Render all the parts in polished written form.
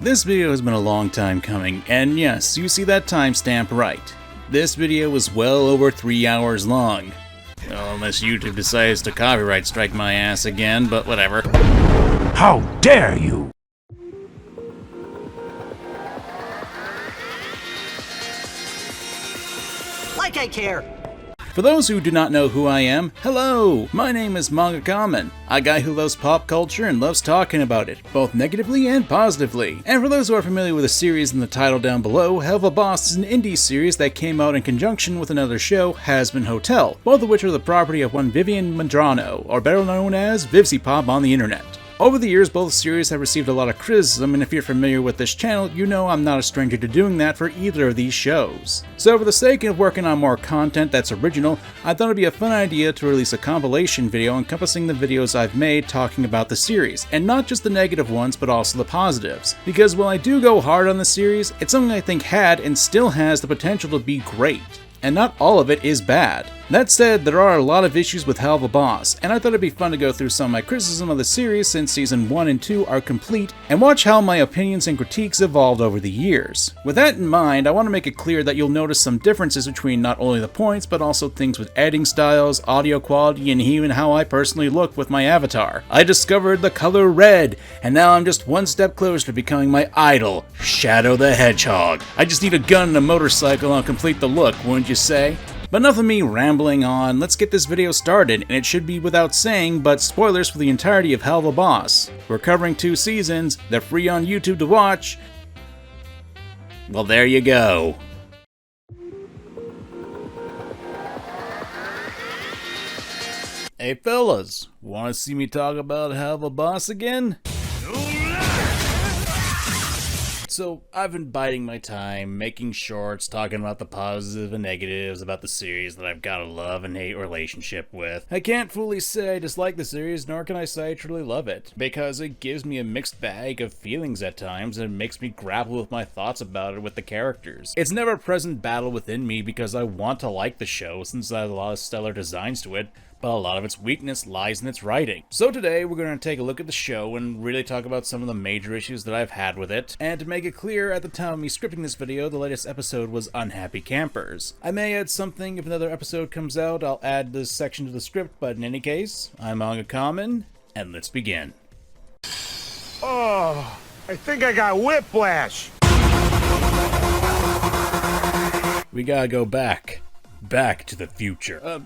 This video has been a long time coming, and yes, you see that timestamp right. This video was well over 3 hours long. Well, unless YouTube decides to copyright strike my ass again, but whatever. How dare you! Like I care! For those who do not know who I am, hello! My name is MangaKamen, a guy who loves pop culture and loves talking about it, both negatively and positively. And for those who are familiar with the series in the title down below, Helluva Boss is an indie series that came out in conjunction with another show, Has Been Hotel, both of which are the property of one Vivian Madrano, or better known as VivziePop on the internet. Over the years, both series have received a lot of criticism, and if you're familiar with this channel, you know I'm not a stranger to doing that for either of these shows. So for the sake of working on more content that's original, I thought it'd be a fun idea to release a compilation video encompassing the videos I've made talking about the series, and not just the negative ones, but also the positives. Because while I do go hard on the series, it's something I think had and still has the potential to be great. And not all of it is bad. That said, there are a lot of issues with Helluva Boss, and I thought it'd be fun to go through some of my criticism of the series since season 1 and 2 are complete, and watch how my opinions and critiques evolved over the years. With that in mind, I want to make it clear that you'll notice some differences between not only the points, but also things with editing styles, audio quality, and even how I personally look with my avatar. I discovered the color red, and now I'm just one step closer to becoming my idol, Shadow the Hedgehog. I just need a gun and a motorcycle and I'll complete the look, wouldn't you say? But enough of me rambling on, let's get this video started, and it should be without saying, but spoilers for the entirety of Helluva Boss. We're covering 2 seasons, they're free on YouTube to watch. Well, there you go. Hey fellas, wanna see me talk about Helluva Boss again? So, I've been biding my time, making shorts, talking about the positives and negatives about the series that I've got a love and hate relationship with. I can't fully say I dislike the series, nor can I say I truly love it, because it gives me a mixed bag of feelings at times and makes me grapple with my thoughts about it with the characters. It's never a present battle within me because I want to like the show since it has a lot of stellar designs to it, but a lot of its weakness lies in its writing. So today we're going to take a look at the show and really talk about some of the major issues that I've had with it, and to make it clear, at the time of me scripting this video, the latest episode was Unhappy Campers. I may add something if another episode comes out, I'll add this section to the script, but in any case, I'm MangaKamen, and let's begin. Oh, I think I got whiplash. We gotta go back to the future.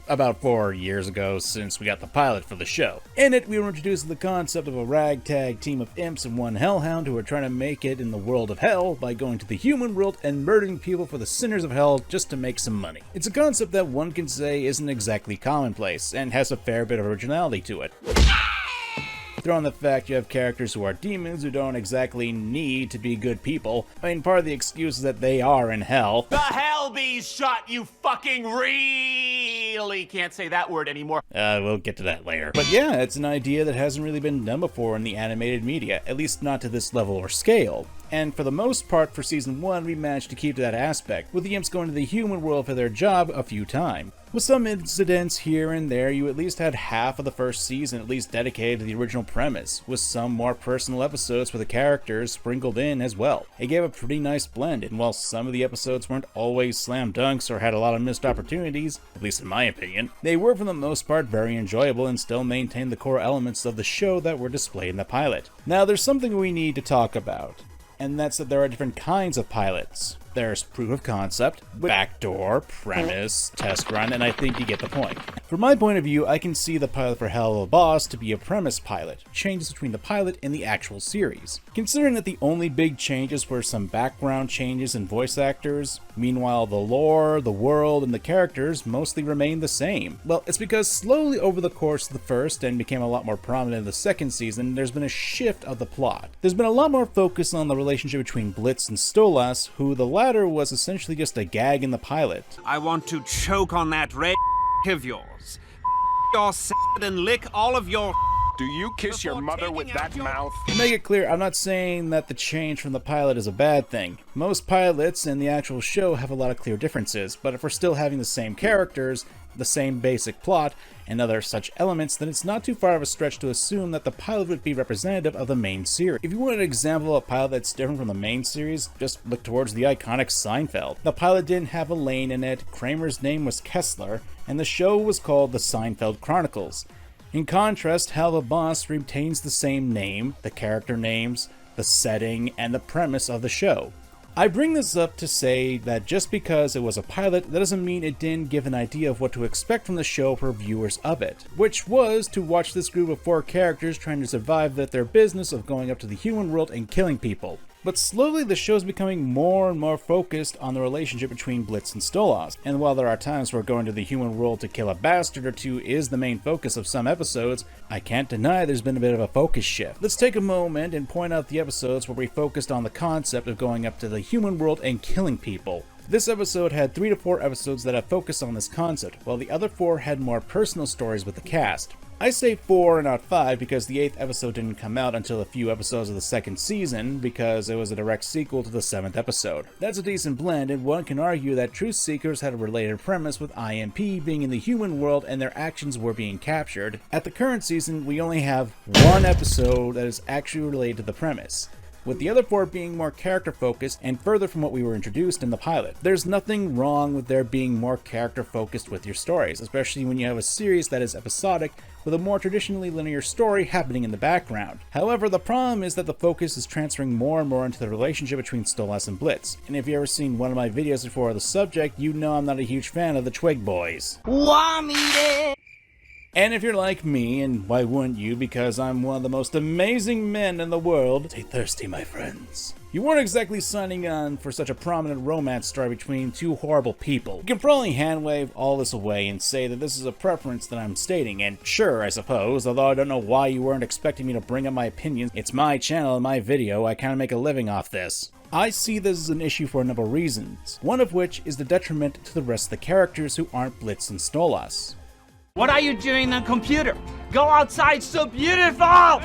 About 4 years ago since we got the pilot for the show. In it, we were introduced to the concept of a ragtag team of imps and one hellhound who are trying to make it in the world of hell by going to the human world and murdering people for the sinners of hell just to make some money. It's a concept that one can say isn't exactly commonplace and has a fair bit of originality to it. Throw in the fact you have characters who are demons who don't exactly need to be good people. I mean, part of the excuse is that they are in hell. The hell bees shot, you fucking really can't say that word anymore. We'll get to that later. But yeah, it's an idea that hasn't really been done before in the animated media, at least not to this level or scale. And for the most part, for season 1, we managed to keep to that aspect, with the imps going to the human world for their job a few times. With some incidents here and there, you at least had half of the first season at least dedicated to the original premise, with some more personal episodes for the characters sprinkled in as well. It gave a pretty nice blend, and while some of the episodes weren't always slam dunks or had a lot of missed opportunities, at least in my opinion, they were for the most part very enjoyable and still maintained the core elements of the show that were displayed in the pilot. Now there's something we need to talk about, and that's that there are different kinds of pilots. There's proof of concept, backdoor, premise, test run, and I think you get the point. From my point of view, I can see the pilot for Helluva Boss to be a premise pilot, changes between the pilot and the actual series. Considering that the only big changes were some background changes in voice actors, meanwhile the lore, the world, and the characters mostly remained the same. Well, it's because slowly over the course of the first and became a lot more prominent in the second season, there's been a shift of the plot. There's been a lot more focus on the relationship between Blitz and Stolas, who the latter was essentially just a gag in the pilot. I want to choke on that red of yours, your and lick all of your. Do you kiss your mother with that mouth? To make it clear, I'm not saying that the change from the pilot is a bad thing. Most pilots and the actual show have a lot of clear differences, but if we're still having the same characters, the same basic plot, and other such elements, then it's not too far of a stretch to assume that the pilot would be representative of the main series. If you want an example of a pilot that's different from the main series, just look towards the iconic Seinfeld. The pilot didn't have Elaine in it, Kramer's name was Kessler, and the show was called The Seinfeld Chronicles. In contrast, Helluva Boss retains the same name, the character names, the setting, and the premise of the show. I bring this up to say that just because it was a pilot, that doesn't mean it didn't give an idea of what to expect from the show for viewers of it, which was to watch this group of 4 characters trying to survive their business of going up to the human world and killing people. But slowly the show is becoming more and more focused on the relationship between Blitz and Stolas, and while there are times where going to the human world to kill a bastard or two is the main focus of some episodes, I can't deny there's been a bit of a focus shift. Let's take a moment and point out the episodes where we focused on the concept of going up to the human world and killing people. This episode had 3 to 4 episodes that have focused on this concept, while the other 4 had more personal stories with the cast. I say 4 and not 5 because the 8th episode didn't come out until a few episodes of the 2nd season because it was a direct sequel to the 7th episode. That's a decent blend, and one can argue that Truth Seekers had a related premise with IMP being in the human world and their actions were being captured. At the current season, we only have 1 episode that is actually related to the premise, with the other 4 being more character focused and further from what we were introduced in the pilot. There's nothing wrong with there being more character focused with your stories, especially when you have a series that is episodic with a more traditionally linear story happening in the background. However, the problem is that the focus is transferring more and more into the relationship between Stolas and Blitz. And if you've ever seen one of my videos before on the subject, you know I'm not a huge fan of the Twig Boys. And if you're like me, and why wouldn't you, because I'm one of the most amazing men in the world, stay thirsty, my friends. You weren't exactly signing on for such a prominent romance story between 2 horrible people. You can probably handwave all this away and say that this is a preference that I'm stating, and sure, I suppose, although I don't know why you weren't expecting me to bring up my opinions. It's my channel and my video, I kinda make a living off this. I see this as an issue for a number of reasons, one of which is the detriment to the rest of the characters who aren't Blitz and Stolas. What are you doing on computer? Go outside, so beautiful!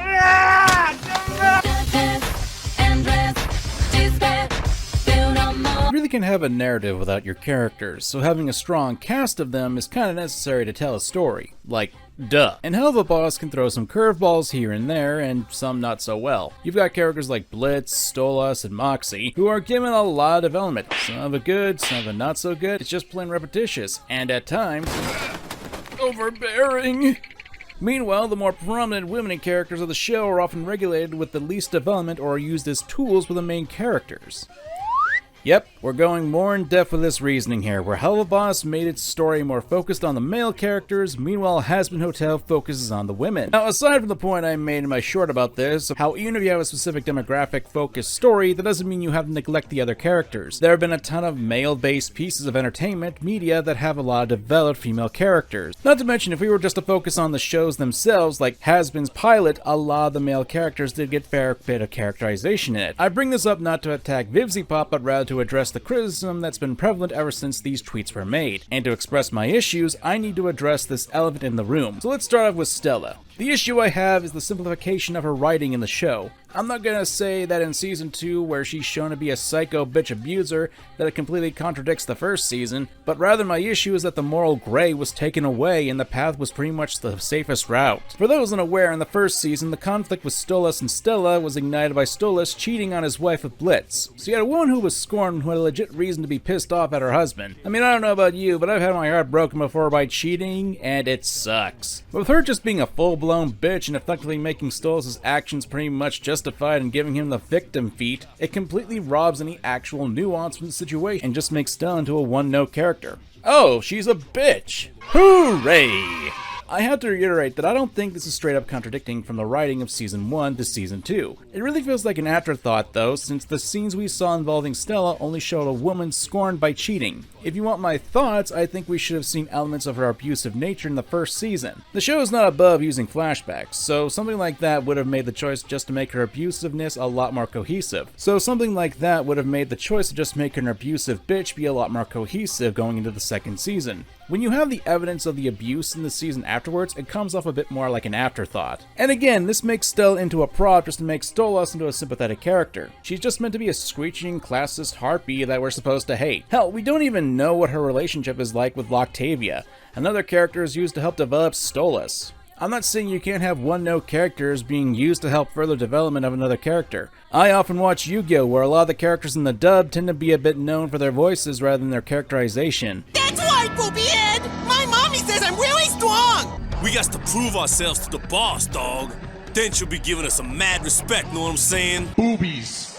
You really can have a narrative without your characters, so having a strong cast of them is kinda necessary to tell a story. Like, duh. And Helluva Boss can throw some curveballs here and there, and some not so well. You've got characters like Blitz, Stolas, and Moxie, who are given a lot of development. Some of it good, some of it not so good. It's just plain repetitious, and at times overbearing. Meanwhile, the more prominent women characters of the show are often regulated with the least development or are used as tools with the main characters. Yep, we're going more in depth with this reasoning here, where Helluva Boss made its story more focused on the male characters, meanwhile Hazbin Hotel focuses on the women. Now, aside from the point I made in my short about this, how even if you have a specific demographic-focused story, that doesn't mean you have to neglect the other characters. There have been a ton of male-based pieces of entertainment media that have a lot of developed female characters. Not to mention, if we were just to focus on the shows themselves, like Hazbin's pilot, a lot of the male characters did get a fair bit of characterization in it. I bring this up not to attack VivziePop, but rather to address the criticism that's been prevalent ever since these tweets were made. And to express my issues, I need to address this elephant in the room. So let's start off with Stella. The issue I have is the simplification of her writing in the show. I'm not gonna say that in season 2, where she's shown to be a psycho bitch abuser, that it completely contradicts the first season, but rather my issue is that the moral gray was taken away and the path was pretty much the safest route. For those unaware, in the first season, the conflict with Stolas and Stella was ignited by Stolas cheating on his wife with Blitz. So you had a woman who was scorned who had a legit reason to be pissed off at her husband. I mean, I don't know about you, but I've had my heart broken before by cheating, and it sucks. But with her just being a full-blown bitch and effectively making Stolas' actions pretty much justified and giving him the victim feat, it completely robs any actual nuance from the situation and just makes Stella into a one-note character. Oh, she's a bitch! Hooray! I have to reiterate that I don't think this is straight up contradicting from the writing of Season 1 to Season 2. It really feels like an afterthought though, since the scenes we saw involving Stella only showed a woman scorned by cheating. If you want my thoughts, I think we should have seen elements of her abusive nature in the first season. The show is not above using flashbacks, so something like that would have made the choice just to make her abusiveness a lot more cohesive. So something like that would have made the choice to just make her an abusive bitch be a lot more cohesive going into the second season. When you have the evidence of the abuse in the season afterwards, it comes off a bit more like an afterthought. And again, this makes Stella into a prop just to make Stolas into a sympathetic character. She's just meant to be a screeching, classist harpy that we're supposed to hate. Hell, we don't even know what her relationship is like with Octavia. Another character is used to help develop Stolas. I'm not saying you can't have one-note characters being used to help further development of another character. I often watch Yu-Gi-Oh! Where a lot of the characters in the dub tend to be a bit known for their voices rather than their characterization. That's right, Poopy Head! My mommy says I'm really strong! We got to prove ourselves to the boss, dog. Then she'll be giving us some mad respect, know what I'm saying? Boobies.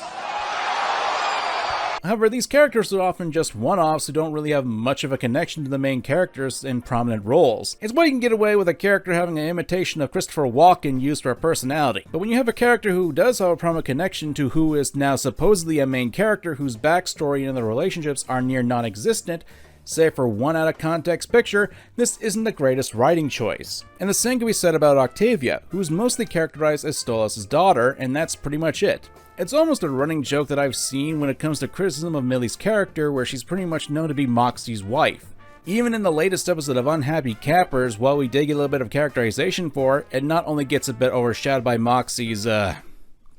However, these characters are often just one-offs who don't really have much of a connection to the main characters in prominent roles. It's why you can get away with a character having an imitation of Christopher Walken used for a personality. But when you have a character who does have a prominent connection to who is now supposedly a main character whose backstory and other relationships are near non-existent, say for one out-of-context picture, this isn't the greatest writing choice. And the same can be said about Octavia, who's mostly characterized as Stolas' daughter, and that's pretty much it. It's almost a running joke that I've seen when it comes to criticism of Millie's character, where she's pretty much known to be Moxie's wife. Even in the latest episode of Unhappy Cappers, while we did get a little bit of characterization for her, it not only gets a bit overshadowed by Moxie's,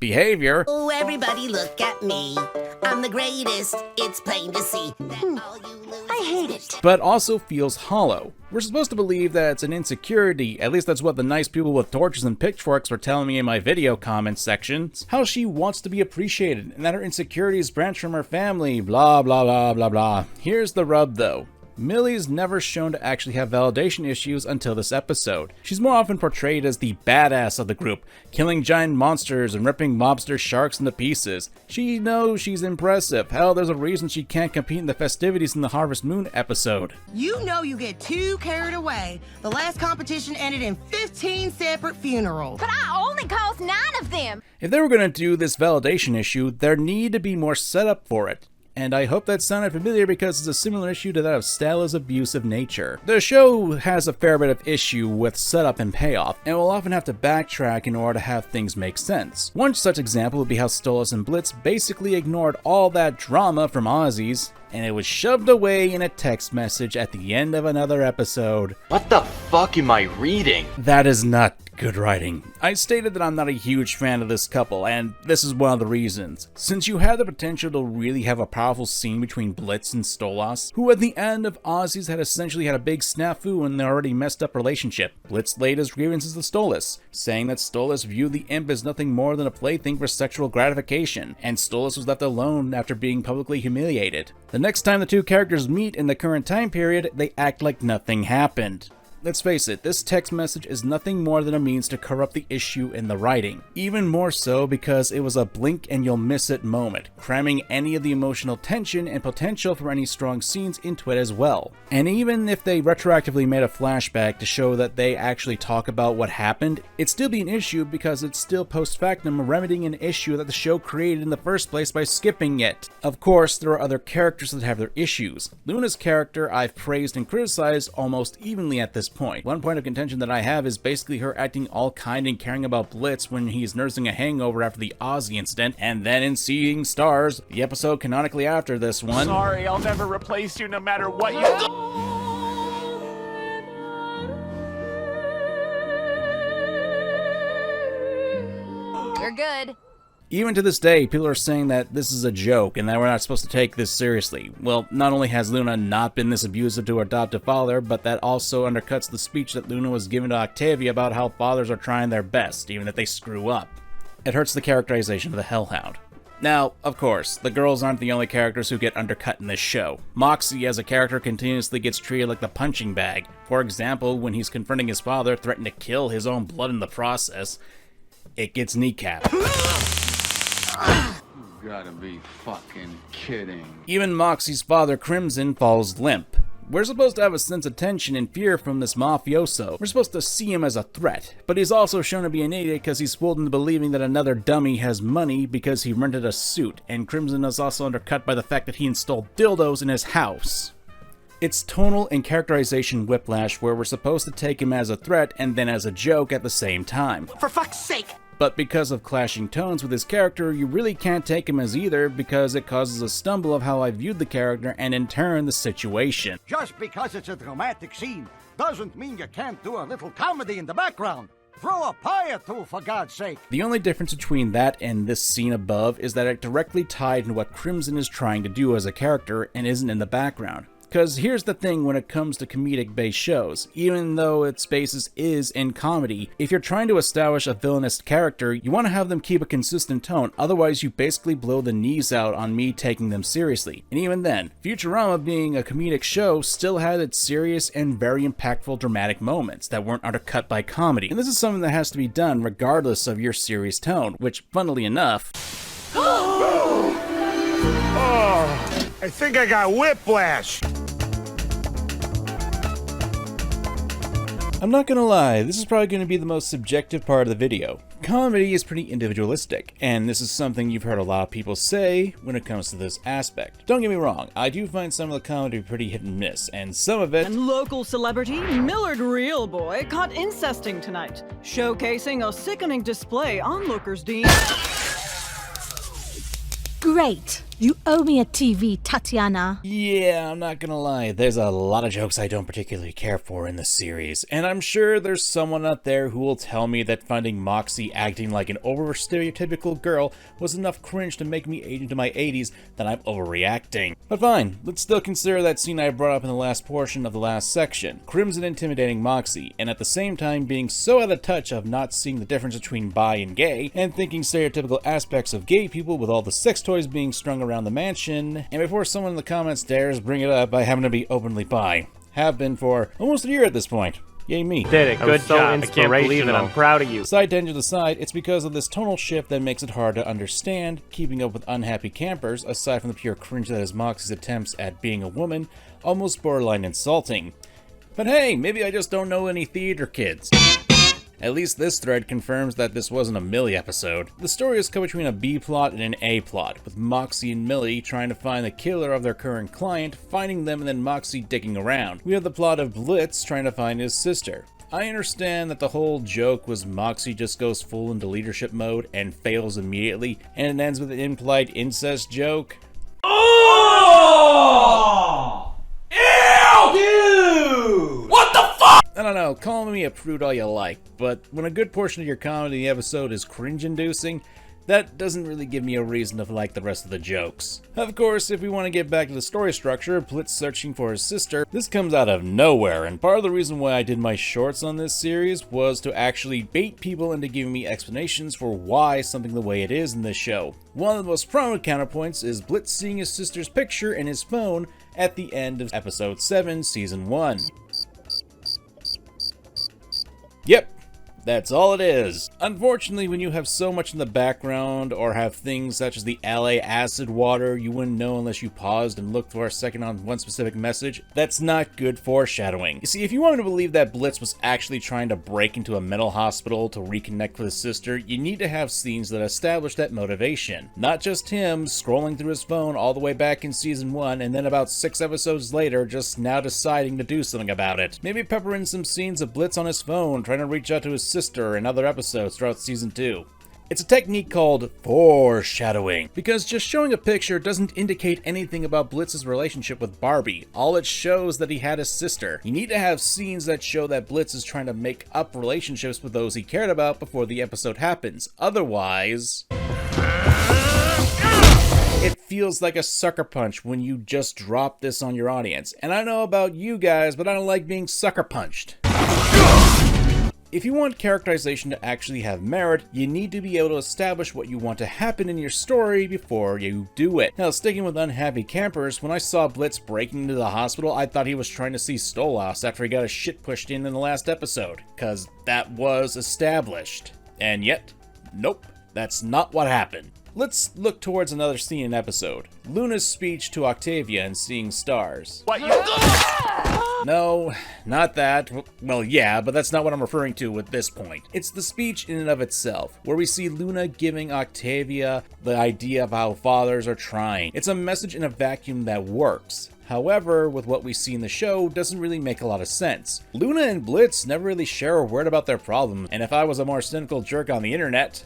behavior. Oh, everybody look at me. I'm the greatest. It's plain to see that all you losers I hate it. But also feels hollow. We're supposed to believe that it's an insecurity, at least that's what the nice people with torches and pitchforks were telling me in my video comment sections. How she wants to be appreciated, and that her insecurities branch from her family, blah blah blah blah blah. Here's the rub though. Millie's never shown to actually have validation issues until this episode. She's more often portrayed as the badass of the group, killing giant monsters and ripping mobster sharks into pieces. She knows she's impressive. Hell, there's a reason she can't compete in the festivities in the Harvest Moon episode. You know you get too carried away. The last competition ended in 15 separate funerals. But I only caused 9 of them! If they were going to do this validation issue, there need to be more setup for it. And I hope that sounded familiar because it's a similar issue to that of Stella's abusive nature. The show has a fair bit of issue with setup and payoff, and will often have to backtrack in order to have things make sense. One such example would be how Stolas and Blitz basically ignored all that drama from Ozzy's, and it was shoved away in a text message at the end of another episode. What the fuck am I reading? That is not good writing. I stated that I'm not a huge fan of this couple, and this is one of the reasons. Since you had the potential to really have a powerful scene between Blitz and Stolas, who at the end of Ozzy's had essentially had a big snafu in their already messed up relationship. Blitz laid his grievances to Stolas, saying that Stolas viewed the imp as nothing more than a plaything for sexual gratification, and Stolas was left alone after being publicly humiliated. The next time the two characters meet in the current time period, they act like nothing happened. Let's face it, this text message is nothing more than a means to corrupt the issue in the writing. Even more so because it was a blink and you'll miss it moment, cramming any of the emotional tension and potential for any strong scenes into it as well. And even if they retroactively made a flashback to show that they actually talk about what happened, it'd still be an issue because it's still post factum remedying an issue that the show created in the first place by skipping it. Of course, there are other characters that have their issues. Luna's character I've praised and criticized almost evenly at this point. One point of contention that I have is basically her acting all kind and caring about Blitz when he's nursing a hangover after the Ozzy incident, and then in Seeing Stars, the episode canonically after this one. Sorry, I'll never replace you no matter what you do. You're good. Even to this day, people are saying that this is a joke and that we're not supposed to take this seriously. Well, not only has Luna not been this abusive to her adoptive father, but that also undercuts the speech that Luna was given to Octavia about how fathers are trying their best, even if they screw up. It hurts the characterization of the Hellhound. Now, of course, the girls aren't the only characters who get undercut in this show. Moxie as a character continuously gets treated like the punching bag. For example, when he's confronting his father, threatening to kill his own blood in the process, it gets kneecapped. You gotta be fucking kidding. Even Moxie's father, Crimson, falls limp. We're supposed to have a sense of tension and fear from this mafioso. We're supposed to see him as a threat, but he's also shown to be an idiot because he's fooled into believing that another dummy has money because he rented a suit, and Crimson is also undercut by the fact that he installed dildos in his house. It's tonal and characterization whiplash where we're supposed to take him as a threat and then as a joke at the same time. For fuck's sake! but because of clashing tones with his character, you really can't take him as either because it causes a stumble of how I viewed the character and in turn the situation. Just because it's a dramatic scene doesn't mean you can't do a little comedy in the background. Throw a pie or two, for God's sake. The only difference between that and this scene above is that it directly tied into what Crimson is trying to do as a character and isn't in the background. Because here's the thing when it comes to comedic-based shows, even though its basis is in comedy, if you're trying to establish a villainous character, you want to have them keep a consistent tone, otherwise you basically blow the knees out on me taking them seriously. And even then, Futurama being a comedic show still had its serious and very impactful dramatic moments that weren't undercut by comedy. And this is something that has to be done regardless of your serious tone, which, funnily enough... Oh, I think I got whiplash. I'm not gonna lie, this is probably gonna be the most subjective part of the video. Comedy is pretty individualistic, and this is something you've heard a lot of people say when it comes to this aspect. Don't get me wrong, I do find some of the comedy pretty hit and miss, and some of it— And local celebrity Millard Real Boy caught incesting tonight, showcasing a sickening display onlookers deem. Great. You owe me a TV, Tatiana. Yeah, I'm not gonna lie, there's a lot of jokes I don't particularly care for in this series, and I'm sure there's someone out there who will tell me that finding Moxie acting like an over-stereotypical girl was enough cringe to make me age into my 80s that I'm overreacting. But fine, let's still consider that scene I brought up in the last portion of the last section, Crimson intimidating Moxie, and at the same time being so out of touch of not seeing the difference between bi and gay, and thinking stereotypical aspects of gay people with all the sex toys being strung around the mansion, and before someone in the comments dares bring it up, I happen to be openly bi. Have been for almost a year at this point. Yay me. Did it. Good job. I can't believe it. I'm proud of you. Side tangent aside, it's because of this tonal shift that makes it hard to understand keeping up with unhappy campers, aside from the pure cringe that is Moxie's attempts at being a woman, almost borderline insulting. But hey, maybe I just don't know any theater kids. At least this thread confirms that this wasn't a Millie episode. The story is cut between a B plot and an A plot, with Moxie and Millie trying to find the killer of their current client, finding them and then Moxie digging around. We have the plot of Blitz trying to find his sister. I understand that the whole joke was Moxie just goes full into leadership mode and fails immediately, and it ends with an implied incest joke. Oh! Ew! Dude! What the fuck? I don't know, call me a prude all you like, but when a good portion of your comedy in the episode is cringe-inducing, that doesn't really give me a reason to like the rest of the jokes. Of course, if we want to get back to the story structure, Blitz searching for his sister, this comes out of nowhere, and part of the reason why I did my shorts on this series was to actually bait people into giving me explanations for why something the way it is in this show. One of the most prominent counterpoints is Blitz seeing his sister's picture in his phone at the end of episode 7, season 1. Yep, that's all it is. Unfortunately, when you have so much in the background, or have things such as the LA acid water you wouldn't know unless you paused and looked for a second on one specific message, that's not good foreshadowing. You see, if you want me to believe that Blitz was actually trying to break into a mental hospital to reconnect with his sister, you need to have scenes that establish that motivation. Not just him scrolling through his phone all the way back in season 1, and then about 6 episodes later just now deciding to do something about it. Maybe pepper in some scenes of Blitz on his phone trying to reach out to his sister in other episodes throughout season 2. It's a technique called foreshadowing, because just showing a picture doesn't indicate anything about Blitz's relationship with Barbie. All it shows that he had a sister. You need to have scenes that show that Blitz is trying to make up relationships with those he cared about before the episode happens. Otherwise, it feels like a sucker punch when you just drop this on your audience. And I don't know about you guys, but I don't like being sucker punched. If you want characterization to actually have merit, you need to be able to establish what you want to happen in your story before you do it. Now, sticking with unhappy campers, when I saw Blitz breaking into the hospital, I thought he was trying to see Stolas after he got his shit pushed in the last episode, cause that was established. And yet, nope, that's not what happened. Let's look towards another scene in episode. Luna's speech to Octavia in Seeing Stars. What you— No, not that. Well, yeah, but that's not what I'm referring to at this point. It's the speech in and of itself, where we see Luna giving Octavia the idea of how fathers are trying. It's a message in a vacuum that works. However, with what we see in the show, doesn't really make a lot of sense. Luna and Blitz never really share a word about their problems, and if I was a more cynical jerk on the internet,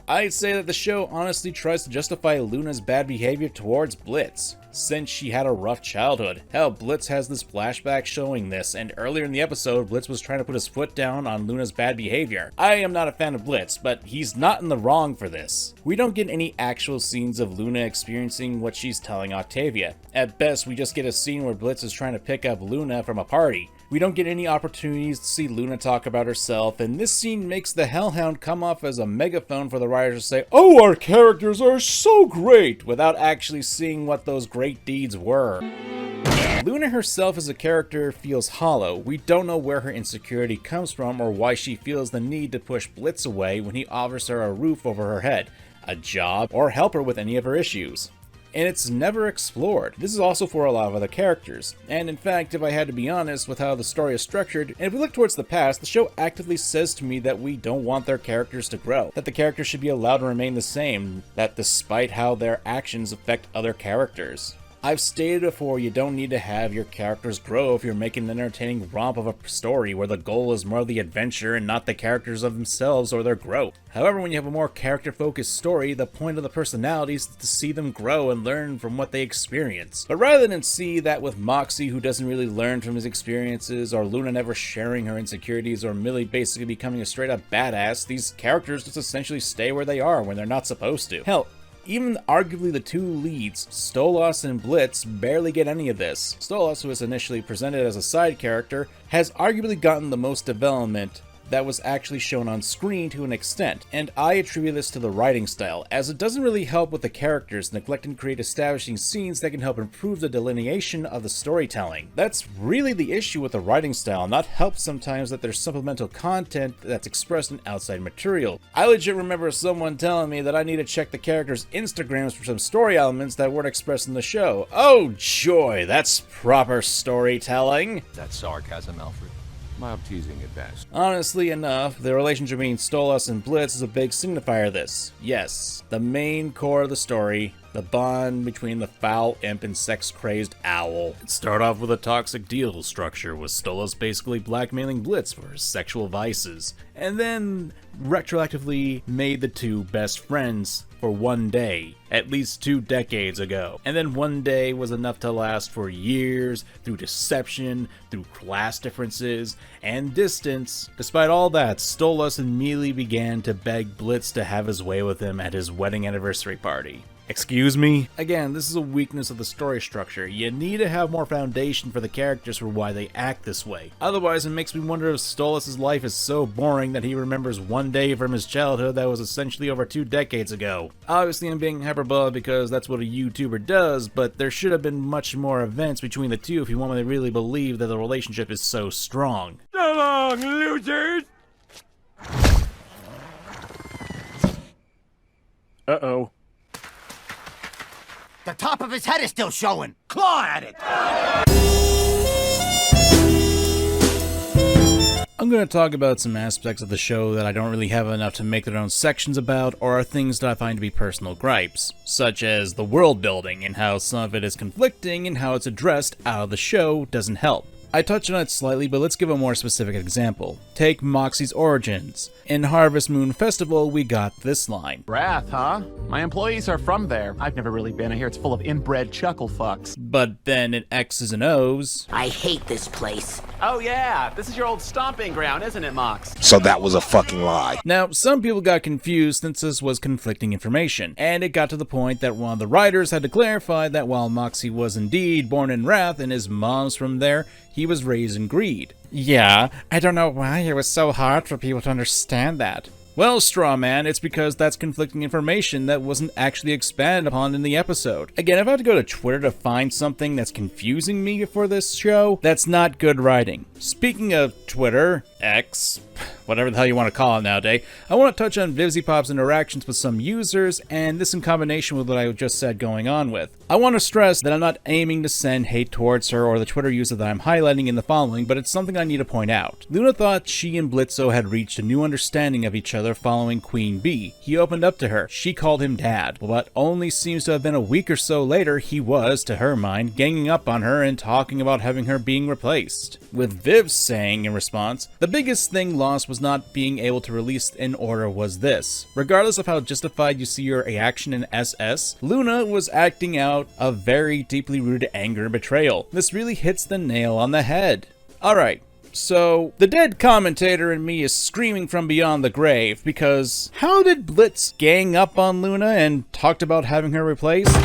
I'd say that the show honestly tries to justify Luna's bad behavior towards Blitz, since she had a rough childhood. Hell, Blitz has this flashback showing this, and earlier in the episode, Blitz was trying to put his foot down on Luna's bad behavior. I am not a fan of Blitz, but he's not in the wrong for this. We don't get any actual scenes of Luna experiencing what she's telling Octavia. At best, we just get a scene where Blitz is trying to pick up Luna from a party. We don't get any opportunities to see Luna talk about herself, and this scene makes the Hellhound come off as a megaphone for the writers to say, "Oh, our characters are so great," without actually seeing what those great deeds were. Luna herself as a character feels hollow. We don't know where her insecurity comes from or why she feels the need to push Blitz away when he offers her a roof over her head, a job, or help her with any of her issues. And it's never explored. This is also for a lot of other characters. And in fact, if I had to be honest with how the story is structured, and if we look towards the past, the show actively says to me that we don't want their characters to grow, that the characters should be allowed to remain the same, that despite how their actions affect other characters. I've stated before, you don't need to have your characters grow if you're making an entertaining romp of a story where the goal is more the adventure and not the characters of themselves or their growth. However, when you have a more character-focused story, the point of the personalities is to see them grow and learn from what they experience. But rather than see that with Moxie, who doesn't really learn from his experiences, or Luna never sharing her insecurities, or Millie basically becoming a straight-up badass, these characters just essentially stay where they are when they're not supposed to. Hell, even arguably the two leads, Stolas and Blitz, barely get any of this. Stolas, who was initially presented as a side character, has arguably gotten the most development that was actually shown on screen to an extent, and I attribute this to the writing style, as it doesn't really help with the characters, neglecting to create establishing scenes that can help improve the delineation of the storytelling. That's really the issue with the writing style, not help sometimes that there's supplemental content that's expressed in outside material. I legit remember someone telling me that I need to check the characters' Instagrams for some story elements that weren't expressed in the show. Oh joy, that's proper storytelling! That's sarcasm, Alfred. Mild teasing at best. Honestly enough, the relationship between Stolas and Blitz is a big signifier of this. Yes, the main core of the story, the bond between the foul imp and sex-crazed owl. It started off with a toxic deal structure, with Stolas basically blackmailing Blitz for his sexual vices, and then retroactively made the two best friends for one day, at least 2 decades ago. And then one day was enough to last for years, through deception, through class differences, and distance. Despite all that, Stolas immediately began to beg Blitz to have his way with him at his wedding anniversary party. Excuse me? Again, this is a weakness of the story structure. You need to have more foundation for the characters for why they act this way. Otherwise, it makes me wonder if Stolas' life is so boring that he remembers one day from his childhood that was essentially over 2 decades ago. Obviously, I'm being hyperbolic because that's what a YouTuber does, but there should have been much more events between the two if you want me to really believe that the relationship is so strong. So long, losers! Uh-oh. The top of his head is still showing. Claw at it! I'm going to talk about some aspects of the show that I don't really have enough to make their own sections about, or are things that I find to be personal gripes, such as the world building and how some of it is conflicting and how it's addressed out of the show doesn't help. I touched on it slightly, but let's give a more specific example. Take Moxie's origins. In Harvest Moon Festival, we got this line. Wrath, huh? My employees are from there. I've never really been. I hear it's full of inbred chuckle fucks. But then in X's and O's, I hate this place. Oh yeah, this is your old stomping ground, isn't it, Mox? So that was a fucking lie. Now, some people got confused since this was conflicting information, and it got to the point that one of the writers had to clarify that while Moxie was indeed born in Wrath and his mom's from there, he was raised in Greed. Yeah, I don't know why it was so hard for people to understand that. Well, straw man, it's because that's conflicting information that wasn't actually expanded upon in the episode. Again, if I had to go to Twitter to find something that's confusing me for this show, that's not good writing. Speaking of Twitter, X, whatever the hell you want to call it nowadays, I want to touch on VivziePop's interactions with some users, and this in combination with what I just said going on with. I want to stress that I'm not aiming to send hate towards her or the Twitter user that I'm highlighting in the following, but it's something I need to point out. Luna thought she and Blitzo had reached a new understanding of each other following Queen Bee. He opened up to her. She called him dad. But only seems to have been a week or so later, he was, to her mind, ganging up on her and talking about having her being replaced. With Viv saying in response, the biggest thing lost was not being able to release an order was this. Regardless of how justified you see your reaction in SS, Luna was acting out a very deeply rooted anger and betrayal. This really hits the nail on the head. Alright, so the dead commentator in me is screaming from beyond the grave because how did Blitz gang up on Luna and talked about having her replaced?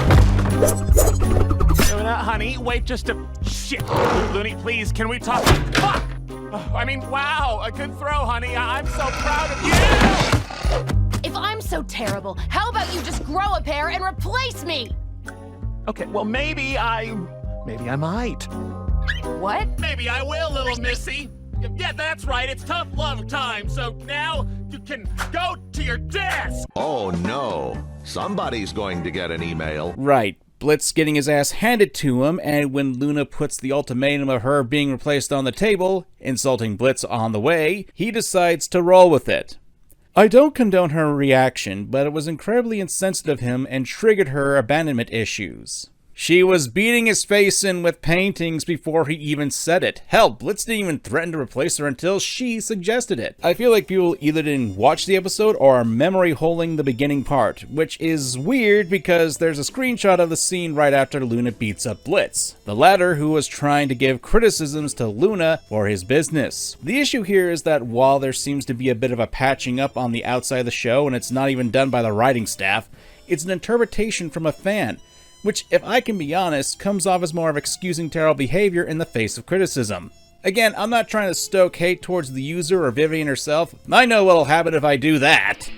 Honey, wait just a... Shit! Looney, please, can we talk? Fuck! I mean, wow, a good throw, honey. I'm so proud of you! If I'm so terrible, how about you just grow a pair and replace me? Okay, well, maybe I might. What? Maybe I will, little missy. Yeah, that's right, it's tough love time, so now you can go to your desk! Oh no, somebody's going to get an email. Right. Blitz getting his ass handed to him, and when Luna puts the ultimatum of her being replaced on the table, insulting Blitz on the way, he decides to roll with it. I don't condone her reaction, but it was incredibly insensitive of him and triggered her abandonment issues. She was beating his face in with paintings before he even said it. Hell, Blitz didn't even threaten to replace her until she suggested it. I feel like people either didn't watch the episode or are memory holding the beginning part, which is weird because there's a screenshot of the scene right after Luna beats up Blitz, the latter who was trying to give criticisms to Luna for his business. The issue here is that while there seems to be a bit of a patching up on the outside of the show and it's not even done by the writing staff, it's an interpretation from a fan, which, if I can be honest, comes off as more of excusing terrible behavior in the face of criticism. Again, I'm not trying to stoke hate towards the user or Vivian herself. I know what'll happen if I do that.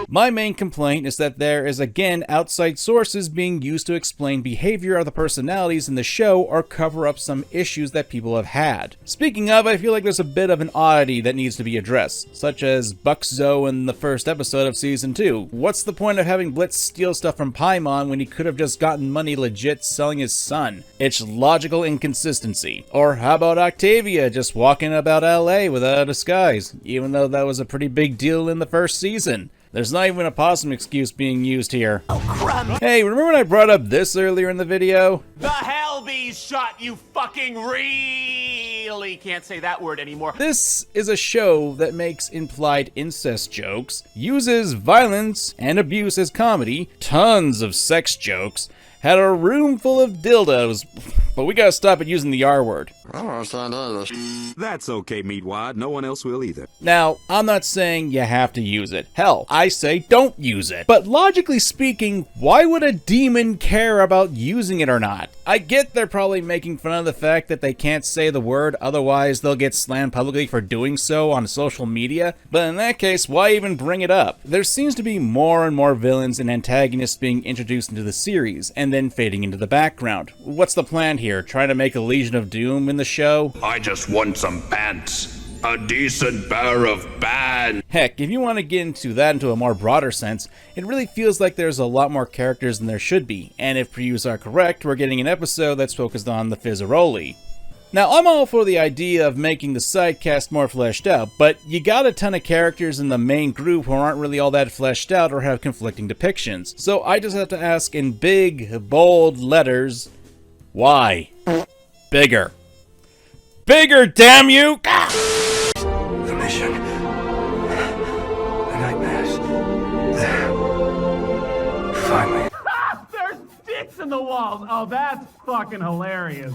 My main complaint is that there is again outside sources being used to explain behavior of the personalities in the show or cover up some issues that people have had. Speaking of, I feel like there's a bit of an oddity that needs to be addressed, such as Buckzo in the first episode of Season 2. What's the point of having Blitz steal stuff from Paimon when he could have just gotten money legit selling his son? It's logical inconsistency. Or how about Octavia just walking about LA without a disguise, even though that was a pretty big deal in the first season? There's not even a possum excuse being used here. Oh, crap! Hey, remember when I brought up this earlier in the video? The Hellbees shot, you fucking really can't say that word anymore. This is a show that makes implied incest jokes, uses violence and abuse as comedy, tons of sex jokes, had a room full of dildos, but we gotta stop it using the R word. That's okay, Meatwad. No one else will either. Now, I'm not saying you have to use it. Hell, I say don't use it. But logically speaking, why would a demon care about using it or not? I get they're probably making fun of the fact that they can't say the word, otherwise they'll get slammed publicly for doing so on social media, but in that case, why even bring it up? There seems to be more and more villains and antagonists being introduced into the series, and then fading into the background. What's the plan here? Trying to make a Legion of Doom in the show? I just want some pants. A decent pair of pants. Heck, if you want to get into that into a more broader sense, it really feels like there's a lot more characters than there should be, and if previews are correct, we're getting an episode that's focused on the Fizzaroli. Now, I'm all for the idea of making the side cast more fleshed out, but you got a ton of characters in the main group who aren't really all that fleshed out or have conflicting depictions. So I just have to ask in big, bold letters, why? Bigger. Bigger, damn you! The mission. The nightmares. Finally. There's dicks in the walls! Oh, that's fucking hilarious.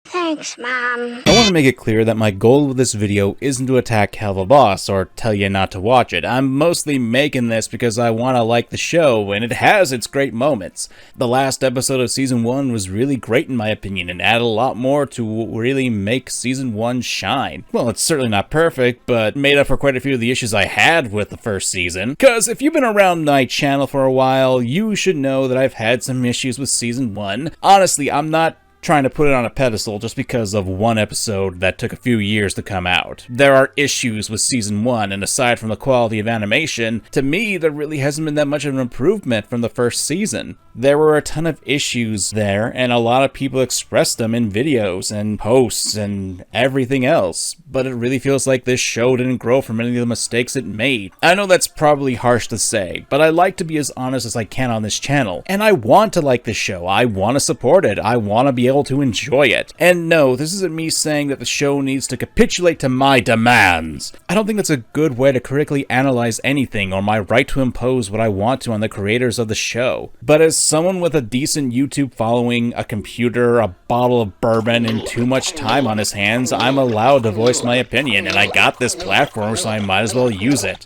Thanks, Mom. I want to make it clear that my goal with this video isn't to attack Helluva Boss or tell you not to watch it. I'm mostly making this because I want to like the show, and it has its great moments. The last episode of Season 1 was really great in my opinion, and added a lot more to really make Season 1 shine. Well, it's certainly not perfect, but made up for quite a few of the issues I had with the first season. Cause if you've been around my channel for a while, you should know that I've had some issues with Season 1. Honestly, I'm not trying to put it on a pedestal just because of one episode that took a few years to come out. There are issues with Season 1, and aside from the quality of animation, to me there really hasn't been that much of an improvement from the first season. There were a ton of issues there, and a lot of people expressed them in videos and posts and everything else, but it really feels like this show didn't grow from any of the mistakes it made. I know that's probably harsh to say, but I like to be as honest as I can on this channel, and I want to like this show, I want to support it, I want to be able to enjoy it. And no, this isn't me saying that the show needs to capitulate to my demands. I don't think that's a good way to critically analyze anything or my right to impose what I want to on the creators of the show. But as someone with a decent YouTube following, a computer, a bottle of bourbon, and too much time on his hands, I'm allowed to voice my opinion, and I got this platform, so I might as well use it.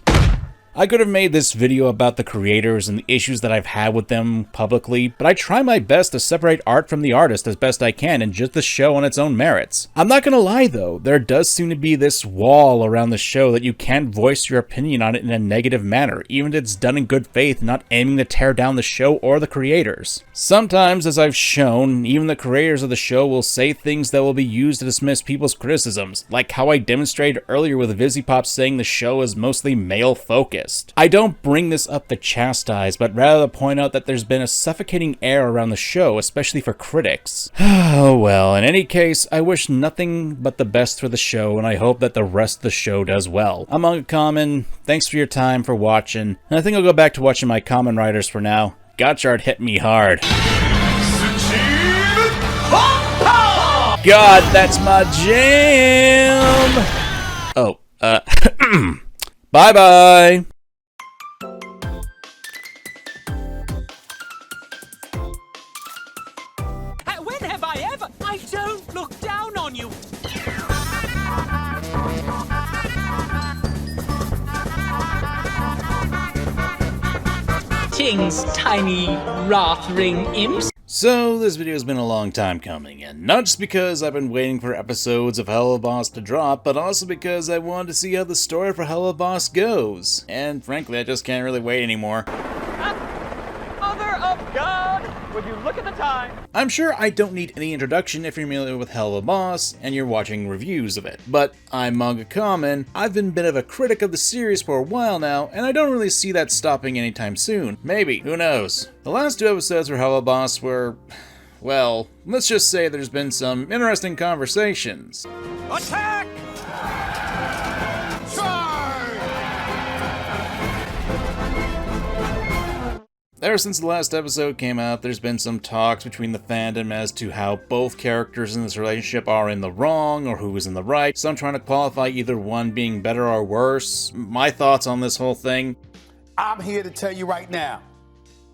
I could have made this video about the creators and the issues that I've had with them publicly, but I try my best to separate art from the artist as best I can and just the show on its own merits. I'm not gonna lie though, there does seem to be this wall around the show that you can't voice your opinion on it in a negative manner, even if it's done in good faith, not aiming to tear down the show or the creators. Sometimes, as I've shown, even the creators of the show will say things that will be used to dismiss people's criticisms, like how I demonstrated earlier with VisiPop saying the show is mostly male-focused. I don't bring this up to chastise, but rather to point out that there's been a suffocating air around the show, especially for critics. Oh well, in any case, I wish nothing but the best for the show, and I hope that the rest of the show does well. I'm MangaKamen, thanks for your time for watching, and I think I'll go back to watching my Kamen Riders for now. Gotchard hit me hard. God, that's my jam! Oh, bye-bye! When have I ever? I don't look down on you. King's tiny wrath-ring imps. So, this video has been a long time coming, and not just because I've been waiting for episodes of Helluva Boss to drop, but also because I wanted to see how the story for Helluva Boss goes. And frankly, I just can't really wait anymore. Mother of God! Would you look at the time? I'm sure I don't need any introduction if you're familiar with Helluva Boss and you're watching reviews of it, but I'm MangaKamen, I've been a bit of a critic of the series for a while now, and I don't really see that stopping anytime soon. Maybe, who knows? The last two episodes for Helluva Boss were, well, let's just say there's been some interesting conversations. Attack! Ever since the last episode came out, there's been some talks between the fandom as to how both characters in this relationship are in the wrong or who is in the right, some trying to qualify either one being better or worse. My thoughts on this whole thing? I'm here to tell you right now,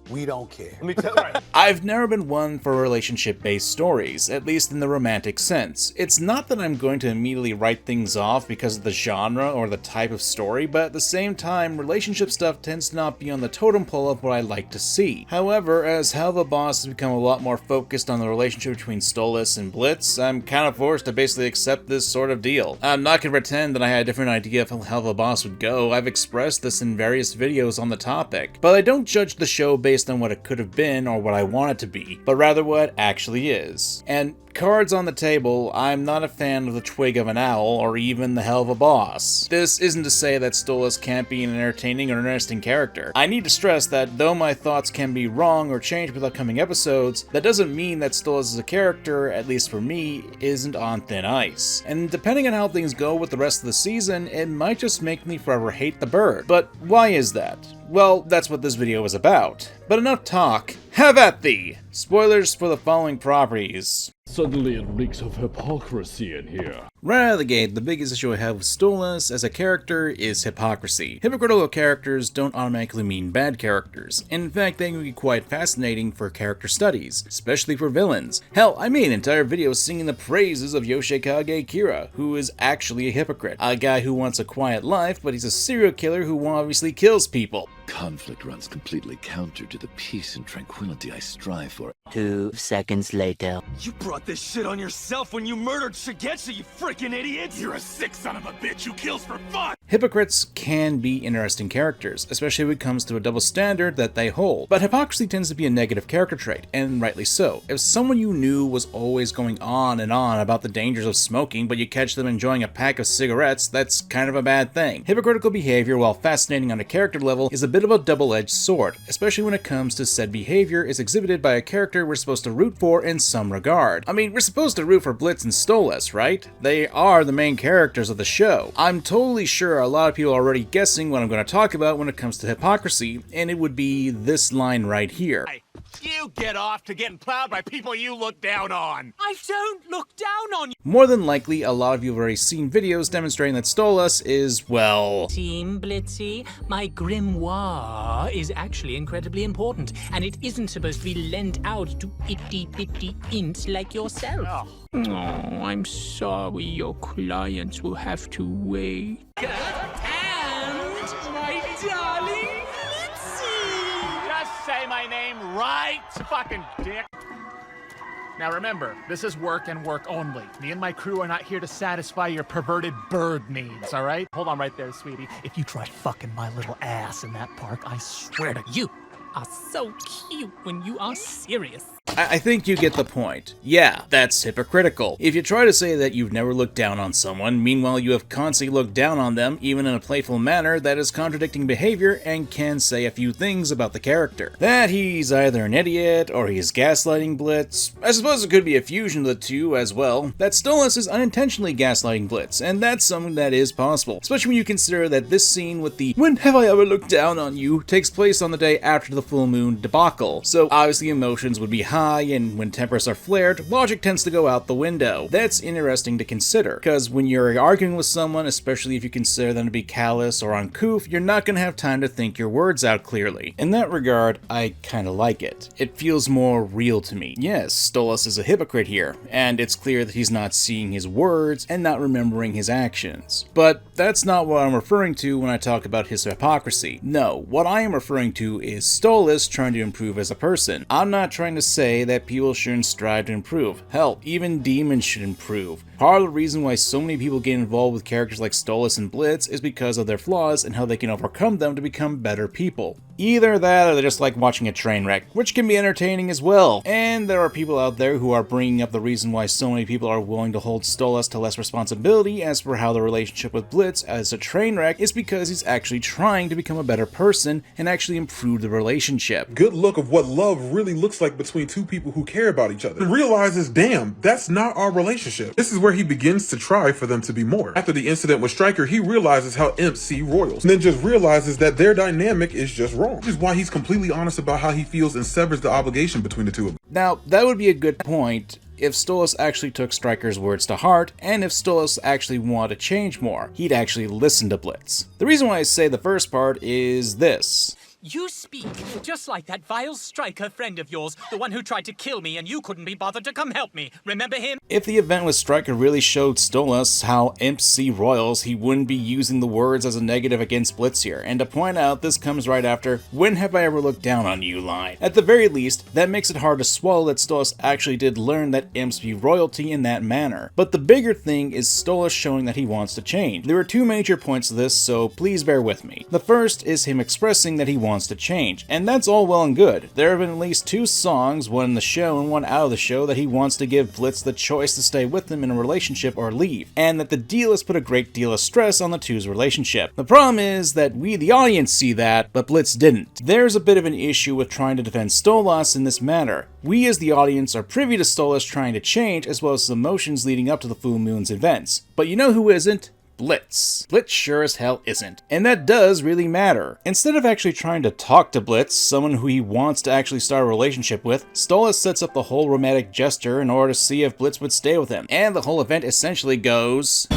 we don't care. Let me tell you. I've never been one for relationship-based stories, at least in the romantic sense. It's not that I'm going to immediately write things off because of the genre or the type of story, but at the same time, relationship stuff tends to not be on the totem pole of what I like to see. However, as Helluva Boss has become a lot more focused on the relationship between Stolas and Blitz, I'm kind of forced to basically accept this sort of deal. I'm not going to pretend that I had a different idea of how Helluva Boss would go. I've expressed this in various videos on the topic, but I don't judge the show based on what it could have been or what I want it to be, but rather what it actually is. And cards on the table, I'm not a fan of the Twig of an Owl or even the Helluva Boss. This isn't to say that Stolas can't be an entertaining or interesting character. I need to stress that though my thoughts can be wrong or change with upcoming episodes, that doesn't mean that Stolas as a character, at least for me, isn't on thin ice. And depending on how things go with the rest of the season, it might just make me forever hate the bird. But why is that? Well, that's what this video is about. But enough talk, have at thee! Spoilers for the following properties. Suddenly it reeks of hypocrisy in here. Right out of the gate, the biggest issue I have with Stolas as a character is hypocrisy. Hypocritical characters don't automatically mean bad characters, and in fact they can be quite fascinating for character studies, especially for villains. Hell, I made an entire video singing the praises of Yoshikage Kira, who is actually a hypocrite. A guy who wants a quiet life, but he's a serial killer who obviously kills people. Conflict runs completely counter to the peace and tranquility I strive for. 2 seconds later. You brought this shit on yourself when you murdered Shigetsu, you freaking idiot! You're a sick son of a bitch who kills for fun! Hypocrites can be interesting characters, especially when it comes to a double standard that they hold. But hypocrisy tends to be a negative character trait, and rightly so. If someone you knew was always going on and on about the dangers of smoking, but you catch them enjoying a pack of cigarettes, that's kind of a bad thing. Hypocritical behavior, while fascinating on a character level, is a bit of a double-edged sword, especially when it comes to said behavior is exhibited by a character we're supposed to root for in some regard. I mean, we're supposed to root for Blitz and Stolas, right? They are the main characters of the show. I'm totally sure a lot of people are already guessing what I'm going to talk about when it comes to hypocrisy, and it would be this line right here. You get off to getting plowed by people you look down on. I don't look down on you. More than likely, a lot of you have already seen videos demonstrating that Stolas is, well... Team Blitzy, my grimoire is actually incredibly important, and it isn't supposed to be lent out to itty-bitty ints like yourself. Oh, I'm sorry your clients will have to wait. And my darling Just say my name right, fucking dick. Now remember, this is work and work only. Me and my crew are not here to satisfy your perverted bird needs, alright? Hold on right there, sweetie. If you try fucking my little ass in that park, I swear to you are so cute when you are serious. I think you get the point. Yeah, that's hypocritical. If you try to say that you've never looked down on someone, meanwhile you have constantly looked down on them, even in a playful manner, that is contradicting behavior and can say a few things about the character. That he's either an idiot, or he's gaslighting Blitz. I suppose it could be a fusion of the two as well. That Stolas is unintentionally gaslighting Blitz, and that's something that is possible. Especially when you consider that this scene with the "when have I ever looked down on you" takes place on the day after the full moon debacle. So obviously emotions would be high, and when tempers are flared, logic tends to go out the window. That's interesting to consider, because when you're arguing with someone, especially if you consider them to be callous or uncouth, you're not going to have time to think your words out clearly. In that regard, I kinda like it. It feels more real to me. Yes, Stolas is a hypocrite here, and it's clear that he's not seeing his words and not remembering his actions. But that's not what I'm referring to when I talk about his hypocrisy. No, what I am referring to is Stolas trying to improve as a person. I'm not trying to say that people shouldn't strive to improve. Hell, even demons should improve. Part of the reason why so many people get involved with characters like Stolas and Blitz is because of their flaws and how they can overcome them to become better people. Either that or they're just like watching a train wreck, which can be entertaining as well. And there are people out there who are bringing up the reason why so many people are willing to hold Stolas to less responsibility as for how the relationship with Blitz as a train wreck is because he's actually trying to become a better person and actually improve the relationship. Good look of what love really looks like between two people who care about each other. He realizes, damn, that's not our relationship. This is where he begins to try for them to be more. After the incident with Stryker, he realizes how imps see royals, and then just realizes that their dynamic is just wrong. Which is why he's completely honest about how he feels and severs the obligation between the two of them. Now, that would be a good point if Stolas actually took Stryker's words to heart, and if Stolas actually wanted to change more. He'd actually listen to Blitz. The reason why I say the first part is this. You speak just like that vile Stryker friend of yours, the one who tried to kill me and you couldn't be bothered to come help me. Remember him? If the event with Stryker really showed Stolas how imps see royals, he wouldn't be using the words as a negative against Blitz here. And to point out, this comes right after, "When have I ever looked down on you" line. At the very least, that makes it hard to swallow that Stolas actually did learn that imps view royalty in that manner. But the bigger thing is Stolas showing that he wants to change. There are two major points to this, so please bear with me. The first is him expressing that he wants to change, and that's all well and good. There have been at least 2 songs, one in the show and one out of the show, that he wants to give Blitz the choice to stay with him in a relationship or leave, and that the deal has put a great deal of stress on the two's relationship. The problem is that we, the audience, see that, but Blitz didn't. There's a bit of an issue with trying to defend Stolas in this matter. We as the audience are privy to Stolas trying to change, as well as his emotions leading up to the full moon's events. But you know who isn't? Blitz. Blitz sure as hell isn't. And that does really matter. Instead of actually trying to talk to Blitz, someone who he wants to actually start a relationship with, Stolas sets up the whole romantic gesture in order to see if Blitz would stay with him. And the whole event essentially goes...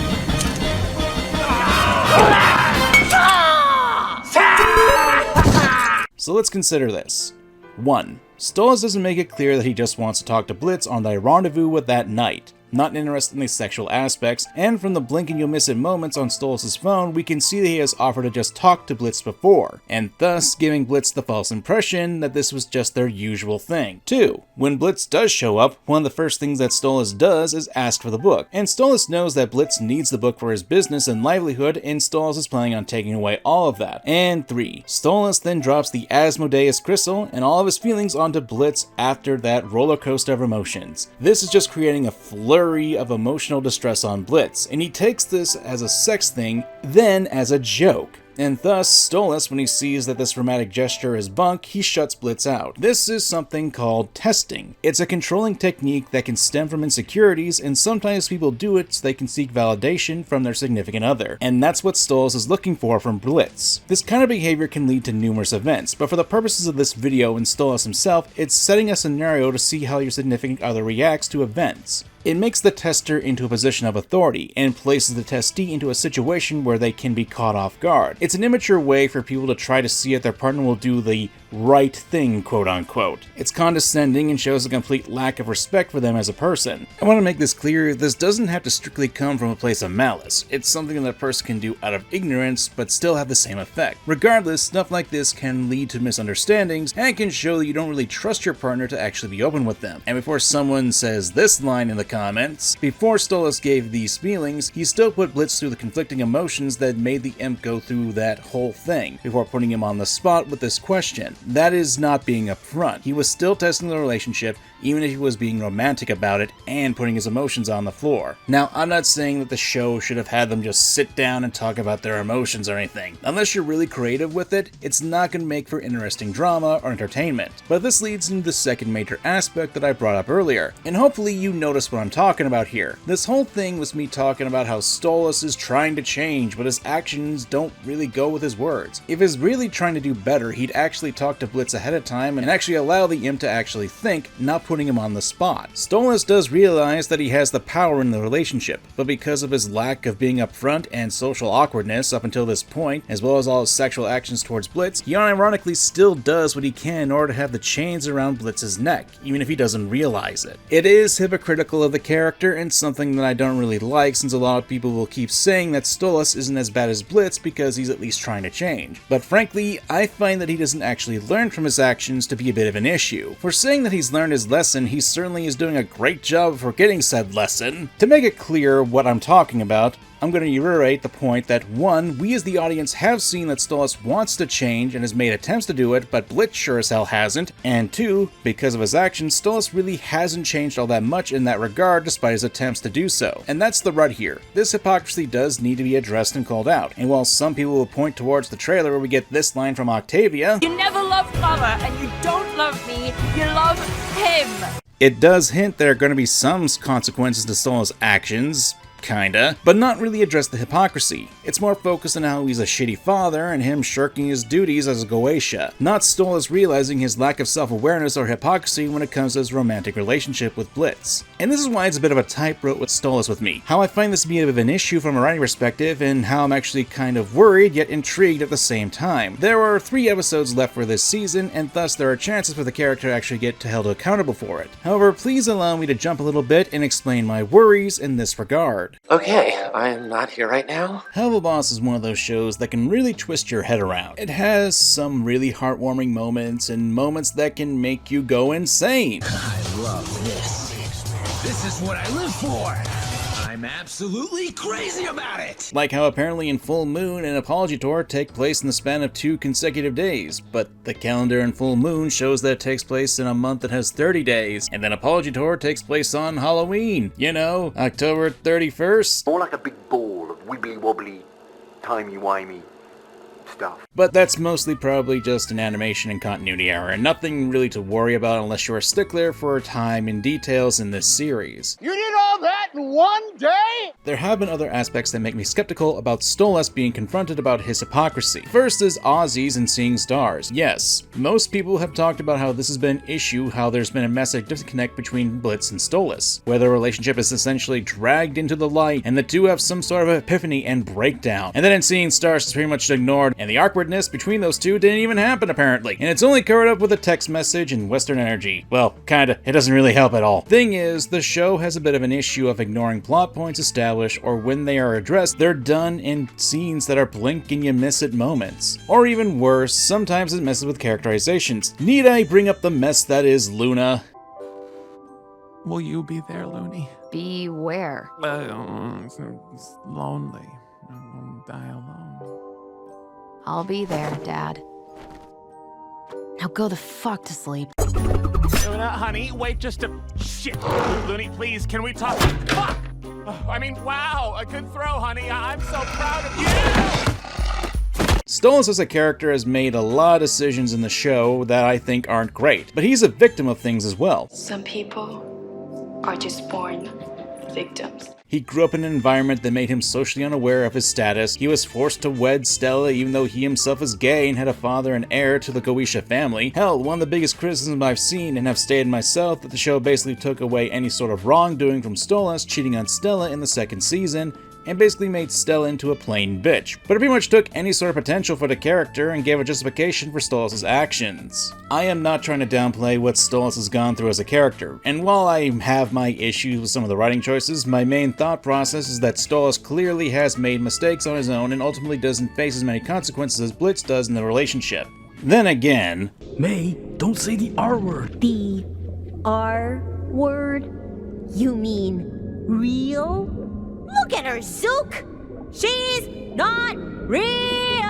So let's consider this. 1. Stolas doesn't make it clear that he just wants to talk to Blitz on their rendezvous with that night. Not interested in the sexual aspects, and from the blink and you'll miss it moments on Stolas' phone, we can see that he has offered to just talk to Blitz before, and thus giving Blitz the false impression that this was just their usual thing. 2. When Blitz does show up, one of the first things that Stolas does is ask for the book, and Stolas knows that Blitz needs the book for his business and livelihood, and Stolas is planning on taking away all of that. And 3. Stolas then drops the Asmodeus crystal and all of his feelings onto Blitz after that roller coaster of emotions. This is just creating a flurry of emotional distress on Blitz, and he takes this as a sex thing, then as a joke. And thus, Stolas, when he sees that this romantic gesture is bunk, he shuts Blitz out. This is something called testing. It's a controlling technique that can stem from insecurities, and sometimes people do it so they can seek validation from their significant other. And that's what Stolas is looking for from Blitz. This kind of behavior can lead to numerous events, but for the purposes of this video and Stolas himself, it's setting a scenario to see how your significant other reacts to events. It makes the tester into a position of authority, and places the testee into a situation where they can be caught off guard. It's an immature way for people to try to see if their partner will do the right thing, quote unquote. It's condescending and shows a complete lack of respect for them as a person. I want to make this clear, this doesn't have to strictly come from a place of malice. It's something that a person can do out of ignorance, but still have the same effect. Regardless, stuff like this can lead to misunderstandings, and it can show that you don't really trust your partner to actually be open with them. And before someone says this line in the comments, before Stolas gave these feelings, he still put Blitz through the conflicting emotions that made the imp go through that whole thing, before putting him on the spot with this question. That is not being upfront. He was still testing the relationship, even if he was being romantic about it and putting his emotions on the floor. Now, I'm not saying that the show should have had them just sit down and talk about their emotions or anything. Unless you're really creative with it, it's not going to make for interesting drama or entertainment. But this leads into the second major aspect that I brought up earlier, and hopefully you notice what I'm talking about here. This whole thing was me talking about how Stolas is trying to change, but his actions don't really go with his words. If he's really trying to do better, he'd actually talk to Blitz ahead of time and actually allow the imp to actually think, not putting him on the spot. Stolas does realize that he has the power in the relationship, but because of his lack of being upfront and social awkwardness up until this point, as well as all his sexual actions towards Blitz, he unironically still does what he can in order to have the chains around Blitz's neck, even if he doesn't realize it. It is hypocritical of the character and something that I don't really like, since a lot of people will keep saying that Stolas isn't as bad as Blitz because he's at least trying to change. But frankly, I find that he doesn't actually learn from his actions to be a bit of an issue. For saying that he's learned his lesson, he certainly is doing a great job of forgetting said lesson. To make it clear what I'm talking about, I'm going to reiterate the point that 1, we as the audience have seen that Stolas wants to change and has made attempts to do it, but Blitz sure as hell hasn't, and 2, because of his actions, Stolas really hasn't changed all that much in that regard despite his attempts to do so. And that's the rut here. This hypocrisy does need to be addressed and called out, and while some people will point towards the trailer where we get this line from Octavia, You never loved Mother, and you don't love me, you love him. It does hint there are going to be some consequences to Stolas' actions, kinda, but not really address the hypocrisy. It's more focused on how he's a shitty father and him shirking his duties as a Goetia, not Stolas realizing his lack of self-awareness or hypocrisy when it comes to his romantic relationship with Blitz. And this is why it's a bit of a tightrope with Stolas with me. How I find this to be a bit of an issue from a writing perspective, and how I'm actually kind of worried yet intrigued at the same time. There are 3 episodes left for this season, and thus there are chances for the character to actually get held accountable for it. However, please allow me to jump a little bit and explain my worries in this regard. Okay, I'm not here right now. Helluva Boss is one of those shows that can really twist your head around. It has some really heartwarming moments and moments that can make you go insane. I love this. This is what I live for. I'm absolutely crazy about it! Like how apparently in Full Moon and Apology Tour take place in the span of 2 consecutive days, but the calendar in Full Moon shows that it takes place in a month that has 30 days, and then Apology Tour takes place on Halloween, you know, October 31st. More like a big ball of wibbly-wobbly, timey-wimey stuff. But that's mostly probably just an animation and continuity error, and nothing really to worry about unless you're a stickler for time and details in this series. You did all that in one day? There have been other aspects that make me skeptical about Stolas being confronted about his hypocrisy. First is Ozzy's and seeing stars. Yes, most people have talked about how this has been an issue, how there's been a massive disconnect between Blitz and Stolas, where their relationship is essentially dragged into the light and the two have some sort of epiphany and breakdown. And then in seeing stars is pretty much ignored, and the awkwardness between those two didn't even happen apparently. And it's only covered up with a text message and Western energy. Well, kinda. It doesn't really help at all. Thing is, the show has a bit of an issue of ignoring plot points established, or when they are addressed, they're done in scenes that are blink and you miss it moments. Or even worse, sometimes it messes with characterizations. Need I bring up the mess that is Luna? Will you be there, Looney? Be where? It's lonely. I won't die alone. I'll be there, Dad. Now go the fuck to sleep. Luna, honey, wait just a... Shit! Looney, please, can we talk? Fuck! I mean, wow, a good throw, honey. I'm so proud of you! Stolas as a character has made a lot of decisions in the show that I think aren't great, but he's a victim of things as well. Some people are just born victims. He grew up in an environment that made him socially unaware of his status. He was forced to wed Stella even though he himself is gay and had a father and heir to the Goetia family. Hell, one of the biggest criticisms I've seen and have stated myself that the show basically took away any sort of wrongdoing from Stolas cheating on Stella in the second season, and basically made Stella into a plain bitch. But it pretty much took any sort of potential for the character and gave a justification for Stolas' actions. I am not trying to downplay what Stolas has gone through as a character, and while I have my issues with some of the writing choices, my main thought process is that Stolas clearly has made mistakes on his own and ultimately doesn't face as many consequences as Blitz does in the relationship. Then again... May, don't say the R word. The R word? You mean real? Look at her, Zook! She's not real!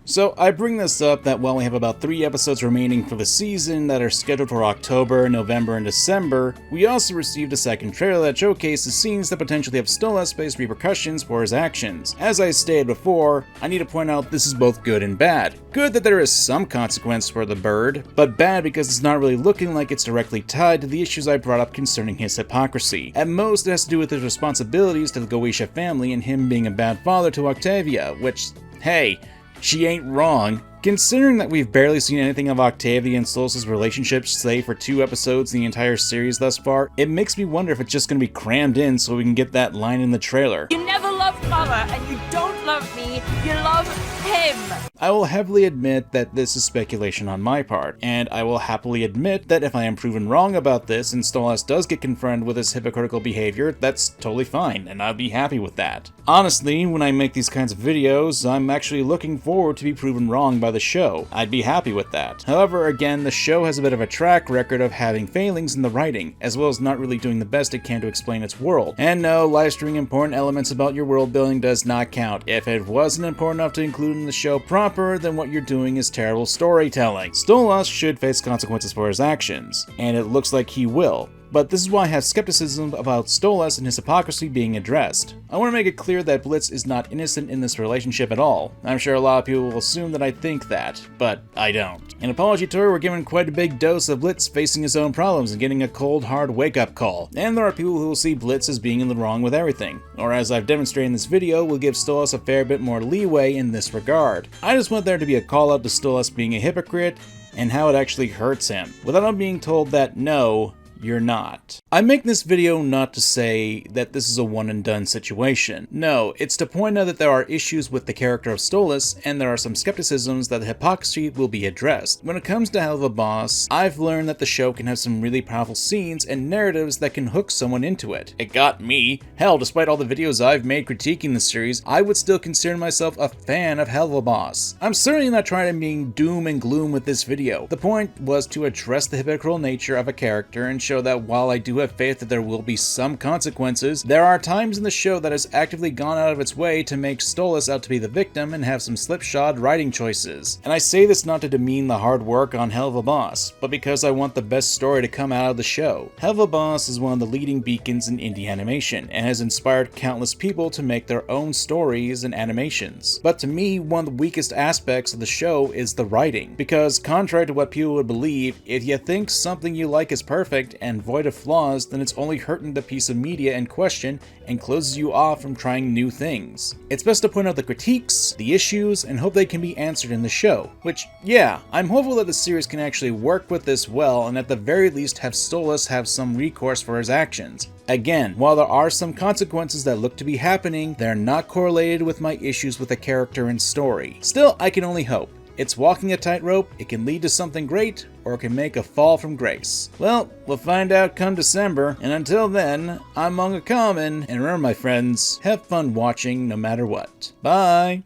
So I bring this up that while we have about 3 episodes remaining for the season that are scheduled for October, November, and December, we also received a second trailer that showcases scenes that potentially have Stolas face repercussions for his actions. As I stated before, I need to point out this is both good and bad. Good that there is some consequence for the bird, but bad because it's not really looking like it's directly tied to the issues I brought up concerning his hypocrisy. At most, it has to do with his responsibilities to the Goetia family and him being a bad father to Octavia, which, hey, she ain't wrong. Considering that we've barely seen anything of Octavia and Stolas' relationship, say for 2 episodes in the entire series thus far, it makes me wonder if it's just gonna be crammed in so we can get that line in the trailer. You never loved Mother, and you don't love me, you love him! I will heavily admit that this is speculation on my part, and I will happily admit that if I am proven wrong about this and Stolas does get confronted with his hypocritical behavior, that's totally fine, and I'll be happy with that. Honestly, when I make these kinds of videos, I'm actually looking forward to be proven wrong by the show. I'd be happy with that. However, again, the show has a bit of a track record of having failings in the writing, as well as not really doing the best it can to explain its world. And no, live streaming important elements about your world building does not count. If it wasn't important enough to include in the show proper, then what you're doing is terrible storytelling. Stolas should face consequences for his actions, and it looks like he will. But this is why I have skepticism about Stolas and his hypocrisy being addressed. I want to make it clear that Blitz is not innocent in this relationship at all. I'm sure a lot of people will assume that I think that, but I don't. In Apology Tour, we're given quite a big dose of Blitz facing his own problems and getting a cold, hard wake-up call. And there are people who will see Blitz as being in the wrong with everything. Or as I've demonstrated in this video, will give Stolas a fair bit more leeway in this regard. I just want there to be a call out to Stolas being a hypocrite and how it actually hurts him, without him being told that no, you're not. I make this video not to say that this is a one and done situation. No, it's to point out that there are issues with the character of Stolas, and there are some skepticisms that the hypocrisy will be addressed. When it comes to Helluva Boss, I've learned that the show can have some really powerful scenes and narratives that can hook someone into it. It got me. Hell, despite all the videos I've made critiquing the series, I would still consider myself a fan of Helluva Boss. I'm certainly not trying to be doom and gloom with this video. The point was to address the hypocritical nature of a character and show show that while I do have faith that there will be some consequences, there are times in the show that has actively gone out of its way to make Stolas out to be the victim and have some slipshod writing choices. And I say this not to demean the hard work on Helluva Boss, but because I want the best story to come out of the show. Helluva Boss is one of the leading beacons in indie animation, and has inspired countless people to make their own stories and animations. But to me, one of the weakest aspects of the show is the writing, because contrary to what people would believe, if you think something you like is perfect and void of flaws, then it's only hurting the piece of media in question and closes you off from trying new things. It's best to point out the critiques, the issues, and hope they can be answered in the show. Which, yeah, I'm hopeful that the series can actually work with this well and at the very least have Stolas have some recourse for his actions. Again, while there are some consequences that look to be happening, they're not correlated with my issues with the character and story. Still, I can only hope. It's walking a tightrope, it can lead to something great, or it can make a fall from grace. Well, we'll find out come December, and until then, I'm MangaKamen, and remember my friends, have fun watching no matter what. Bye!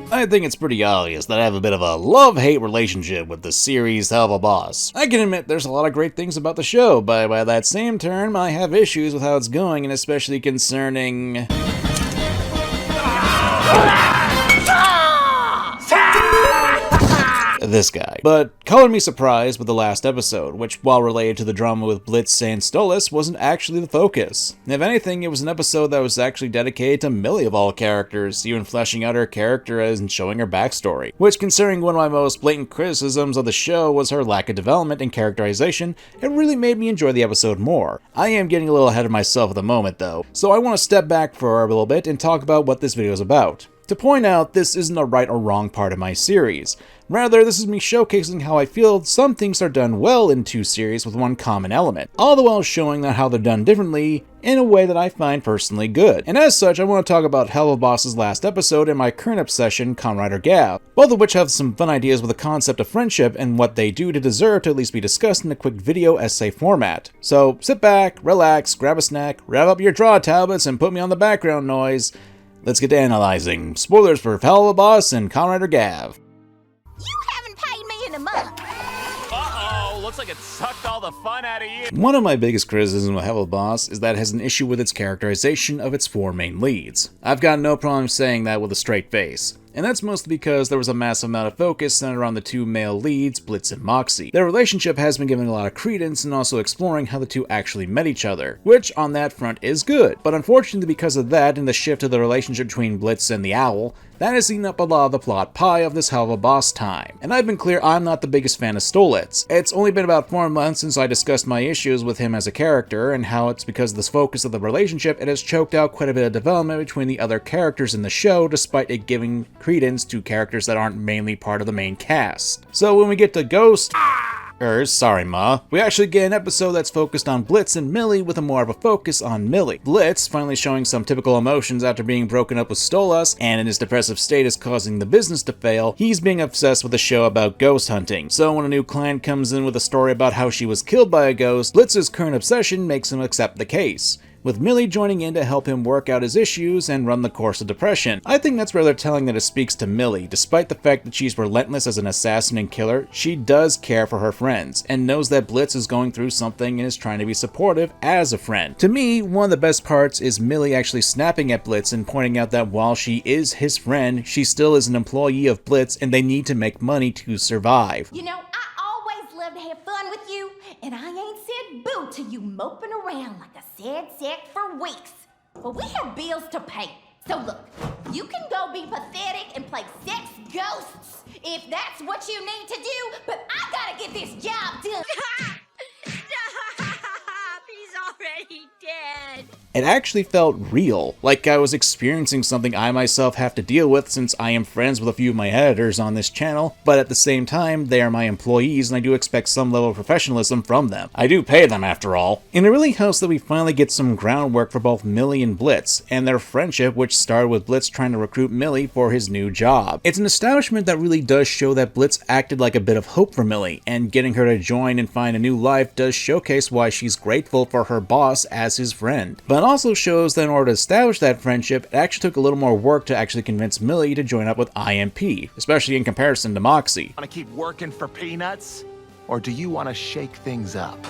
I think it's pretty obvious that I have a bit of a love-hate relationship with the series Helluva Boss. I can admit there's a lot of great things about the show, but by that same term, I have issues with how it's going, and especially concerning... this guy. But color me surprised with the last episode, which, while related to the drama with Blitz and Stolas, wasn't actually the focus. If anything, it was an episode that was actually dedicated to Millie of all characters, even fleshing out her character and showing her backstory. Which, considering one of my most blatant criticisms of the show was her lack of development and characterization, it really made me enjoy the episode more. I am getting a little ahead of myself at the moment though, so I want to step back for a little bit and talk about what this video is about. To point out, this isn't a right or wrong part of my series. Rather, this is me showcasing how I feel some things are done well in two series with one common element, all the while showing that how they're done differently in a way that I find personally good. And as such, I want to talk about Helluva Boss's last episode and my current obsession, Comrade Gav, both of which have some fun ideas with the concept of friendship and what they do to deserve to at least be discussed in a quick video essay format. So sit back, relax, grab a snack, rev up your draw tablets, and put me on the background noise. Let's get to analyzing. Spoilers for Helluva Boss and Comrade Gav. You haven't paid me in a month. Uh-oh, looks like it sucked all the fun out of you. One of my biggest criticisms with Helluva Boss is that it has an issue with its characterization of its four main leads. I've got no problem saying that with a straight face. And that's mostly because there was a massive amount of focus centered on the two male leads, Blitz and Moxie. Their relationship has been given a lot of credence and also exploring how the two actually met each other, which on that front is good. But unfortunately because of that and the shift of the relationship between Blitz and the Owl, that has eaten up a lot of the plot pie of this Helluva Boss time. And I've been clear I'm not the biggest fan of Stolas. It's only been about 4 months since I discussed my issues with him as a character, and how it's because of this focus of the relationship it has choked out quite a bit of development between the other characters in the show, despite it giving credence to characters that aren't mainly part of the main cast. So when we get to Ghost... sorry ma. We actually get an episode that's focused on Blitz and Millie with a more of a focus on Millie. Blitz finally showing some typical emotions after being broken up with Stolas, and in his depressive state is causing the business to fail. He's being obsessed with a show about ghost hunting. So when a new client comes in with a story about how she was killed by a ghost, Blitz's current obsession makes him accept the case, with Millie joining in to help him work out his issues and run the course of depression. I think that's rather telling that it speaks to Millie. Despite the fact that she's relentless as an assassin and killer, she does care for her friends, and knows that Blitz is going through something and is trying to be supportive as a friend. To me, one of the best parts is Millie actually snapping at Blitz and pointing out that while she is his friend, she still is an employee of Blitz and they need to make money to survive. You know, I always love to have fun with you, and I ain't said boo to you moping around like a sad sack for weeks. But we have bills to pay. So look, you can go be pathetic and play sex ghosts if that's what you need to do, but I gotta get this job done. He's already dead. It actually felt real, like I was experiencing something I myself have to deal with since I am friends with a few of my editors on this channel, but at the same time, they are my employees and I do expect some level of professionalism from them. I do pay them after all. And it really helps that we finally get some groundwork for both Millie and Blitz, and their friendship, which started with Blitz trying to recruit Millie for his new job. It's an establishment that really does show that Blitz acted like a bit of hope for Millie, and getting her to join and find a new life does showcase why she's grateful for her boss as his friend. But also shows that in order to establish that friendship, it actually took a little more work to actually convince Millie to join up with IMP, especially in comparison to Moxie. Want to keep working for peanuts? Or do you want to shake things up?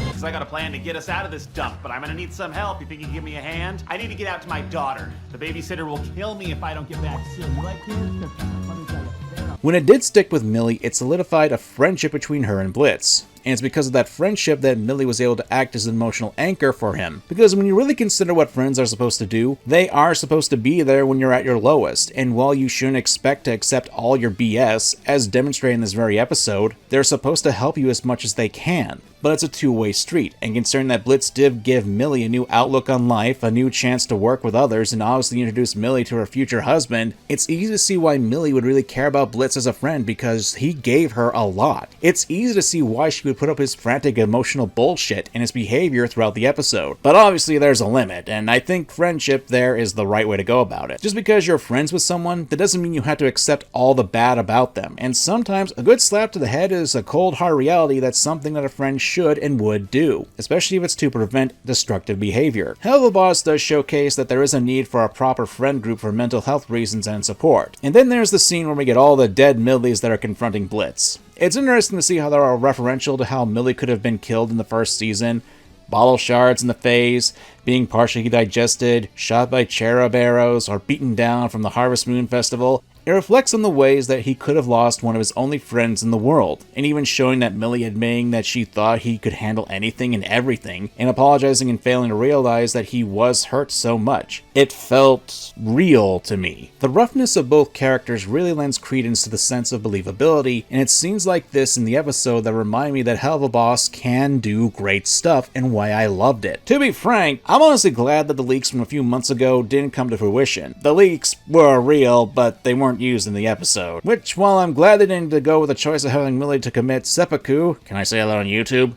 Because I got a plan to get us out of this dump, but I'm gonna need some help. You think you can give me a hand? I need to get out to my daughter. The babysitter will kill me if I don't get back soon. You like kids? Let me tell you. When it did stick with Millie, it solidified a friendship between her and Blitz. And it's because of that friendship that Millie was able to act as an emotional anchor for him. Because when you really consider what friends are supposed to do, they are supposed to be there when you're at your lowest. And while you shouldn't expect to accept all your BS, as demonstrated in this very episode, they're supposed to help you as much as they can. But it's a two-way street, and considering that Blitz did give Millie a new outlook on life, a new chance to work with others, and obviously introduce Millie to her future husband, it's easy to see why Millie would really care about Blitz as a friend because he gave her a lot. It's easy to see why she would put up his frantic emotional bullshit and his behavior throughout the episode. But obviously there's a limit, and I think friendship there is the right way to go about it. Just because you're friends with someone, that doesn't mean you have to accept all the bad about them, and sometimes a good slap to the head is a cold hard reality that's something that a friend should and would do, especially if it's to prevent destructive behavior. Helluva Boss does showcase that there is a need for a proper friend group for mental health reasons and support. And then there's the scene where we get all the dead Millies that are confronting Blitz. It's interesting to see how they're all referential to how Millie could have been killed in the first season. Bottle shards in the face, being partially digested, shot by cherub arrows, or beaten down from the Harvest Moon Festival. It reflects on the ways that he could have lost one of his only friends in the world, and even showing that Millie admitting that she thought he could handle anything and everything, and apologizing and failing to realize that he was hurt so much. It felt real to me. The roughness of both characters really lends credence to the sense of believability, and it's scenes like this in the episode that remind me that Helluva Boss can do great stuff and why I loved it. To be frank, I'm honestly glad that the leaks from a few months ago didn't come to fruition. The leaks were real, but they weren't used in the episode. Which, while I'm glad they didn't go with the choice of having Millie to commit seppuku, can I say that on YouTube?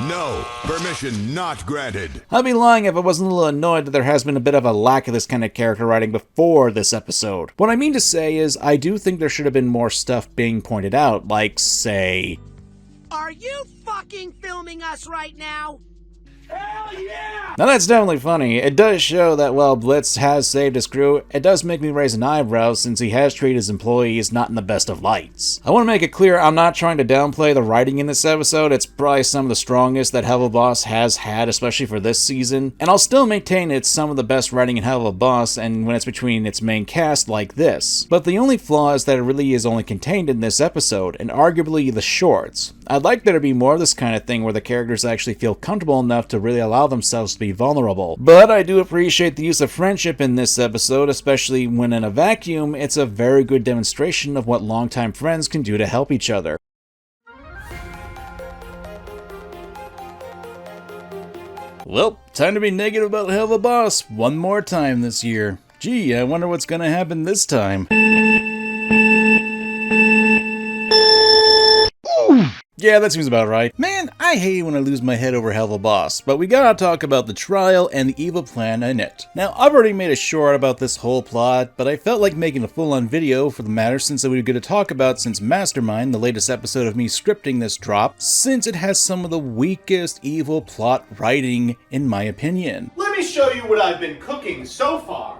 No, permission not granted. I'd be lying if I wasn't a little annoyed that there has been a bit of a lack of this kind of character writing before this episode. What I mean to say is, I do think there should have been more stuff being pointed out, like, say... Are you fucking filming us right now? Hell yeah! Now that's definitely funny. It does show that while Blitz has saved his crew, it does make me raise an eyebrow since he has treated his employees not in the best of lights. I want to make it clear I'm not trying to downplay the writing in this episode. It's probably some of the strongest that Helluva Boss has had, especially for this season. And I'll still maintain it's some of the best writing in Helluva Boss, and when it's between its main cast like this. But the only flaw is that it really is only contained in this episode, and arguably the shorts. I'd like there to be more of this kind of thing where the characters actually feel comfortable enough to really allow themselves to be vulnerable. But I do appreciate the use of friendship in this episode, especially when in a vacuum, it's a very good demonstration of what longtime friends can do to help each other. Well, time to be negative about Helluva Boss one more time this year. Gee, I wonder what's gonna happen this time. Yeah, that seems about right. Man, I hate when I lose my head over Helluva Boss, but we gotta talk about the trial and the evil plan in it. Now, I've already made a short about this whole plot, but I felt like making a full-on video for the matter since it would be good to talk about since Mastermind, the latest episode of me scripting this dropped, since it has some of the weakest evil plot writing, in my opinion. Let me show you what I've been cooking so far.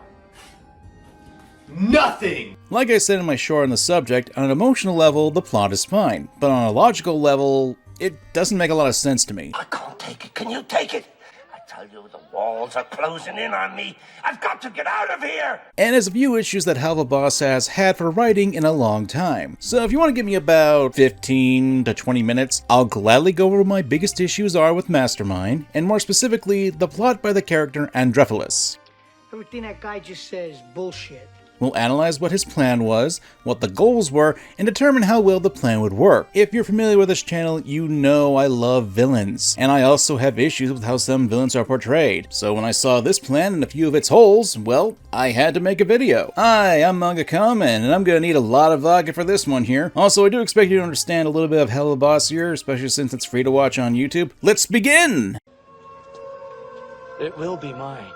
Nothing! Like I said in my short on the subject, on an emotional level, the plot is fine, but on a logical level, it doesn't make a lot of sense to me. I can't take it. Can you take it? I tell you, the walls are closing in on me. I've got to get out of here! And there's a few issues that Helluva Boss has had for writing in a long time. So if you want to give me about 15 to 20 minutes, I'll gladly go over what my biggest issues are with Mastermind, and more specifically, the plot by the character Androphilos. Everything that guy just says is bullshit. We'll analyze what his plan was, what the goals were, and determine how well the plan would work. If you're familiar with this channel, you know I love villains, and I also have issues with how some villains are portrayed. So when I saw this plan and a few of its holes, well, I had to make a video. Hi, I'm MangaKamen, and I'm gonna need a lot of vodka for this one here. Also, I do expect you to understand a little bit of Helluva Boss here, especially since it's free to watch on YouTube. Let's begin! It will be mine.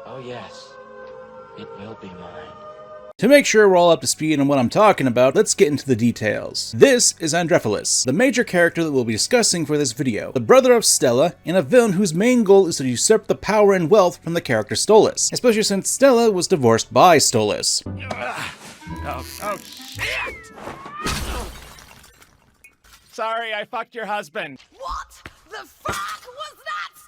Oh yes, it will be mine. To make sure we're all up to speed on what I'm talking about, let's get into the details. This is Andropoulos, the major character that we'll be discussing for this video, the brother of Stella, and a villain whose main goal is to usurp the power and wealth from the character Stolas, especially since Stella was divorced by Stolas. Oh, shit! Sorry, I fucked your husband. What the fuck was that, Stolas?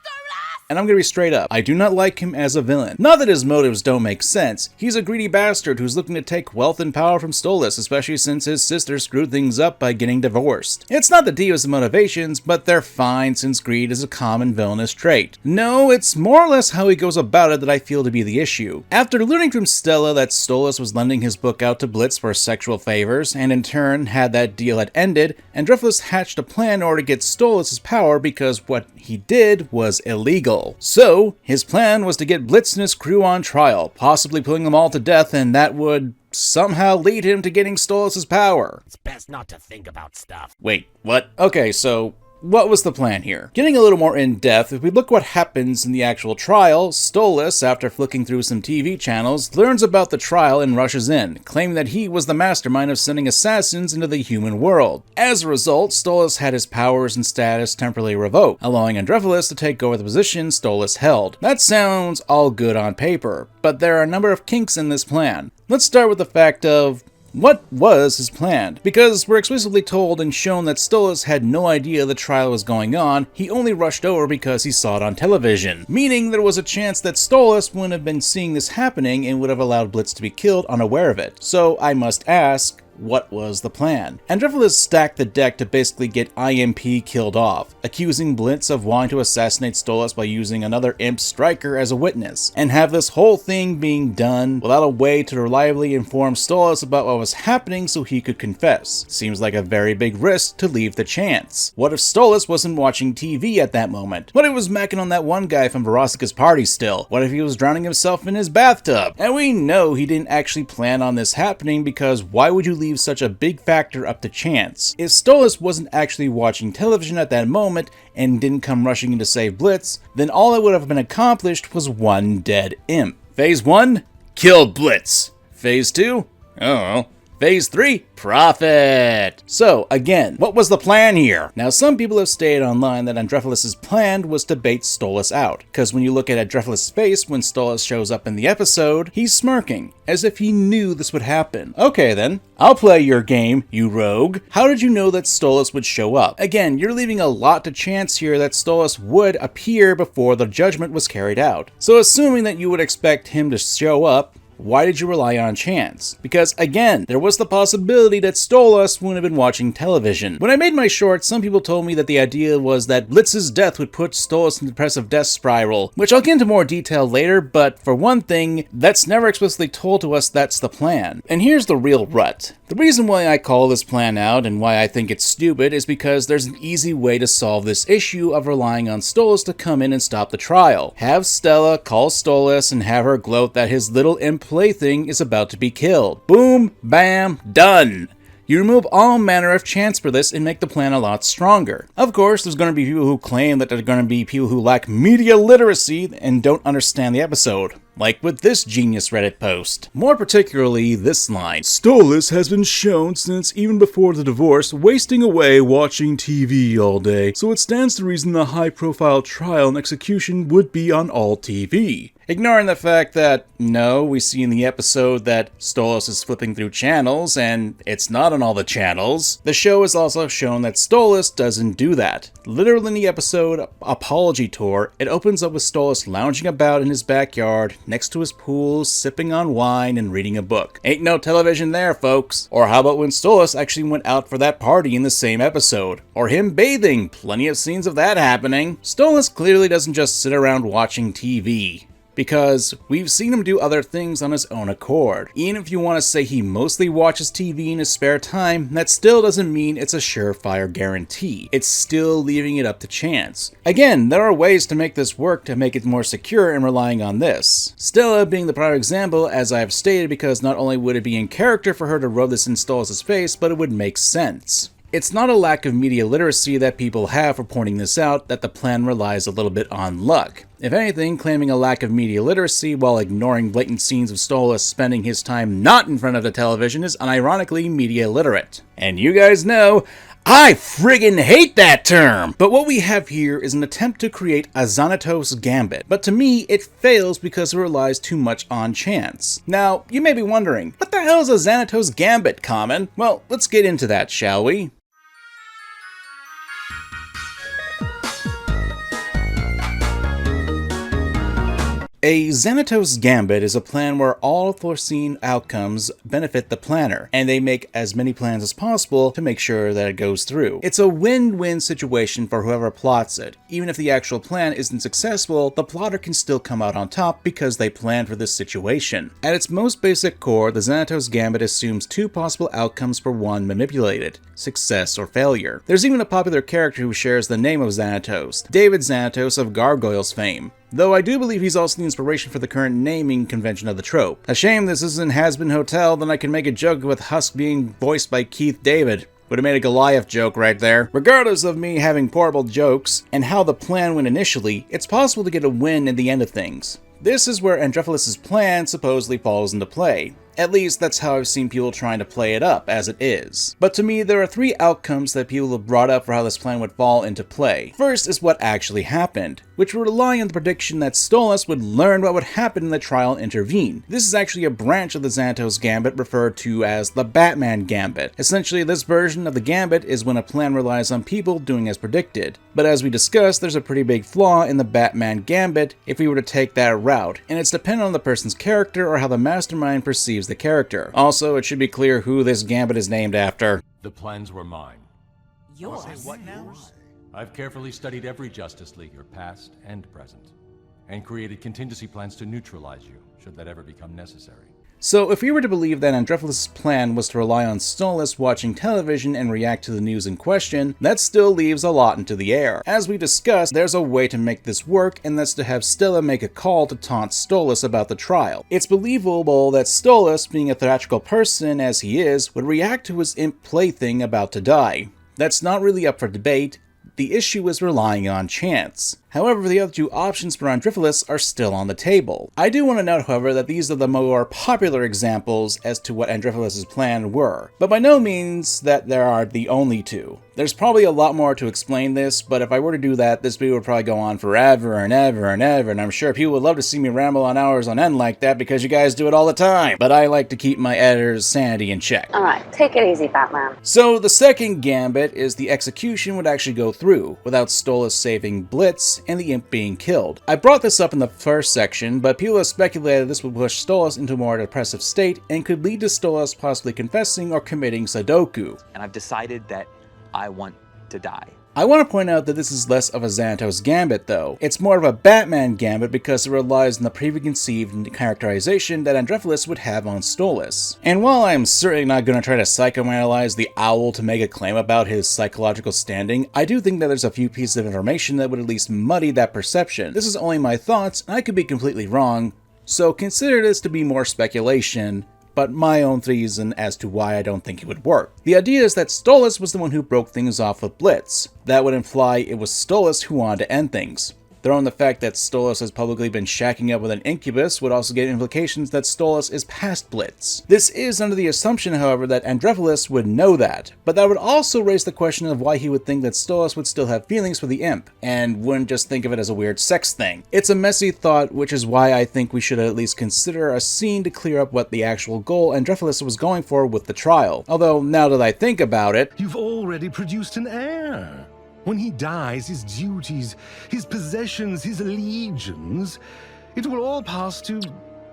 And I'm gonna be straight up, I do not like him as a villain. Not that his motives don't make sense, he's a greedy bastard who's looking to take wealth and power from Stolas, especially since his sister screwed things up by getting divorced. It's not the deepest of motivations, but they're fine since greed is a common villainous trait. No, it's more or less how he goes about it that I feel to be the issue. After learning from Stella that Stolas was lending his book out to Blitz for sexual favors, and in turn had that deal had ended, Andropoulos hatched a plan in order to get Stolas' power because what he did was illegal. So, his plan was to get Blitz and his crew on trial, possibly putting them all to death, and that would somehow lead him to getting Stolas' power. It's best not to think about stuff. Wait, what? Okay, so what was the plan here? Getting a little more in-depth, if we look what happens in the actual trial, Stolas, after flicking through some TV channels, learns about the trial and rushes in, claiming that he was the mastermind of sending assassins into the human world. As a result, Stolas had his powers and status temporarily revoked, allowing Andropoulos to take over the position Stolas held. That sounds all good on paper, but there are a number of kinks in this plan. Let's start with the fact of what was his plan? Because we're explicitly told and shown that Stolas had no idea the trial was going on, he only rushed over because he saw it on television, meaning there was a chance that Stolas wouldn't have been seeing this happening and would have allowed Blitz to be killed unaware of it. So I must ask, what was the plan? Andropoulos stacked the deck to basically get IMP killed off, accusing Blitz of wanting to assassinate Stolas by using another imp striker as a witness, and have this whole thing being done without a way to reliably inform Stolas about what was happening so he could confess. Seems like a very big risk to leave the chance. What if Stolas wasn't watching TV at that moment? What if he was macking on that one guy from Verosika's party still? What if he was drowning himself in his bathtub? And we know he didn't actually plan on this happening, because why would you leave such a big factor up to chance? If Stolas wasn't actually watching television at that moment and didn't come rushing in to save Blitz, then all that would have been accomplished was one dead imp. Phase 1? Kill Blitz. Phase 2? Oh. Phase 3? Profit! So, again, what was the plan here? Now, some people have stated online that Andropoulos' plan was to bait Stolas out, because when you look at Andropoulos' face when Stolas shows up in the episode, he's smirking, as if he knew this would happen. Okay then, I'll play your game, you rogue. How did you know that Stolas would show up? Again, you're leaving a lot to chance here that Stolas would appear before the judgment was carried out. So assuming that you would expect him to show up, why did you rely on chance? Because again, there was the possibility that Stolas wouldn't have been watching television. When I made my short, some people told me that the idea was that Blitz's death would put Stolas in the depressive death spiral, which I'll get into more detail later, but for one thing, that's never explicitly told to us that's the plan. And here's the real rut. The reason why I call this plan out and why I think it's stupid is because there's an easy way to solve this issue of relying on Stolas to come in and stop the trial. Have Stella call Stolas and have her gloat that his little imp plaything is about to be killed. Boom, bam, done. You remove all manner of chance for this and make the plan a lot stronger. Of course, there's going to be people who claim that there are going to be people who lack media literacy and don't understand the episode. Like with this genius Reddit post. More particularly, this line. Stolas has been shown since even before the divorce, wasting away watching TV all day, so it stands to reason the high-profile trial and execution would be on all TV. Ignoring the fact that, no, we see in the episode that Stolas is flipping through channels, and it's not on all the channels. The show has also shown that Stolas doesn't do that. Literally in the episode Apology Tour, it opens up with Stolas lounging about in his backyard, next to his pool, sipping on wine and reading a book. Ain't no television there, folks. Or how about when Stolas actually went out for that party in the same episode? Or him bathing, plenty of scenes of that happening. Stolas clearly doesn't just sit around watching TV, because we've seen him do other things on his own accord. Even if you want to say he mostly watches TV in his spare time, that still doesn't mean it's a surefire guarantee. It's still leaving it up to chance. Again, there are ways to make this work to make it more secure and relying on this. Stella being the prime example, as I have stated, because not only would it be in character for her to rub this in Stolas' face, but it would make sense. It's not a lack of media literacy that people have for pointing this out that the plan relies a little bit on luck. If anything, claiming a lack of media literacy while ignoring blatant scenes of Stolas spending his time not in front of the television is unironically media literate. And you guys know, I friggin' hate that term! But what we have here is an attempt to create a Xanatos gambit, but to me it fails because it relies too much on chance. Now, you may be wondering, what the hell is a Xanatos gambit, Kamen? Well, let's get into that, shall we? A Xanatos gambit is a plan where all foreseen outcomes benefit the planner, and they make as many plans as possible to make sure that it goes through. It's a win-win situation for whoever plots it. Even if the actual plan isn't successful, the plotter can still come out on top because they planned for this situation. At its most basic core, the Xanatos gambit assumes two possible outcomes for one manipulated: success or failure. There's even a popular character who shares the name of Xanatos, David Xanatos of Gargoyles fame. Though I do believe he's also the inspiration for the current naming convention of the trope. A shame this isn't Has-Been Hotel, then I can make a joke with Husk being voiced by Keith David. Would have made a Goliath joke right there. Regardless of me having horrible jokes and how the plan went initially, it's possible to get a win in the end of things. This is where Androphilos' plan supposedly falls into play. At least that's how I've seen people trying to play it up as it is. But to me, there are three outcomes that people have brought up for how this plan would fall into play. First is what actually happened, which would rely on the prediction that Stolas would learn what would happen in the trial and intervene. This is actually a branch of the Xanatos gambit referred to as the Batman gambit. Essentially, this version of the gambit is when a plan relies on people doing as predicted. But as we discussed, there's a pretty big flaw in the Batman gambit if we were to take that route, and it's dependent on the person's character or how the mastermind perceives the character. Also, it should be clear who this gambit is named after. The plans were mine. Yours? What now? I've carefully studied every Justice Leaguer, past and present, and created contingency plans to neutralize you, should that ever become necessary. So if we were to believe that Androphilos' plan was to rely on Stolas watching television and react to the news in question, that still leaves a lot into the air. As we discussed, there's a way to make this work, and that's to have Stella make a call to taunt Stolas about the trial. It's believable that Stolas, being a theatrical person as he is, would react to his imp plaything about to die. That's not really up for debate. The issue is relying on chance. However, the other two options for Androphilos are still on the table. I do want to note, however, that these are the more popular examples as to what Androphilos' plan were, but by no means that there are the only two. There's probably a lot more to explain this, but if I were to do that, this video would probably go on forever and ever and ever, and I'm sure people would love to see me ramble on hours on end like that because you guys do it all the time. But I like to keep my editor's sanity in check. Alright, take it easy, Batman. So the second gambit is the execution would actually go through, without Stolas saving Blitz and the imp being killed. I brought this up in the first section, but people have speculated this would push Stolas into a more depressive state and could lead to Stolas possibly confessing or committing Sudoku. And I've decided that I want to die. I want to point out that this is less of a Xanatos gambit though. It's more of a Batman gambit because it relies on the preconceived characterization that Androphilos would have on Stolas. And while I'm certainly not going to try to psychoanalyze the owl to make a claim about his psychological standing, I do think that there's a few pieces of information that would at least muddy that perception. This is only my thoughts, and I could be completely wrong, so consider this to be more speculation, but my own reason as to why I don't think it would work. The idea is that Stolas was the one who broke things off with Blitz. That would imply it was Stolas who wanted to end things. Throw in the fact that Stolas has publicly been shacking up with an incubus would also get implications that Stolas is past Blitz. This is under the assumption, however, that Androphilos would know that, but that would also raise the question of why he would think that Stolas would still have feelings for the imp, and wouldn't just think of it as a weird sex thing. It's a messy thought, which is why I think we should at least consider a scene to clear up what the actual goal Androphilos was going for with the trial. Although, now that I think about it, you've already produced an heir. When he dies, his duties, his possessions, his legions, it will all pass to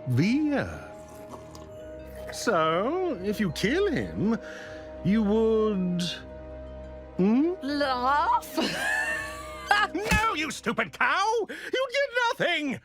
the earth. So, if you kill him, you would... Laugh? No, you stupid cow! You get nothing!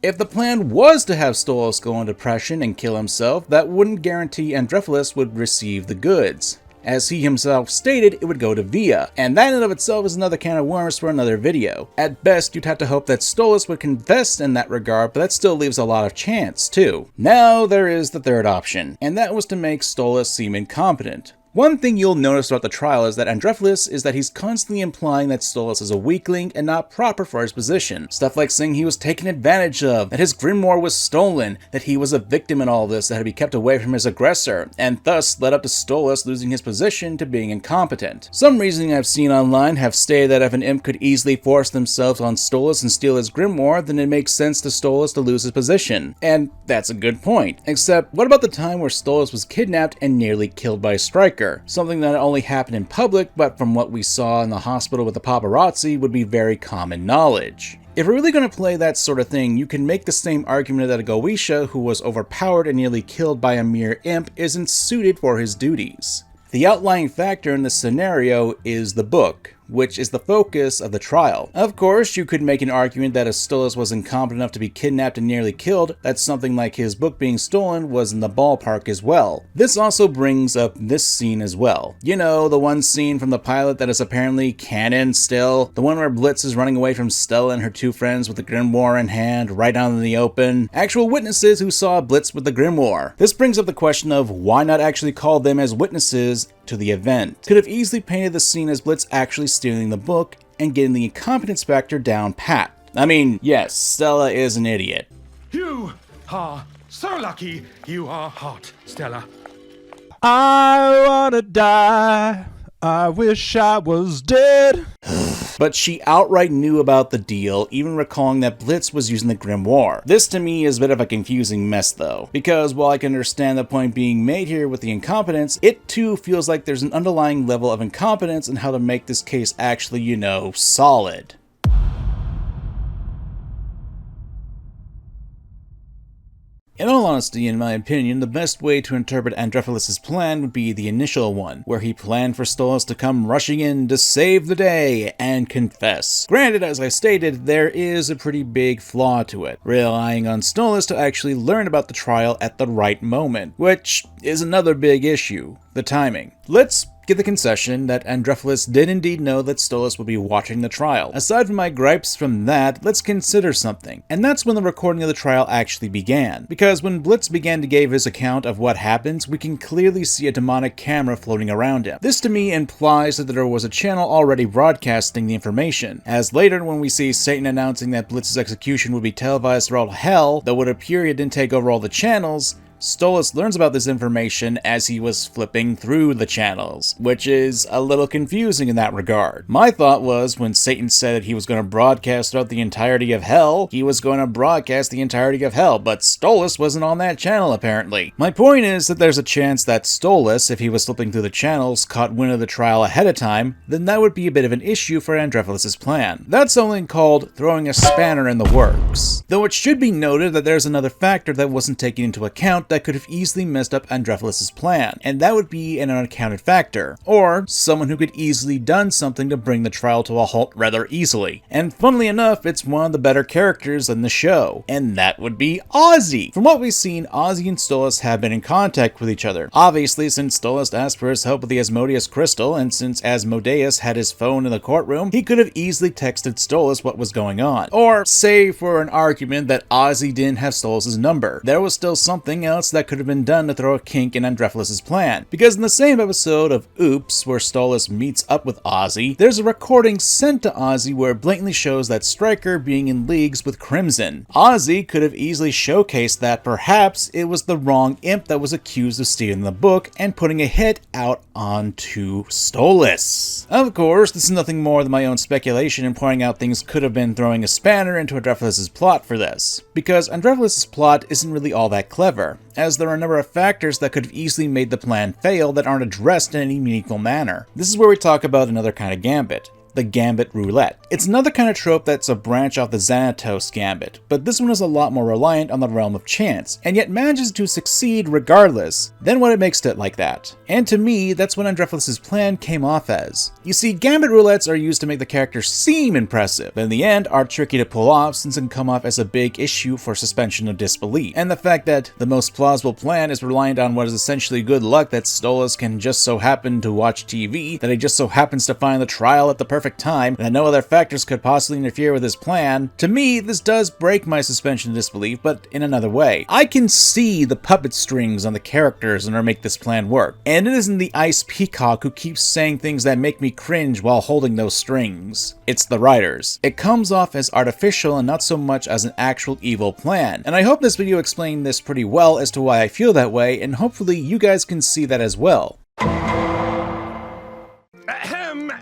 If the plan was to have Stolas go into depression and kill himself, that wouldn't guarantee Androphilos would receive the goods. As he himself stated, it would go to Via, and that in and of itself is another can of worms for another video. At best, you'd have to hope that Stolas would confess in that regard, but that still leaves a lot of chance, too. Now there is the third option, and that was to make Stolas seem incompetent. One thing you'll notice throughout the trial is that Andropoulos is that he's constantly implying that Stolas is a weakling and not proper for his position. Stuff like saying he was taken advantage of, that his grimoire was stolen, that he was a victim in all this that had to be kept away from his aggressor, and thus led up to Stolas losing his position to being incompetent. Some reasoning I've seen online have stated that if an imp could easily force themselves on Stolas and steal his grimoire, then it makes sense to Stolas to lose his position. And that's a good point. Except, what about the time where Stolas was kidnapped and nearly killed by Stryker? Something that not only happened in public, but from what we saw in the hospital with the paparazzi would be very common knowledge. If we're really going to play that sort of thing, you can make the same argument that a Goetia who was overpowered and nearly killed by a mere imp isn't suited for his duties. The outlying factor in this scenario is the book, which is the focus of the trial. Of course, you could make an argument that if Stolas was incompetent enough to be kidnapped and nearly killed, that something like his book being stolen was in the ballpark as well. This also brings up this scene as well. You know, the one scene from the pilot that is apparently canon still, the one where Blitz is running away from Stella and her two friends with the grimoire in hand, right out in the open. Actual witnesses who saw Blitz with the grimoire. This brings up the question of why not actually call them as witnesses to the event. Could have easily painted the scene as Blitz actually stealing the book and getting the incompetence factor down pat. I mean, yes, Stella is an idiot. You are so lucky you are hot, Stella. I wanna die. I wish I was dead. But she outright knew about the deal, even recalling that Blitz was using the grimoire. This to me is a bit of a confusing mess though, because while I can understand the point being made here with the incompetence, it too feels like there's an underlying level of incompetence in how to make this case actually, you know, solid. In all honesty, in my opinion, the best way to interpret Andropoulos' plan would be the initial one, where he planned for Stolas to come rushing in to save the day and confess. Granted, as I stated, there is a pretty big flaw to it, relying on Stolas to actually learn about the trial at the right moment, which is another big issue, the timing. Let's give the concession that Andropoulos did indeed know that Stolas would be watching the trial. Aside from my gripes from that, let's consider something, and that's when the recording of the trial actually began. Because when Blitz began to give his account of what happens, we can clearly see a demonic camera floating around him. This to me implies that there was a channel already broadcasting the information, as later when we see Satan announcing that Blitz's execution would be televised throughout hell, though it would appear he didn't take over all the channels, Stolas learns about this information as he was flipping through the channels, which is a little confusing in that regard. My thought was, when Satan said that he was going to broadcast throughout the entirety of hell, he was going to broadcast the entirety of hell, but Stolas wasn't on that channel apparently. My point is that there's a chance that Stolas, if he was flipping through the channels, caught wind of the trial ahead of time, then that would be a bit of an issue for Andropoulos' plan. That's something called throwing a spanner in the works. Though it should be noted that there's another factor that wasn't taken into account that could have easily messed up Andropoulos' plan, and that would be an unaccounted factor, or someone who could easily done something to bring the trial to a halt rather easily. And funnily enough, it's one of the better characters in the show, and that would be Ozzy. From what we've seen, Ozzy and Stolas have been in contact with each other. Obviously, since Stolas asked for his help with the Asmodeus crystal, and since Asmodeus had his phone in the courtroom, he could have easily texted Stolas what was going on. Or, say for an argument that Ozzy didn't have Stolas' number, there was still something else that could have been done to throw a kink in Andropoulos' plan. Because in the same episode of Oops, where Stolas meets up with Ozzy, there's a recording sent to Ozzy where it blatantly shows that Stryker being in leagues with Crimson. Ozzy could have easily showcased that perhaps it was the wrong imp that was accused of stealing the book and putting a hit out onto Stolas. Of course, this is nothing more than my own speculation in pointing out things could have been throwing a spanner into Andropoulos' plot for this, because Andropoulos' plot isn't really all that clever, as there are a number of factors that could have easily made the plan fail that aren't addressed in any meaningful manner. This is where we talk about another kind of gambit. The Gambit Roulette. It's another kind of trope that's a branch off the Xanatos Gambit, but this one is a lot more reliant on the realm of chance, and yet manages to succeed regardless. Then what it makes it like that. And to me, that's what Andropoulos' plan came off as. You see, Gambit Roulettes are used to make the character seem impressive, but in the end are tricky to pull off since it can come off as a big issue for suspension of disbelief. And the fact that the most plausible plan is reliant on what is essentially good luck that Stolas can just so happen to watch TV, that he just so happens to find the trial at the perfect perfect time and that no other factors could possibly interfere with his plan, to me, this does break my suspension of disbelief, but in another way. I can see the puppet strings on the characters in order to make this plan work, and it isn't the ice peacock who keeps saying things that make me cringe while holding those strings. It's the writers. It comes off as artificial and not so much as an actual evil plan, and I hope this video explained this pretty well as to why I feel that way, and hopefully you guys can see that as well.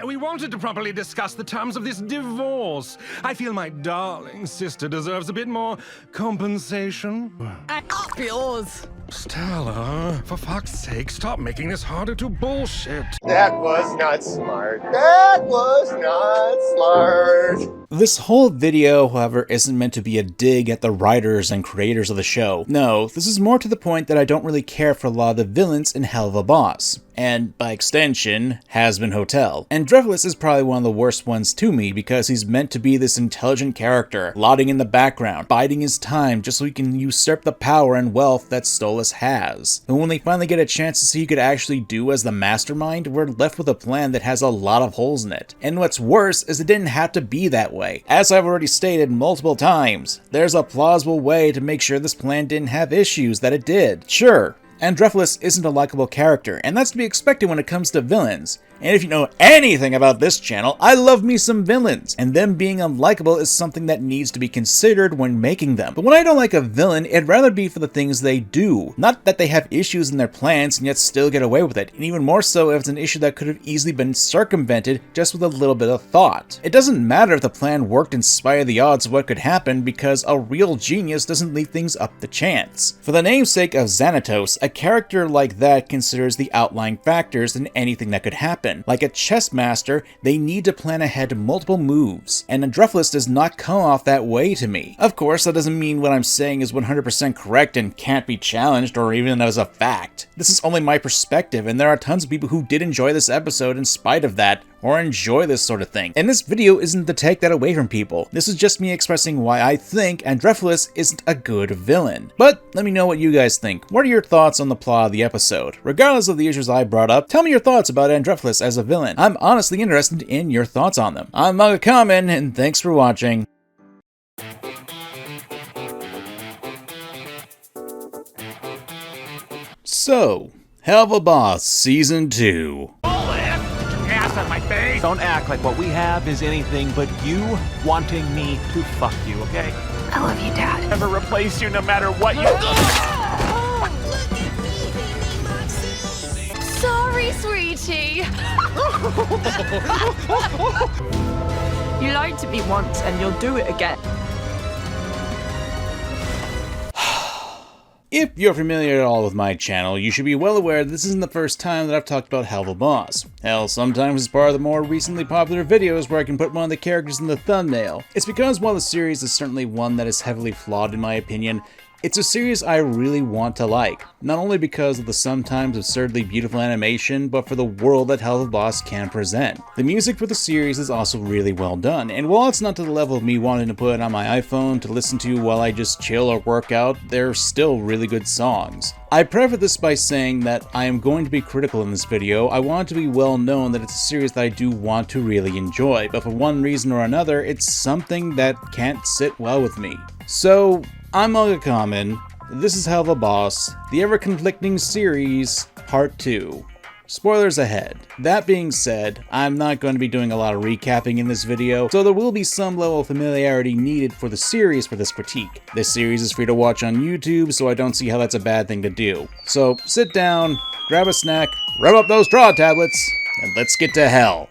We wanted to properly discuss the terms of this divorce. I feel my darling sister deserves a bit more compensation. Up yours. Stella, for fuck's sake, stop making this harder to bullshit. That was not smart. That was not smart. This whole video, however, isn't meant to be a dig at the writers and creators of the show. No, this is more to the point that I don't really care for a lot of the villains in Helluva Boss, and by extension, Hazbin Hotel. And Drefulus is probably one of the worst ones to me because he's meant to be this intelligent character, plotting in the background, biding his time just so he can usurp the power and wealth that Stolas has. And when they finally get a chance to see who he could actually do as the mastermind, we're left with a plan that has a lot of holes in it. And what's worse is it didn't have to be that way. As I've already stated multiple times, there's a plausible way to make sure this plan didn't have issues that it did. Sure, Drefulus isn't a likable character, and that's to be expected when it comes to villains. And if you know anything about this channel, I love me some villains, and them being unlikable is something that needs to be considered when making them. But when I don't like a villain, it'd rather be for the things they do, not that they have issues in their plans and yet still get away with it, and even more so if it's an issue that could have easily been circumvented just with a little bit of thought. It doesn't matter if the plan worked in spite of the odds of what could happen, because a real genius doesn't leave things up to chance. For the namesake of Xanatos, a character like that considers the outlying factors in anything that could happen. Like a chess master, they need to plan ahead multiple moves, and Drefulus does not come off that way to me. Of course, that doesn't mean what I'm saying is 100% correct and can't be challenged or even as a fact. This is only my perspective, and there are tons of people who did enjoy this episode in spite of that, or enjoy this sort of thing. And this video isn't to take that away from people. This is just me expressing why I think Drefulus isn't a good villain. But let me know what you guys think. What are your thoughts on the plot of the episode? Regardless of the issues I brought up, tell me your thoughts about Drefulus as a villain. I'm honestly interested in your thoughts on them. I'm MangaKamen, and thanks for watching. So, Helluva Boss Season 2. On my face. Don't act like what we have is anything but you wanting me to fuck you, okay? I love you, Dad. Never replace you no matter what you Sorry, sweetie. You lied to me once and you'll do it again. If you're familiar at all with my channel, you should be well aware that this isn't the first time that I've talked about Helluva Boss. Hell, sometimes it's part of the more recently popular videos where I can put one of the characters in the thumbnail. It's because while the series is certainly one that is heavily flawed in my opinion, it's a series I really want to like, not only because of the sometimes absurdly beautiful animation, but for the world that Helluva Boss can present. The music for the series is also really well done, and while it's not to the level of me wanting to put it on my iPhone to listen to while I just chill or work out, they're still really good songs. I preface this by saying that I am going to be critical in this video. I want it to be well known that it's a series that I do want to really enjoy, but for one reason or another, it's something that can't sit well with me. So, I'm MangaKamen, this is Helluva Boss, the ever-conflicting series, Part 2. Spoilers ahead. That being said, I'm not going to be doing a lot of recapping in this video, so there will be some level of familiarity needed for the series for this critique. This series is free to watch on YouTube, so I don't see how that's a bad thing to do. So sit down, grab a snack, rub up those draw tablets, and let's get to hell.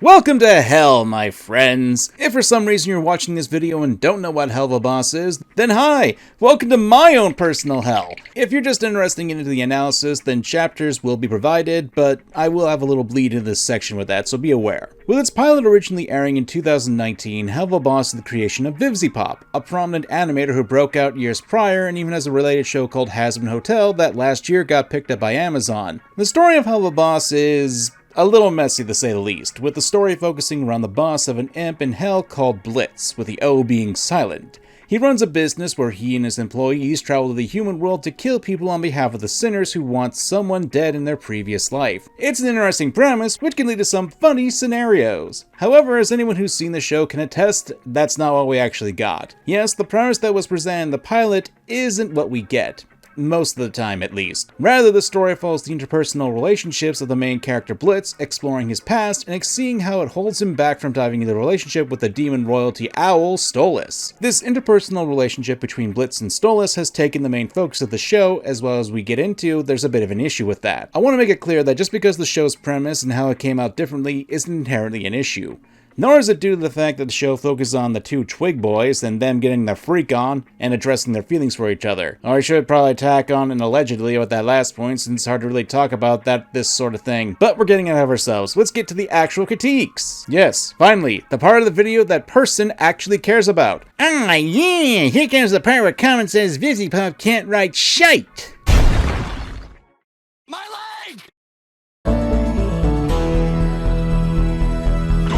Welcome to hell, my friends! If for some reason you're watching this video and don't know what Helluva Boss is, then hi! Welcome to my own personal hell! If you're just interested into the analysis, then chapters will be provided, but I will have a little bleed in this section with that, so be aware. With its pilot originally airing in 2019, Helluva Boss is the creation of Vivziepop, a prominent animator who broke out years prior and even has a related show called Hazbin Hotel that last year got picked up by Amazon. The story of Helluva Boss is a little messy to say the least, with the story focusing around the boss of an imp in hell called Blitz, with the O being silent. He runs a business where he and his employees travel to the human world to kill people on behalf of the sinners who want someone dead in their previous life. It's an interesting premise, which can lead to some funny scenarios. However, as anyone who's seen the show can attest, that's not what we actually got. Yes, the premise that was presented in the pilot isn't what we get. Most of the time, at least. Rather, the story follows the interpersonal relationships of the main character Blitz, exploring his past and seeing how it holds him back from diving into the relationship with the demon royalty owl, Stolas. This interpersonal relationship between Blitz and Stolas has taken the main focus of the show, as well as we get into, there's a bit of an issue with that. I want to make it clear that just because the show's premise and how it came out differently isn't inherently an issue. Nor is it due to the fact that the show focuses on the two twig boys and them getting their freak on and addressing their feelings for each other. Or I should probably tack on an allegedly with that last point, since it's hard to really talk about this sort of thing. But we're getting ahead of ourselves. Let's get to the actual critiques. Yes, finally, the part of the video that person actually cares about. Ah yeah, here comes the part where Common says VisiPop can't write shite.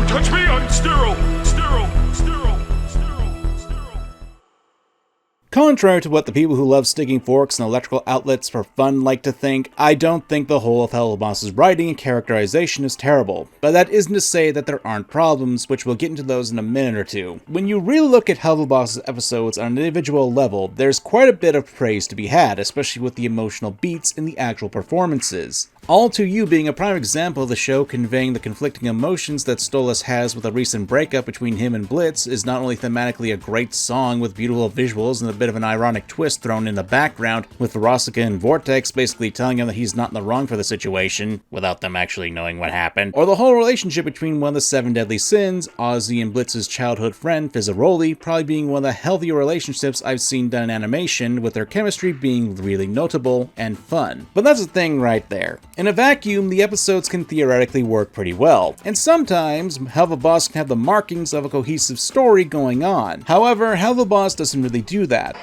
Touch me, I'm sterile! Contrary to what the people who love sticking forks in electrical outlets for fun like to think, I don't think the whole of Helluva's writing and characterization is terrible. But that isn't to say that there aren't problems, which we'll get into those in a minute or two. When you really look at Helluva's episodes on an individual level, there's quite a bit of praise to be had, especially with the emotional beats in the actual performances. All To You being a prime example of the show conveying the conflicting emotions that Stolas has with a recent breakup between him and Blitz is not only thematically a great song with beautiful visuals and a bit of an ironic twist thrown in the background, with Verosika and Vortex basically telling him that he's not in the wrong for the situation, without them actually knowing what happened, or the whole relationship between one of the 7 deadly sins, Ozzy and Blitz's childhood friend Fizzaroli, probably being one of the healthier relationships I've seen done in animation, with their chemistry being really notable and fun. But that's the thing right there. In a vacuum, the episodes can theoretically work pretty well, and sometimes Helluva can have the markings of a cohesive story going on. However, Helluva doesn't really do that.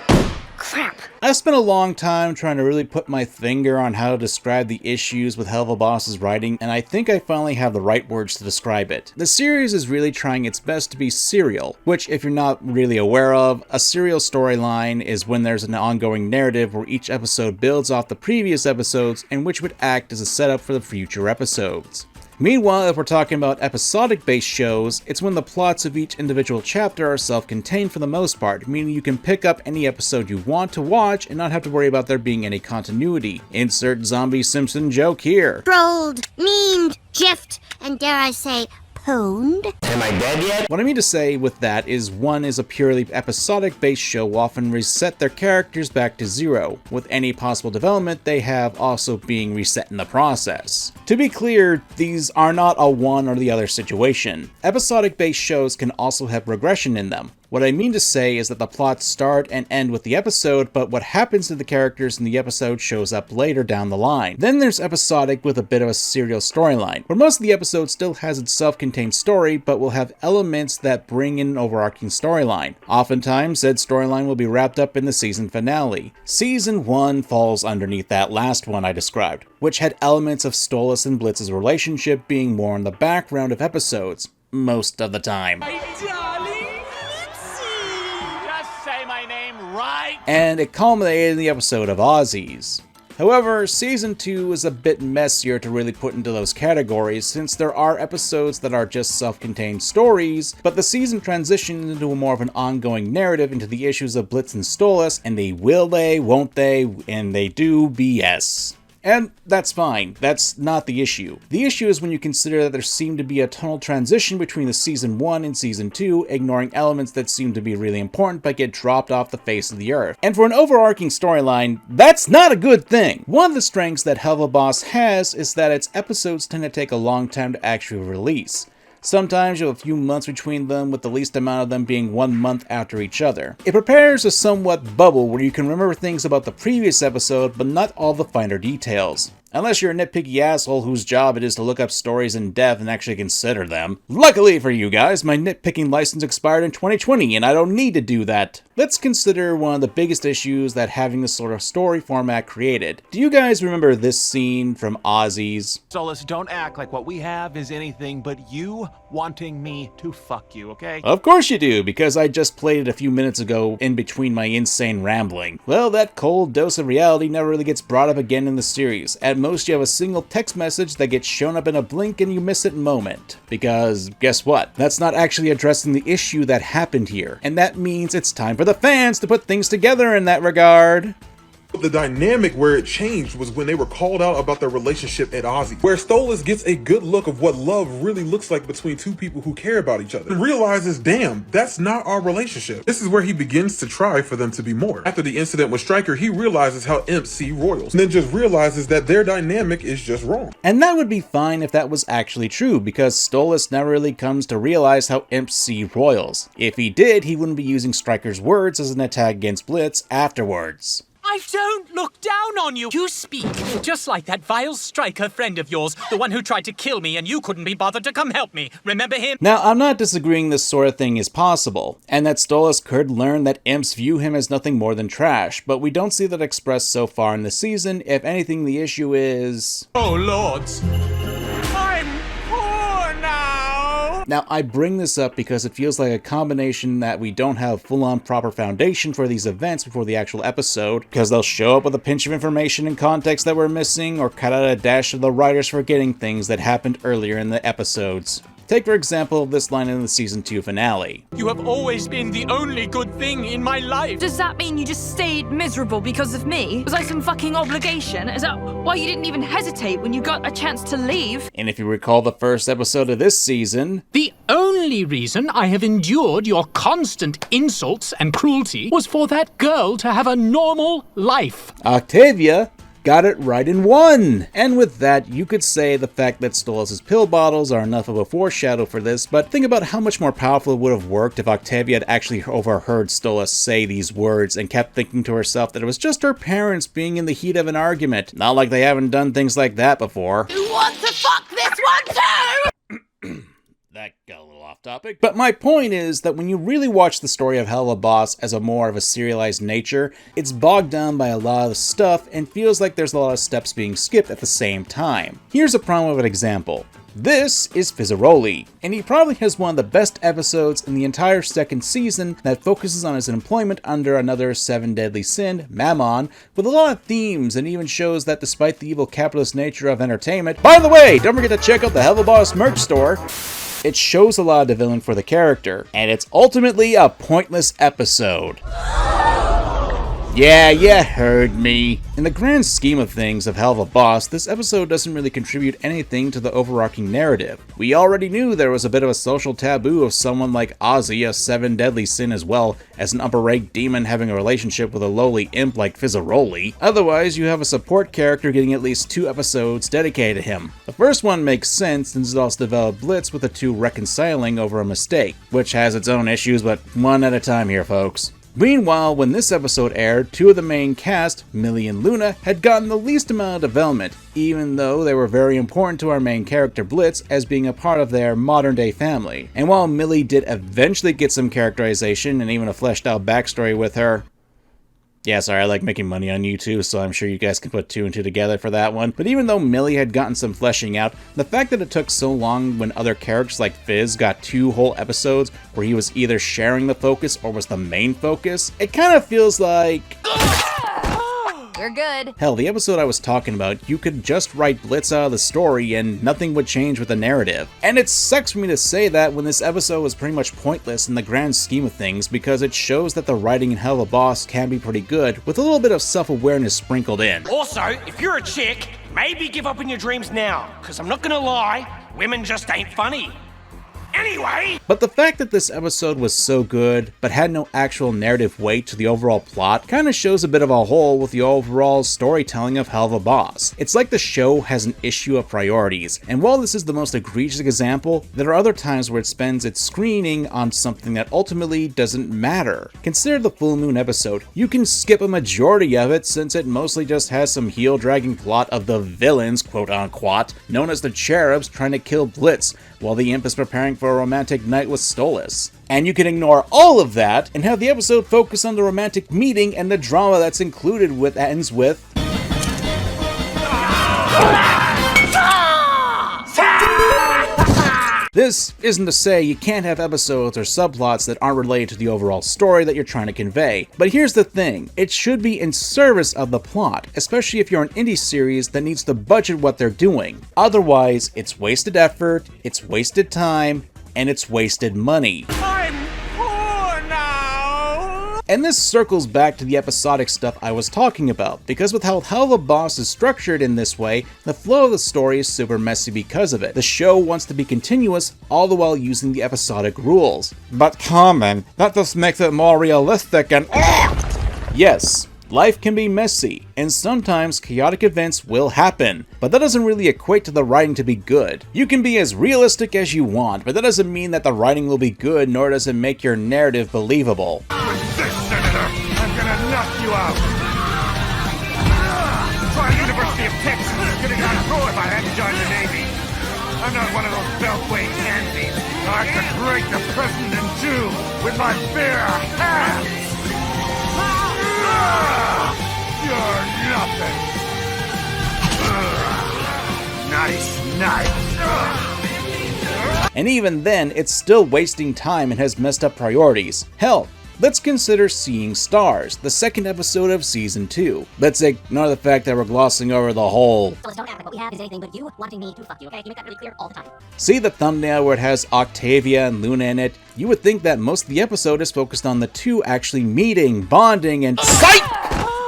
Crap. I spent a long time trying to really put my finger on how to describe the issues with Helluva's writing, and I think I finally have the right words to describe it. The series is really trying its best to be serial, which, if you're not really aware of, a serial storyline is when there's an ongoing narrative where each episode builds off the previous episodes and which would act as a setup for the future episodes. Meanwhile, if we're talking about episodic-based shows, it's when the plots of each individual chapter are self-contained for the most part, meaning you can pick up any episode you want to watch and not have to worry about there being any continuity. Insert zombie Simpson joke here. Trolled, memed, jiffed, and dare I say, pwned. Am I dead yet? What I mean to say with that is one is a purely episodic-based show will often reset their characters back to zero, with any possible development they have also being reset in the process. To be clear, these are not a one or the other situation. Episodic-based shows can also have regression in them. What I mean to say is that the plots start and end with the episode, but what happens to the characters in the episode shows up later down the line. Then there's episodic with a bit of a serial storyline, where most of the episode still has its self-contained story, but will have elements that bring in an overarching storyline. Oftentimes, said storyline will be wrapped up in the season finale. Season 1 falls underneath that last one I described, which had elements of Stolas and Blitz's relationship being more in the background of episodes, most of the time. Right. And it culminated in the episode of Ozzy's. However, Season 2 is a bit messier to really put into those categories, since there are episodes that are just self-contained stories, but the season transitions into a more of an ongoing narrative into the issues of Blitz and Stolas, and the will they, won't they, and they do BS. And that's fine, that's not the issue. The issue is when you consider that there seemed to be a tonal transition between the Season 1 and Season 2, ignoring elements that seem to be really important but get dropped off the face of the earth. And for an overarching storyline, that's not a good thing! One of the strengths that Helluva has is that its episodes tend to take a long time to actually release. Sometimes you have a few months between them, with the least amount of them being 1 month after each other. It prepares a somewhat bubble where you can remember things about the previous episode, but not all the finer details. Unless you're a nitpicky asshole whose job it is to look up stories in depth and actually consider them. Luckily for you guys, my nitpicking license expired in 2020 and I don't need to do that. Let's consider one of the biggest issues that having this sort of story format created. Do you guys remember this scene from Ozzy's? Stolas, don't act like what we have is anything but you wanting me to fuck you, okay? Of course you do, because I just played it a few minutes ago in between my insane rambling. Well, that cold dose of reality never really gets brought up again in the series. At most you have a single text message that gets shown up in a blink and you miss it moment. Because, guess what? That's not actually addressing the issue that happened here. And that means it's time for the fans to put things together in that regard. The dynamic where it changed was when they were called out about their relationship at Ozzy, where Stolas gets a good look of what love really looks like between two people who care about each other and realizes, damn, that's not our relationship. This is where he begins to try for them to be more. After the incident with Stryker, he realizes how imps see royals and then just realizes that their dynamic is just wrong. And that would be fine if that was actually true, because Stolas never really comes to realize how imps see royals. If he did, he wouldn't be using Stryker's words as an attack against Blitz afterwards. I don't look down on you. You speak just like that vile Stryker friend of yours, the one who tried to kill me and you couldn't be bothered to come help me. Remember him? Now, I'm not disagreeing this sort of thing is possible, and that Stolas could learn that imps view him as nothing more than trash, but we don't see that expressed so far in the season. If anything, the issue is... Oh, lords. I'm poor now. Now, I bring this up because it feels like a combination that we don't have full-on proper foundation for these events before the actual episode, because they'll show up with a pinch of information and context that we're missing, or cut out a dash of the writers forgetting things that happened earlier in the episodes. Take, for example, this line in the Season 2 finale. You have always been the only good thing in my life. Does that mean you just stayed miserable because of me? Was I some fucking obligation? Is that why you didn't even hesitate when you got a chance to leave? And if you recall the first episode of this season... The only reason I have endured your constant insults and cruelty was for that girl to have a normal life. Octavia got it right in one! And with that, you could say the fact that Stolas' pill bottles are enough of a foreshadow for this, but think about how much more powerful it would have worked if Octavia had actually overheard Stolas say these words and kept thinking to herself that it was just her parents being in the heat of an argument. Not like they haven't done things like that before. You want to fuck this one too? That got a little off topic. But my point is that when you really watch the story of Helluva Boss as a more of a serialized nature, it's bogged down by a lot of stuff and feels like there's a lot of steps being skipped at the same time. Here's a prime of an example. This is Fizzaroli, and he probably has one of the best episodes in the entire second season that focuses on his employment under another 7 deadly sin, Mammon, with a lot of themes and even shows that despite the evil capitalist nature of entertainment... By the way, don't forget to check out the Helluva Boss merch store! It shows a lot of the villain for the character, and it's ultimately a pointless episode. Yeah, you heard me. In the grand scheme of things of Helluva Boss, this episode doesn't really contribute anything to the overarching narrative. We already knew there was a bit of a social taboo of someone like Ozzy, a 7 deadly sin as well as an upper-ranked demon having a relationship with a lowly imp like Fizzaroli. Otherwise, you have a support character getting at least 2 episodes dedicated to him. The first one makes sense since it also developed Blitz with the 2 reconciling over a mistake, which has its own issues, but one at a time here, folks. Meanwhile, when this episode aired, 2 of the main cast, Millie and Luna, had gotten the least amount of development, even though they were very important to our main character Blitz as being a part of their modern-day family. And while Millie did eventually get some characterization and even a fleshed out backstory with her... Yeah, sorry, I like making money on YouTube, so I'm sure you guys can put 2 and 2 together for that one. But even though Millie had gotten some fleshing out, the fact that it took so long when other characters like Fizz got 2 whole episodes where he was either sharing the focus or was the main focus, it kind of feels like... You're good. Hell, the episode I was talking about, you could just write Blitz out of the story and nothing would change with the narrative. And it sucks for me to say that when this episode was pretty much pointless in the grand scheme of things because it shows that the writing in Helluva Boss can be pretty good with a little bit of self-awareness sprinkled in. Also, if you're a chick, maybe give up on your dreams now, because I'm not gonna lie, women just ain't funny. anyway! But the fact that this episode was so good, but had no actual narrative weight to the overall plot, kinda shows a bit of a hole with the overall storytelling of Helluva Boss. It's like the show has an issue of priorities, and while this is the most egregious example, there are other times where it spends its screening on something that ultimately doesn't matter. Consider the Full Moon episode. You can skip a majority of it since it mostly just has some heel-dragging plot of the villains, quote-unquote, known as the Cherubs trying to kill Blitz, while the Imp is preparing for a romantic night with Stolas. And you can ignore all of that and have the episode focus on the romantic meeting and the drama that's included with ends with This isn't to say you can't have episodes or subplots that aren't related to the overall story that you're trying to convey, but here's the thing, it should be in service of the plot, especially if you're an indie series that needs to budget what they're doing. Otherwise, it's wasted effort, it's wasted time, and it's wasted money. I'm poor now! And this circles back to the episodic stuff I was talking about, because with how Helluva Boss is structured in this way, the flow of the story is super messy because of it. The show wants to be continuous, all the while using the episodic rules. But Kamen, that just makes it more realistic and yes, life can be messy, and sometimes chaotic events will happen, but that doesn't really equate to the writing to be good. You can be as realistic as you want, but that doesn't mean that the writing will be good, nor does it make your narrative believable. Senator, I'm gonna knock you out! Try University of Texas, could have gone pro if I hadn't joined the Navy. I'm not one of those beltway candies. I could break the president in two with my bare hands! You're nothing! Nice. And even then, it's still wasting time and has messed up priorities. Hell, let's consider Seeing Stars, the second episode of Season 2. Let's ignore the fact that we're glossing over the whole. Stolas, don't act like what we have is anything but you wanting me to fuck you, okay? You make that really clear all the time. See the thumbnail where it has Octavia and Luna in it? You would think that most of the episode is focused on the two actually meeting, bonding, and psych!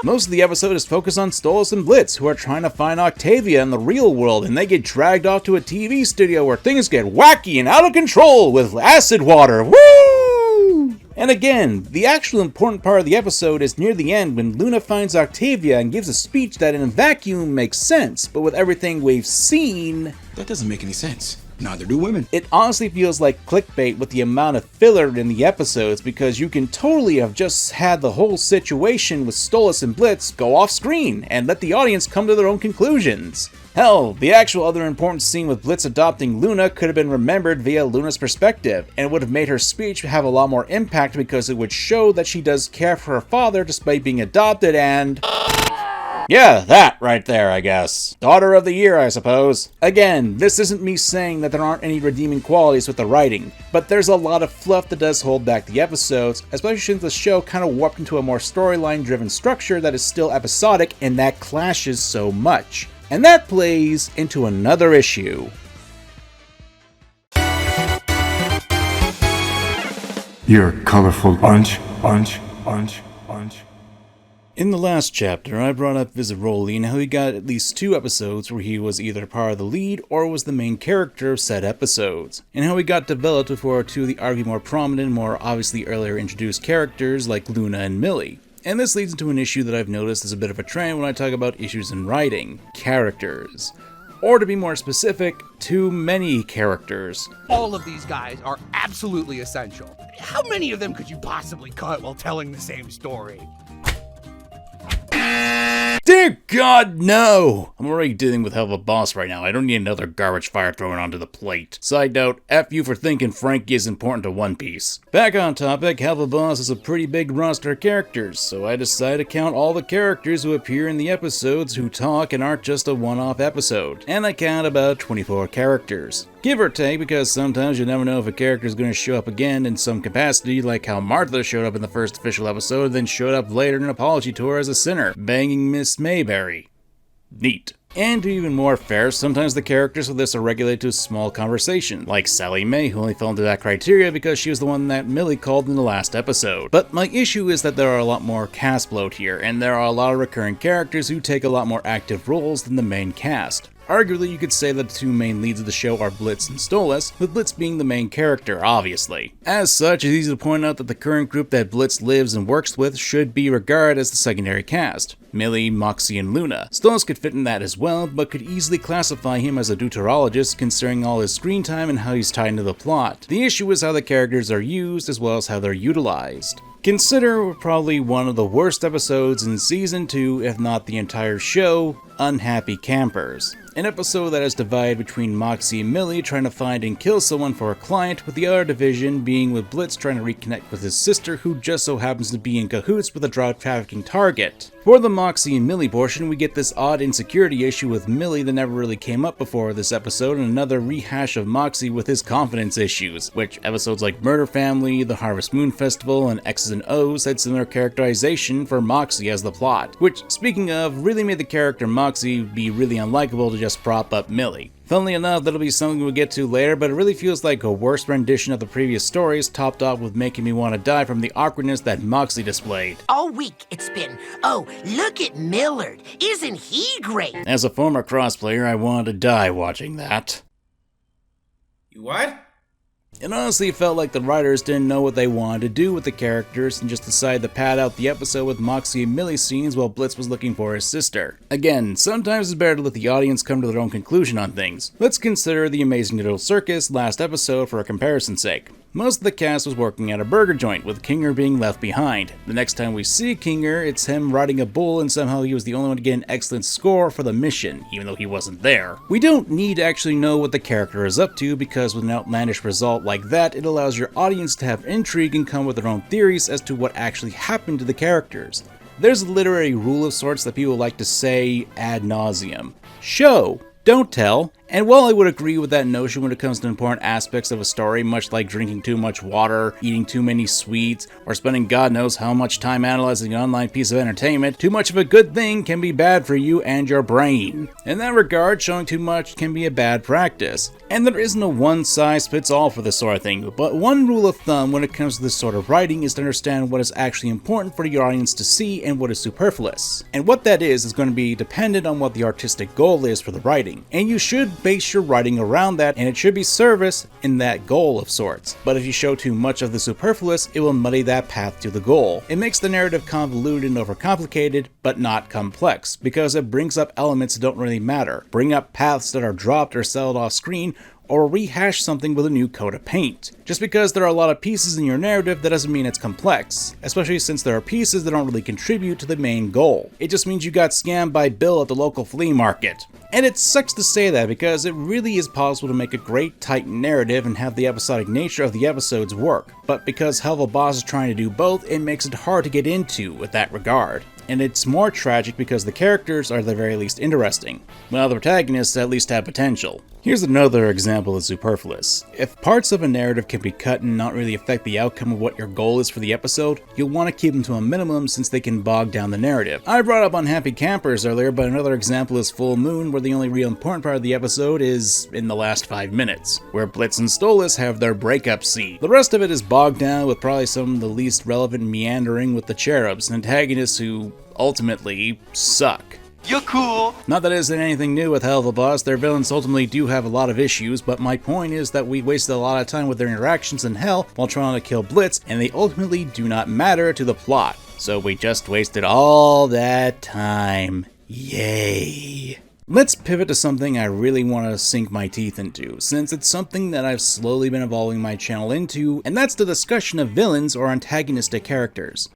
Most of the episode is focused on Stolas and Blitz, who are trying to find Octavia in the real world, and they get dragged off to a TV studio where things get wacky and out of control with acid water. Woo! And again, the actual important part of the episode is near the end when Luna finds Octavia and gives a speech that in a vacuum makes sense, but with everything we've seen, that doesn't make any sense. Neither do women. It honestly feels like clickbait with the amount of filler in the episodes, because you can totally have just had the whole situation with Stolas and Blitz go off screen and let the audience come to their own conclusions. Hell, the actual other important scene with Blitz adopting Luna could have been remembered via Luna's perspective, and it would have made her speech have a lot more impact because it would show that she does care for her father despite being adopted and... yeah, that right there, I guess. Daughter of the Year, I suppose. Again, this isn't me saying that there aren't any redeeming qualities with the writing, but there's a lot of fluff that does hold back the episodes, especially since the show kind of warped into a more storyline-driven structure that is still episodic, and that clashes so much. And that plays into another issue. You're a colorful bunch. In the last chapter, I brought up Visiroli and how he got at least 2 episodes where he was either part of the lead or was the main character of said episodes, and how he got developed before 2 of the arguably more prominent, more obviously earlier introduced characters like Luna and Millie. And this leads into an issue that I've noticed is a bit of a trend when I talk about issues in writing: characters. Or to be more specific, too many characters. All of these guys are absolutely essential. How many of them could you possibly cut while telling the same story? Dear God, no! I'm already dealing with Helluva Boss right now. I don't need another garbage fire thrown onto the plate. Side note, F you for thinking Frankie is important to One Piece. Back on topic, Helluva Boss is a pretty big roster of characters, so I decided to count all the characters who appear in the episodes who talk and aren't just a one-off episode. And I count about 24 characters. Give or take, because sometimes you never know if a character is going to show up again in some capacity, like how Martha showed up in the first official episode, then showed up later in an apology tour as a sinner, banging Miss Mayberry. Neat. And to be even more fair, sometimes the characters with this are regulated to a small conversation, like Sally May, who only fell into that criteria because she was the one that Millie called in the last episode. But my issue is that there are a lot more cast bloat here, and there are a lot of recurring characters who take a lot more active roles than the main cast. Arguably, you could say that the two main leads of the show are Blitz and Stolas, with Blitz being the main character, obviously. As such, it's easy to point out that the current group that Blitz lives and works with should be regarded as the secondary cast. Millie, Moxie, and Luna. Stolas could fit in that as well, but could easily classify him as a deuterologist considering all his screen time and how he's tied into the plot. The issue is how the characters are used as well as how they're utilized. Consider probably one of the worst episodes in Season 2, if not the entire show, Unhappy Campers. An episode that is divided between Moxie and Millie trying to find and kill someone for a client, with the other division being with Blitz trying to reconnect with his sister who just so happens to be in cahoots with a drug trafficking target. For the Moxie and Millie portion, we get this odd insecurity issue with Millie that never really came up before this episode, and another rehash of Moxie with his confidence issues, which episodes like Murder Family, the Harvest Moon Festival, and X's and O's had similar characterization for Moxie as the plot, which, speaking of, really made the character Moxie be really unlikable to just prop up Millie. Funnily enough, that'll be something we'll get to later, but it really feels like a worse rendition of the previous stories, topped off with making me want to die from the awkwardness that Moxie displayed. All week it's been, oh, look at Millard. Isn't he great? As a former crossplayer, I wanted to die watching that. You what? It honestly felt like the writers didn't know what they wanted to do with the characters and just decided to pad out the episode with Moxie and Millie scenes while Blitz was looking for his sister. Again, sometimes it's better to let the audience come to their own conclusion on things. Let's consider The Amazing Little Circus last episode for a comparison's sake. Most of the cast was working at a burger joint, with Kinger being left behind. The next time we see Kinger, it's him riding a bull, and somehow he was the only one to get an excellent score for the mission, even though he wasn't there. We don't need to actually know what the character is up to, because with an outlandish result like that, it allows your audience to have intrigue and come with their own theories as to what actually happened to the characters. There's a literary rule of sorts that people like to say ad nauseum. Show, don't tell. And while I would agree with that notion when it comes to important aspects of a story, much like drinking too much water, eating too many sweets, or spending God knows how much time analyzing an online piece of entertainment, too much of a good thing can be bad for you and your brain. In that regard, showing too much can be a bad practice. And there isn't a one-size-fits-all for this sort of thing, but one rule of thumb when it comes to this sort of writing is to understand what is actually important for your audience to see and what is superfluous. And what that is going to be dependent on what the artistic goal is for the writing. And you should base your writing around that, and it should be service in that goal of sorts. But if you show too much of the superfluous, it will muddy that path to the goal. It makes the narrative convoluted and overcomplicated, but not complex, because it brings up elements that don't really matter. Bring up paths that are dropped or settled off screen, or rehash something with a new coat of paint. Just because there are a lot of pieces in your narrative, that doesn't mean it's complex, especially since there are pieces that don't really contribute to the main goal. It just means you got scammed by Bill at the local flea market. And it sucks to say that, because it really is possible to make a great tight narrative and have the episodic nature of the episodes work, but because Helluva Boss is trying to do both, it makes it hard to get into with that regard. And it's more tragic because the characters are at the very least interesting, while the protagonists at least have potential. Here's another example of superfluous. If parts of a narrative can be cut and not really affect the outcome of what your goal is for the episode, you'll want to keep them to a minimum since they can bog down the narrative. I brought up Unhappy Campers earlier, but another example is Full Moon, where the only real important part of the episode is in the last 5 minutes, where Blitz and Stolas have their breakup scene. The rest of it is bogged down with probably some of the least relevant meandering with the cherubs, antagonists who ultimately suck. You're cool! Not that it isn't anything new with Helluva Boss, their villains ultimately do have a lot of issues, but my point is that we wasted a lot of time with their interactions in Hell while trying to kill Blitz, and they ultimately do not matter to the plot. So we just wasted all that time. Yay. Let's pivot to something I really want to sink my teeth into, since it's something that I've slowly been evolving my channel into, and that's the discussion of villains or antagonistic characters.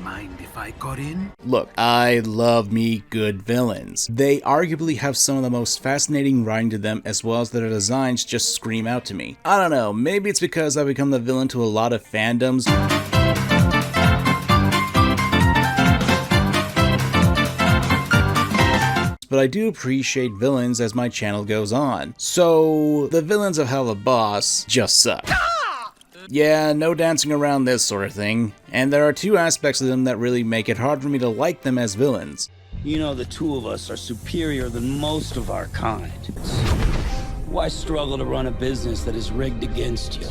Mind if I got in? Look, I love me good villains. They arguably have some of the most fascinating writing to them, as well as their designs just scream out to me. I don't know, maybe it's because I've become the villain to a lot of fandoms. But I do appreciate villains as my channel goes on. So, the villains of Helluva Boss just suck. Yeah, no dancing around this sort of thing. And there are two aspects of them that really make it hard for me to like them as villains. You know, the two of us are superior than most of our kind. Why struggle to run a business that is rigged against you,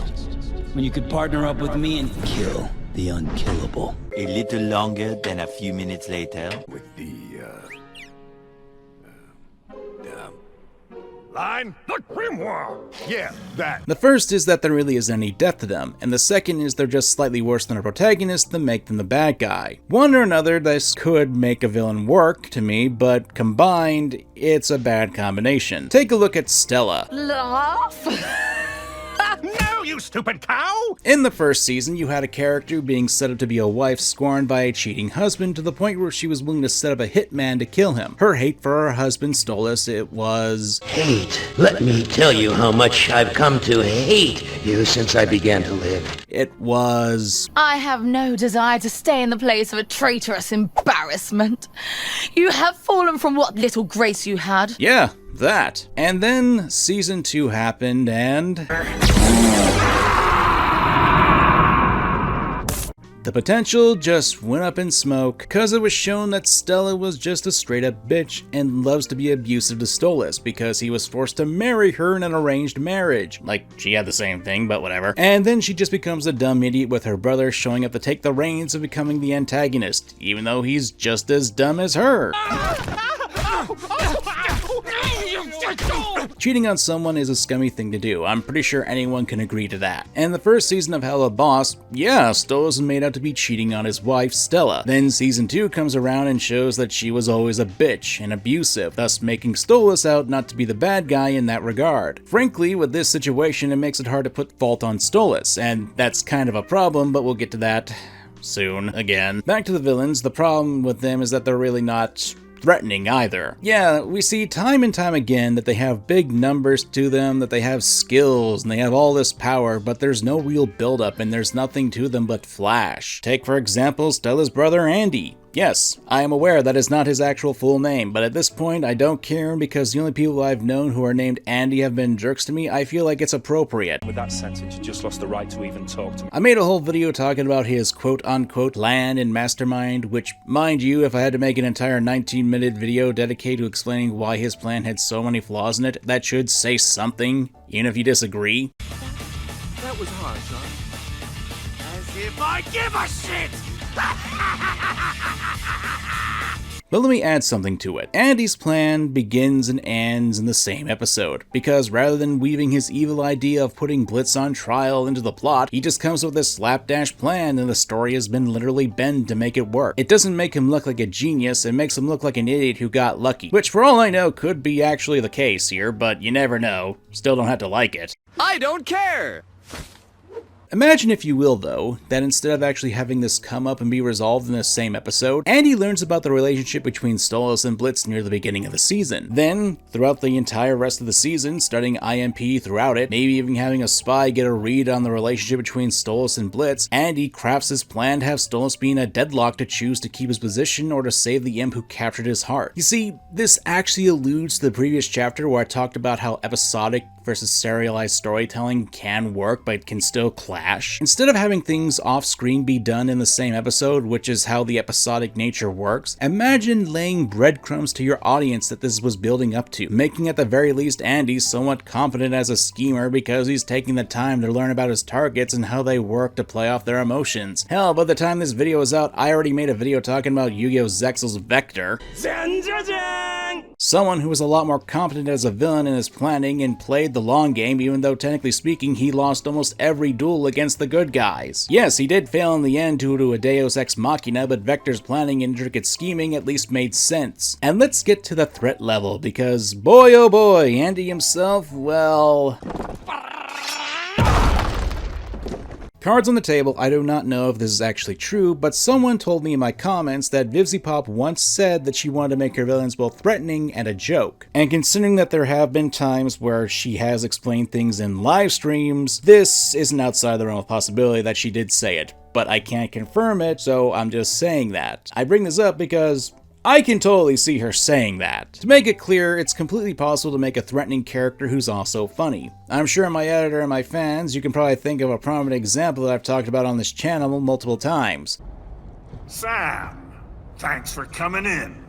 when you could partner up with me and kill the unkillable? A little longer than a few minutes later. With the Line? The grimoire! Yeah, that. The first is that there really isn't any depth to them, and the second is they're just slightly worse than a protagonist that make them the bad guy. One or another, this could make a villain work to me, but combined, it's a bad combination. Take a look at Stella. Laugh? No, you stupid cow! In the first season, you had a character being set up to be a wife scorned by a cheating husband to the point where she was willing to set up a hitman to kill him. Her hate for her husband, Stolas, it was... Hate. Let me tell you how much I've come to hate you since I began to live. It was... I have no desire to stay in the place of a traitorous embarrassment. You have fallen from what little grace you had. Yeah, that. And then season 2 happened and... the potential just went up in smoke cause it was shown that Stella was just a straight up bitch and loves to be abusive to Stolas because he was forced to marry her in an arranged marriage. Like, she had the same thing, but whatever. And then she just becomes a dumb idiot with her brother showing up to take the reins of becoming the antagonist, even though he's just as dumb as her. Cheating on someone is a scummy thing to do. I'm pretty sure anyone can agree to that. And the first season of Helluva Boss, yeah, Stolas was made out to be cheating on his wife, Stella. Then season 2 comes around and shows that she was always a bitch and abusive, thus making Stolas out not to be the bad guy in that regard. Frankly, with this situation, it makes it hard to put fault on Stolas, and that's kind of a problem, but we'll get to that soon again. Back to the villains, the problem with them is that they're really not threatening either. Yeah, we see time and time again that they have big numbers to them, that they have skills, and they have all this power, but there's no real build-up and there's nothing to them but flash. Take, for example, Stella's brother Andy. Yes, I am aware that is not his actual full name, but at this point I don't care because the only people I've known who are named Andy have been jerks to me. I feel like it's appropriate. With that sentence, you just lost the right to even talk to me. I made a whole video talking about his quote-unquote plan and mastermind, which, mind you, if I had to make an entire 19-minute video dedicated to explaining why his plan had so many flaws in it, that should say something, even if you disagree. That was harsh, huh? As if I give a shit! But let me add something to it. Andy's plan begins and ends in the same episode, because rather than weaving his evil idea of putting Blitz on trial into the plot, he just comes with this slapdash plan and the story has been literally bent to make it work. It doesn't make him look like a genius, it makes him look like an idiot who got lucky, which for all I know could be actually the case here, but you never know. Still don't have to like it. I don't care! Imagine, if you will, though, that instead of actually having this come up and be resolved in the same episode, Andy learns about the relationship between Stolas and Blitz near the beginning of the season. Then, throughout the entire rest of the season, studying IMP throughout it, maybe even having a spy get a read on the relationship between Stolas and Blitz, Andy crafts his plan to have Stolas be in a deadlock to choose to keep his position or to save the imp who captured his heart. You see, this actually alludes to the previous chapter where I talked about how episodic versus serialized storytelling can work, but can still clash. Instead of having things off-screen be done in the same episode, which is how the episodic nature works, imagine laying breadcrumbs to your audience that this was building up to, making at the very least Andy somewhat competent as a schemer because he's taking the time to learn about his targets and how they work to play off their emotions. Hell, by the time this video is out, I already made a video talking about Yu-Gi-Oh! Zexal's Vector. Someone who was a lot more competent as a villain in his planning and played the long game, even though technically speaking he lost almost every duel against the good guys. Yes, he did fail in the end due to a Deus Ex Machina, but Vector's planning and intricate scheming at least made sense. And let's get to the threat level, because boy oh boy, Andy himself, well... Cards on the table, I do not know if this is actually true, but someone told me in my comments that VivziePop once said that she wanted to make her villains both threatening and a joke. And considering that there have been times where she has explained things in live streams, this isn't outside the realm of possibility that she did say it. But I can't confirm it, so I'm just saying that. I bring this up because I can totally see her saying that. To make it clear, it's completely possible to make a threatening character who's also funny. I'm sure my editor and my fans, you can probably think of a prominent example that I've talked about on this channel multiple times. Sam, thanks for coming in.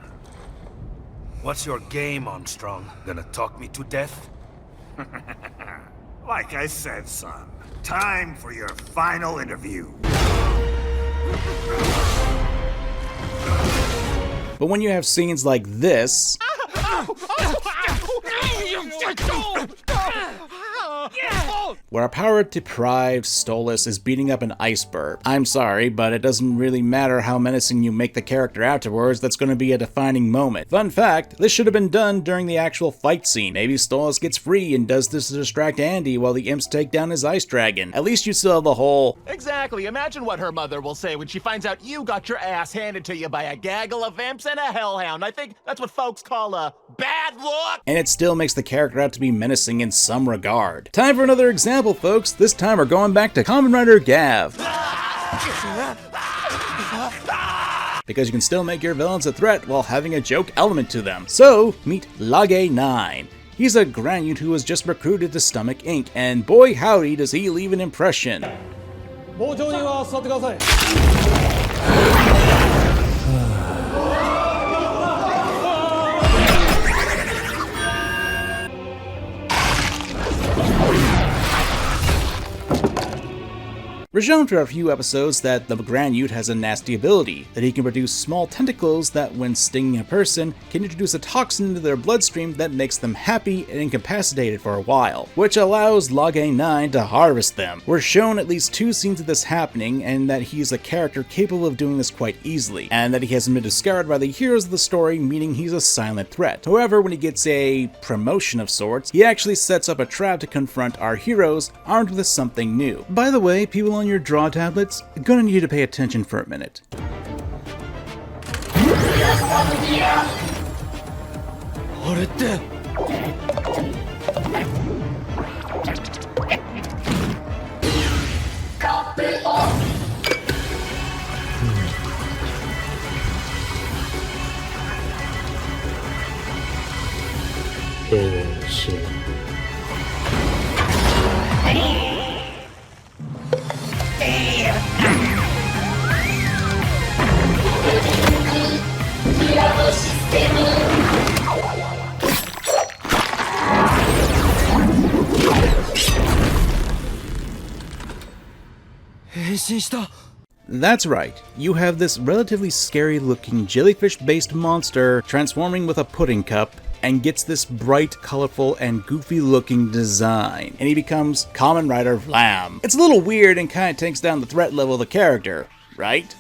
What's your game, Armstrong? Gonna talk me to death? Like I said, son, time for your final interview. But when you have scenes like this, You Where a power-deprived Stolas is beating up an iceberg. I'm sorry, but it doesn't really matter how menacing you make the character afterwards, that's going to be a defining moment. Fun fact, this should have been done during the actual fight scene. Maybe Stolas gets free and does this to distract Andy while the imps take down his ice dragon. At least you still have the whole... Exactly, imagine what her mother will say when she finds out you got your ass handed to you by a gaggle of imps and a hellhound. I think that's what folks call a bad look. And it still makes the character out to be menacing in some regard. Time for another example, folks. This time we're going back to Kamen Rider Gav. Because you can still make your villains a threat while having a joke element to them. So, meet Lage 9. He's a Granude who was just recruited to Stomach Inc., and boy howdy does he leave an impression. We're shown for a few episodes that the Granude has a nasty ability, that he can produce small tentacles that, when stinging a person, can introduce a toxin into their bloodstream that makes them happy and incapacitated for a while, which allows Lage 9 to harvest them. We're shown at least 2 scenes of this happening, and that he's a character capable of doing this quite easily, and that he hasn't been discarded by the heroes of the story, meaning he's a silent threat. However, when he gets a promotion of sorts, he actually sets up a trap to confront our heroes, armed with something new. By the way, people on your draw tablets, gonna need you to pay attention for a minute. That's right, you have this relatively scary looking jellyfish-based monster transforming with a pudding cup and gets this bright, colorful, and goofy looking design, and he becomes Kamen Rider Vlam. It's a little weird and kinda takes down the threat level of the character. Right?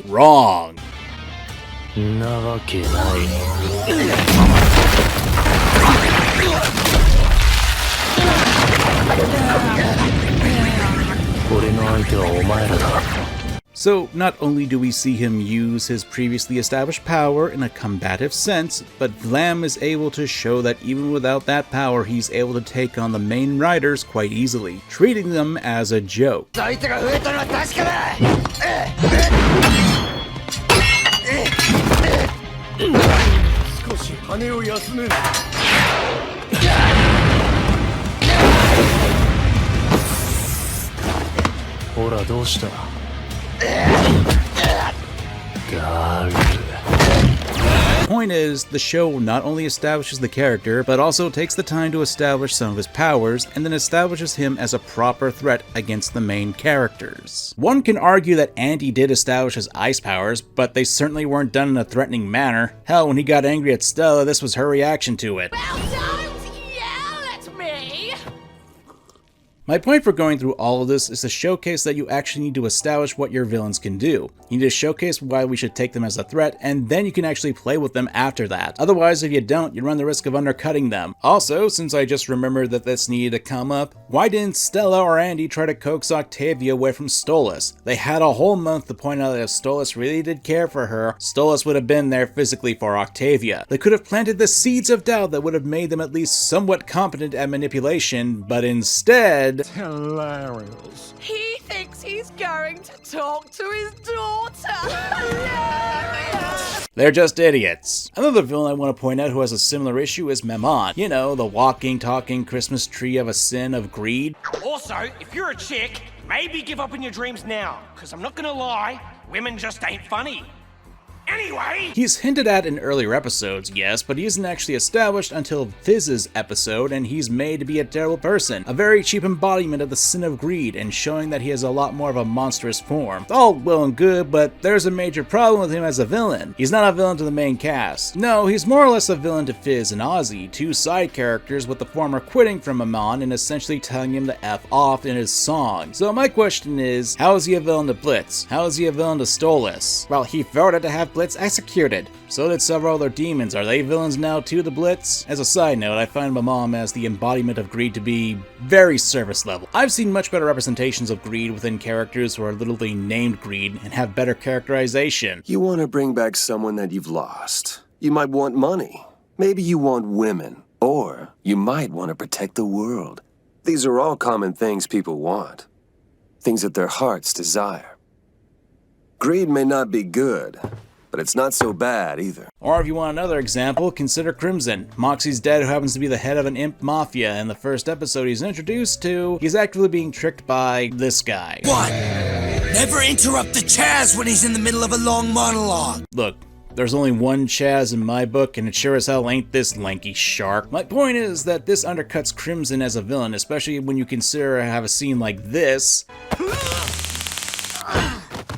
Wrong. So, not only do we see him use his previously established power in a combative sense, but Vlam is able to show that even without that power, he's able to take on the main riders quite easily, treating them as a joke. Point is, the show not only establishes the character, but also takes the time to establish some of his powers, and then establishes him as a proper threat against the main characters. One can argue that Andy did establish his ice powers, but they certainly weren't done in a threatening manner. Hell, when he got angry at Stella, this was her reaction to it. Well, don't yell at me! My point for going through all of this is to showcase that you actually need to establish what your villains can do. You need to showcase why we should take them as a threat, and then you can actually play with them after that. Otherwise, if you don't, you run the risk of undercutting them. Also, since I just remembered that this needed to come up, why didn't Stella or Andy try to coax Octavia away from Stolas? They had a whole month to point out that if Stolas really did care for her, Stolas would have been there physically for Octavia. They could have planted the seeds of doubt that would have made them at least somewhat competent at manipulation, but instead... Hilarious. He thinks he's going to talk to his daughter. They're just idiots. Another villain I want to point out who has a similar issue is Memon. You know, the walking, talking Christmas tree of a sin of greed. Also, if you're a chick, maybe give up on your dreams now, because I'm not gonna lie, women just ain't funny. anyway? He's hinted at in earlier episodes, yes, but he isn't actually established until Fizz's episode, and he's made to be a terrible person, a very cheap embodiment of the sin of greed, and showing that he has a lot more of a monstrous form. It's all well and good, but there's a major problem with him as a villain. He's not a villain to the main cast. No, he's more or less a villain to Fizz and Ozzy, two side characters with the former quitting from him on and essentially telling him to F off in his song. So my question is, how is he a villain to Blitz? How is he a villain to Stolas? Well, he voted to have Blitz executed. So did several other demons. Are they villains now too, the Blitz? As a side note, I find my mom as the embodiment of greed to be very surface level. I've seen much better representations of greed within characters who are literally named greed and have better characterization. You want to bring back someone that you've lost. You might want money. Maybe you want women. Or you might want to protect the world. These are all common things people want. Things that their hearts desire. Greed may not be good, but it's not so bad either. Or if you want another example, consider Crimson. Moxie's dad, who happens to be the head of an imp mafia. In the first episode he's introduced to, he's actively being tricked by this guy. What? Never interrupt the Chaz when he's in the middle of a long monologue. Look, there's only one Chaz in my book, and it sure as hell ain't this lanky shark. My point is that this undercuts Crimson as a villain, especially when you consider I have a scene like this.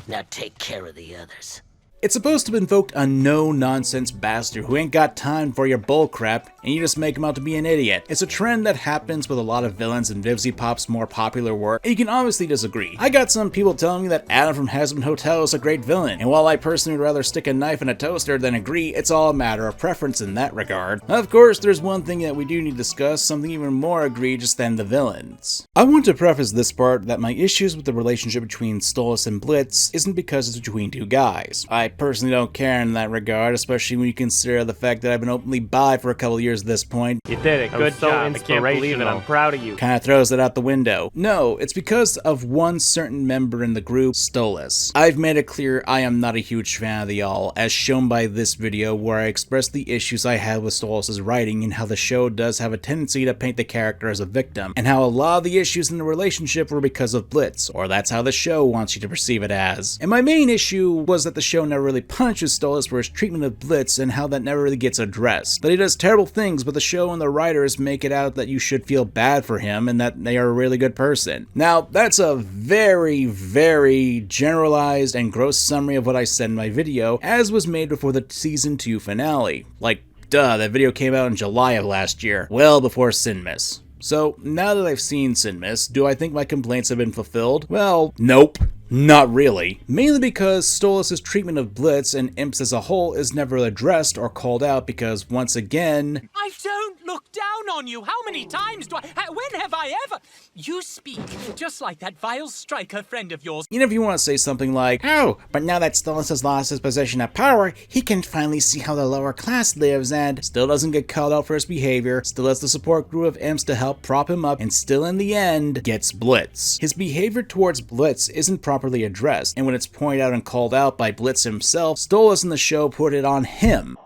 Now take care of the others. It's supposed to invoke a no-nonsense bastard who ain't got time for your bullcrap, and you just make him out to be an idiot. It's a trend that happens with a lot of villains in Vivziepop's more popular work, and you can obviously disagree. I got some people telling me that Adam from Hazbin Hotel is a great villain, and while I personally would rather stick a knife in a toaster than agree, it's all a matter of preference in that regard. Of course, there's one thing that we do need to discuss, something even more egregious than the villains. I want to preface this part that my issues with the relationship between Stolas and Blitz isn't because it's between two guys. I personally don't care in that regard, especially when you consider the fact that I've been openly bi for a couple of years at this point. You did it. Good job. I can't believe it. I'm proud of you. Kinda throws it out the window. No, it's because of one certain member in the group, Stolas. I've made it clear I am not a huge fan of the all, as shown by this video where I expressed the issues I had with Stolas' writing and how the show does have a tendency to paint the character as a victim, and how a lot of the issues in the relationship were because of Blitz, or that's how the show wants you to perceive it as. And my main issue was that the show never really punishes Stolas for his treatment of Blitz and how that never really gets addressed. That he does terrible things, but the show and the writers make it out that you should feel bad for him and that they are a really good person. Now, that's a very, very generalized and gross summary of what I said in my video, as was made before the Season 2 finale. Like, duh, that video came out in July of last year, well before Sinmas. So, now that I've seen Sinmas, do I think my complaints have been fulfilled? Well, nope. Not really. Mainly because Stolas' treatment of Blitz and imps as a whole is never addressed or called out because, once again... I don't look down on you! How many times do I... When have I ever... You speak just like that vile striker friend of yours. Even if you want to say something like, oh, but now that Stolas has lost his position of power, he can finally see how the lower class lives and still doesn't get called out for his behavior, still has the support group of imps to help prop him up, and still in the end, gets Blitz. His behavior towards Blitz isn't properly addressed, and when it's pointed out and called out by Blitz himself, Stolas in the show put it on him.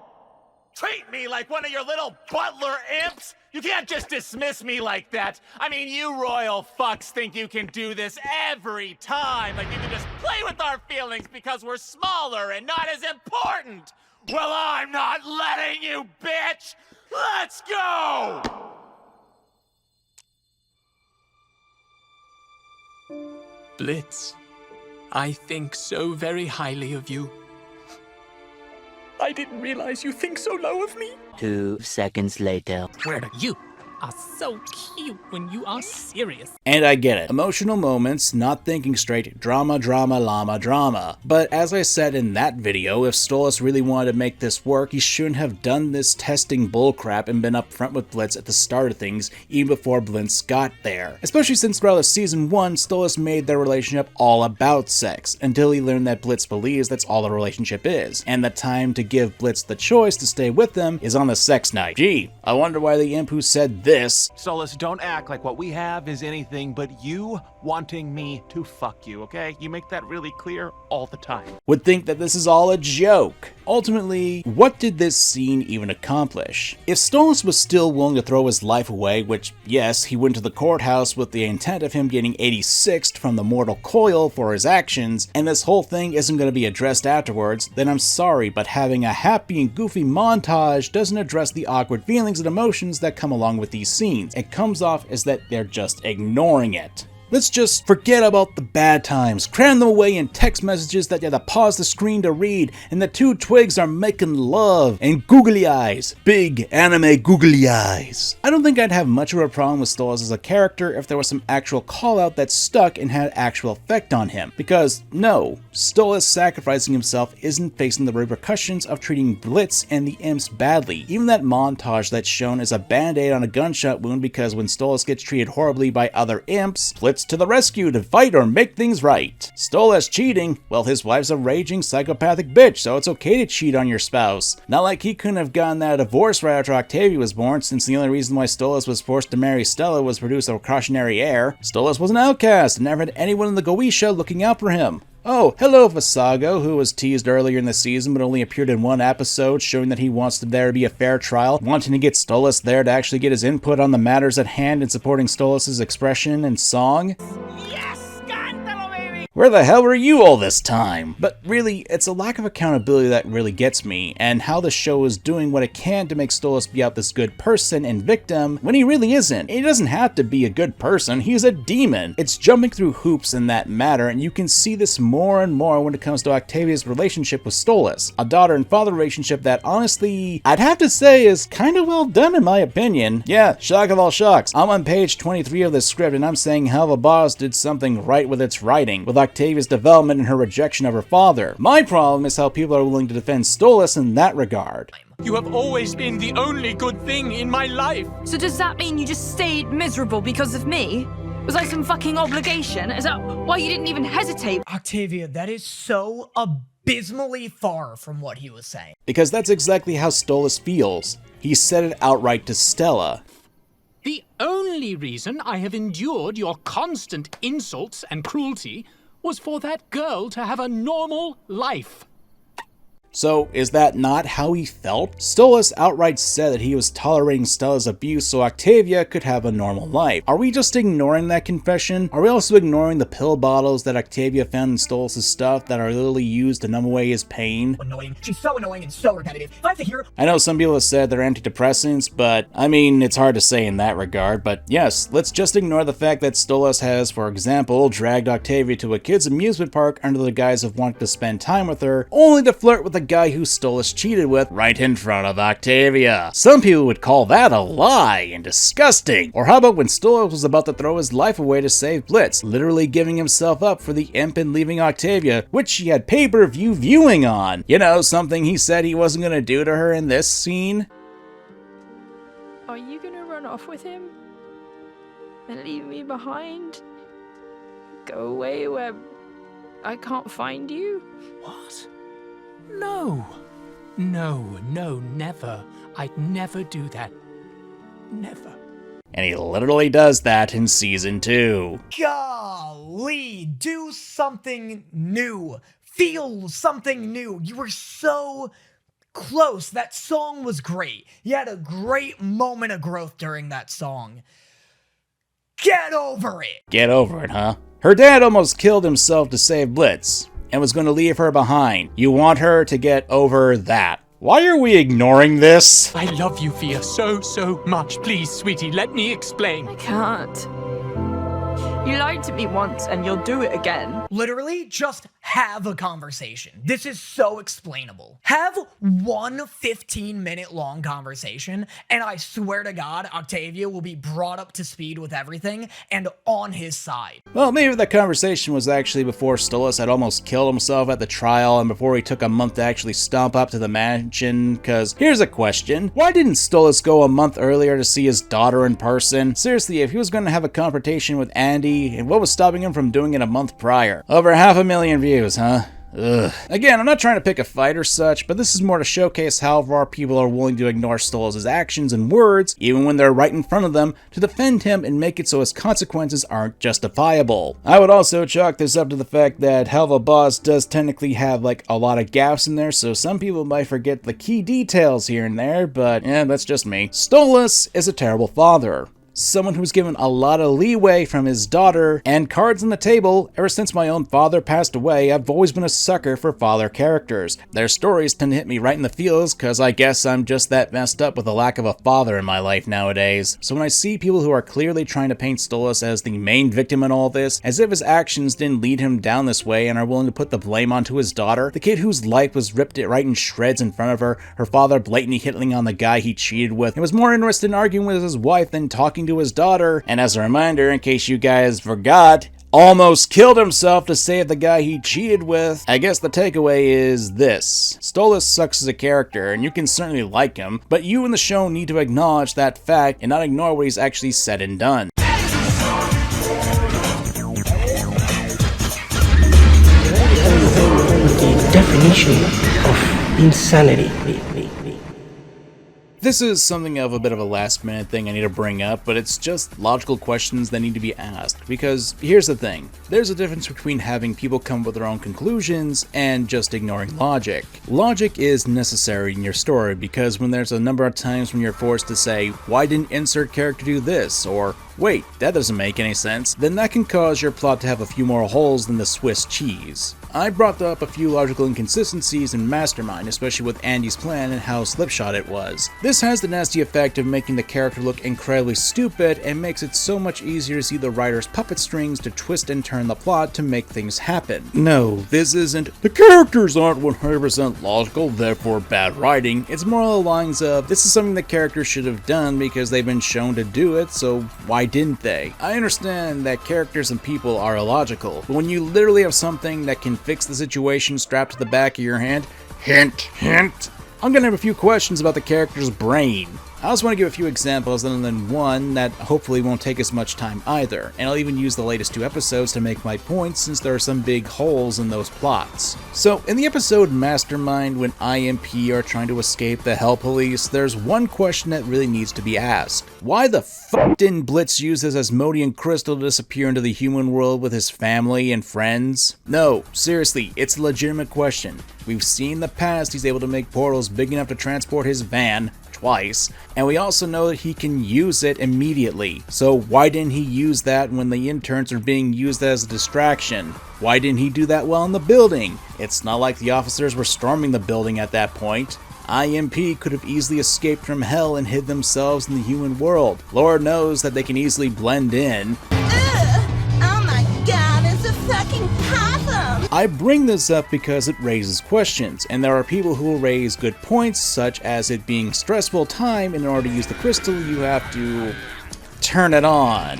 Treat me like one of your little butler imps? You can't just dismiss me like that. I mean, you royal fucks think you can do this every time. Like you can just play with our feelings because we're smaller and not as important. Well, I'm not letting you, bitch! Let's go! Blitz, I think so very highly of you. I didn't realize you think so low of me. 2 seconds later. Where you are so cute when you are serious. And I get it. Emotional moments, not thinking straight, drama, drama, llama, drama. But as I said in that video, if Stolas really wanted to make this work, he shouldn't have done this testing bullcrap and been upfront with Blitz at the start of things, even before Blitz got there. Especially since throughout Season 1, Stolas made their relationship all about sex, until he learned that Blitz believes that's all the relationship is, and the time to give Blitz the choice to stay with them is on the sex night. Gee, I wonder why the imp who said this this. Stolas, don't act like what we have is anything but you wanting me to fuck you, okay? You make that really clear all the time. Would think that this is all a joke. Ultimately, what did this scene even accomplish? If Stolas was still willing to throw his life away, which, yes, he went to the courthouse with the intent of him getting 86'd from the mortal coil for his actions, and this whole thing isn't going to be addressed afterwards, then I'm sorry, but having a happy and goofy montage doesn't address the awkward feelings and emotions that come along with these scenes. It comes off as that they're just ignoring it. Let's just forget about the bad times, cram them away in text messages that you have to pause the screen to read, and the two twigs are making love, and googly eyes. Big anime googly eyes. I don't think I'd have much of a problem with Stolas as a character if there was some actual call out that stuck and had actual effect on him. Because, no, Stolas sacrificing himself isn't facing the repercussions of treating Blitz and the imps badly. Even that montage that's shown is a band-aid on a gunshot wound, because when Stolas gets treated horribly by other imps, Blitz to the rescue to fight or make things right. Stolas cheating, well, his wife's a raging psychopathic bitch, so it's okay to cheat on your spouse. Not like he couldn't have gotten that divorce right after Octavia was born, since the only reason why Stolas was forced to marry Stella was to produce a cautionary heir. Stolas was an outcast and never had anyone in the Goetia looking out for him. Oh, Helluva Sago, who was teased earlier in the season but only appeared in one episode, showing that he wants there to be a fair trial, wanting to get Stolas there to actually get his input on the matters at hand and supporting Stolas' expression and song. Where the hell were you all this time? But really, it's a lack of accountability that really gets me, and how the show is doing what it can to make Stolas be out this good person and victim when he really isn't. He doesn't have to be a good person, he's a demon. It's jumping through hoops in that matter, and you can see this more and more when it comes to Octavia's relationship with Stolas. A daughter and father relationship that honestly, I'd have to say is kinda well done in my opinion. Yeah, shock of all shocks. I'm on page 23 of the script and I'm saying Helluva Boss did something right with its writing, with Octavia's development and her rejection of her father. My problem is how people are willing to defend Stolas in that regard. You have always been the only good thing in my life. So does that mean you just stayed miserable because of me? Was I some fucking obligation? Is that why you didn't even hesitate? Octavia, that is so abysmally far from what he was saying. Because that's exactly how Stolas feels. He said it outright to Stella. The only reason I have endured your constant insults and cruelty was for that girl to have a normal life. So, is that not how he felt? Stolas outright said that he was tolerating Stella's abuse so Octavia could have a normal life. Are we just ignoring that confession? Are we also ignoring the pill bottles that Octavia found in Stolas' stuff that are literally used to numb away his pain? Annoying. She's so annoying and so repetitive. I have to hear. I know some people have said they're antidepressants, but I mean, it's hard to say in that regard. But yes, let's just ignore the fact that Stolas has, for example, dragged Octavia to a kid's amusement park under the guise of wanting to spend time with her, only to flirt with a guy who Stolas cheated with right in front of Octavia. Some people would call that a lie and disgusting. Or how about when Stolas was about to throw his life away to save Blitz, literally giving himself up for the imp and leaving Octavia, which he had pay-per-view viewing on. You know, something he said he wasn't gonna do to her in this scene. Are you gonna run off with him? And leave me behind? Go away where I can't find you? What? No. No, never. I'd never do that. Never. And he literally does that in season 2. Golly, do something new. Feel something new. You were so close. That song was great. You had a great moment of growth during that song. Get over it. Get over it, huh? Her dad almost killed himself to save Blitz and was going to leave her behind. You want her to get over that. Why are we ignoring this? I love you, Fia, so much. Please, sweetie, let me explain. I can't. You lied to me once and you'll do it again. Literally, just have a conversation. This is so explainable. Have one 15-minute long conversation, and I swear to God, Octavia will be brought up to speed with everything and on his side. Well, maybe the conversation was actually before Stolas had almost killed himself at the trial and before he took a month to actually stomp up to the mansion, because here's a question. Why didn't Stolas go a month earlier to see his daughter in person? Seriously, if he was going to have a confrontation with Andy, and what was stopping him from doing it a month prior? Over 500,000 views, huh? Ugh. Again, I'm not trying to pick a fight or such, but this is more to showcase how far people are willing to ignore Stolas' actions and words, even when they're right in front of them, to defend him and make it so his consequences aren't justifiable. I would also chalk this up to the fact that Helluva Boss does technically have like a lot of gaps in there, so some people might forget the key details here and there, but yeah, that's just me. Stolas is a terrible father. Someone who's given a lot of leeway from his daughter, and cards on the table. Ever since my own father passed away, I've always been a sucker for father characters. Their stories tend to hit me right in the feels, cause I guess I'm just that messed up with the lack of a father in my life nowadays. So when I see people who are clearly trying to paint Stolas as the main victim in all this, as if his actions didn't lead him down this way and are willing to put the blame onto his daughter, the kid whose life was ripped right in shreds in front of her, her father blatantly hitting on the guy he cheated with, and was more interested in arguing with his wife than talking to his daughter, and as a reminder, in case you guys forgot, almost killed himself to save the guy he cheated with. I guess the takeaway is this. Stolas sucks as a character, and you can certainly like him, but you in the show need to acknowledge that fact and not ignore what he's actually said and done. The definition of insanity. This is something of a bit of a last minute thing I need to bring up, but it's just logical questions that need to be asked, because here's the thing. There's a difference between having people come up with their own conclusions and just ignoring logic. Logic is necessary in your story because when there's a number of times when you're forced to say, why didn't insert character do this? Or, wait, that doesn't make any sense, then that can cause your plot to have a few more holes than the Swiss cheese. I brought up a few logical inconsistencies in Mastermind, especially with Andy's plan and how slipshod it was. This has the nasty effect of making the character look incredibly stupid and makes it so much easier to see the writer's puppet strings to twist and turn the plot to make things happen. No, this isn't, the characters aren't 100% logical, therefore bad writing. It's more along the lines of, this is something the characters should have done because they've been shown to do it, so why didn't they? I understand that characters and people are illogical, but when you literally have something that can fix the situation strapped to the back of your hand, hint, hint, I'm gonna have a few questions about the character's brain. I also want to give a few examples other than one that hopefully won't take as much time either, and I'll even use the latest 2 episodes to make my points since there are some big holes in those plots. So, in the episode Mastermind, when IMP are trying to escape the Hell Police, there's one question that really needs to be asked. Why the fuck didn't Blitz use his Asmodean crystal to disappear into the human world with his family and friends? No, seriously, it's a legitimate question. We've seen in the past he's able to make portals big enough to transport his van, twice, and we also know that he can use it immediately. So why didn't he use that when the interns are being used as a distraction? Why didn't he do that while in the building? It's not like the officers were storming the building at that point. IMP could have easily escaped from hell and hid themselves in the human world. Lord knows that they can easily blend in. Oh my god, it's a fucking possum! I bring this up because it raises questions, and there are people who will raise good points, such as it being stressful time, and in order to use the crystal, you have to turn it on.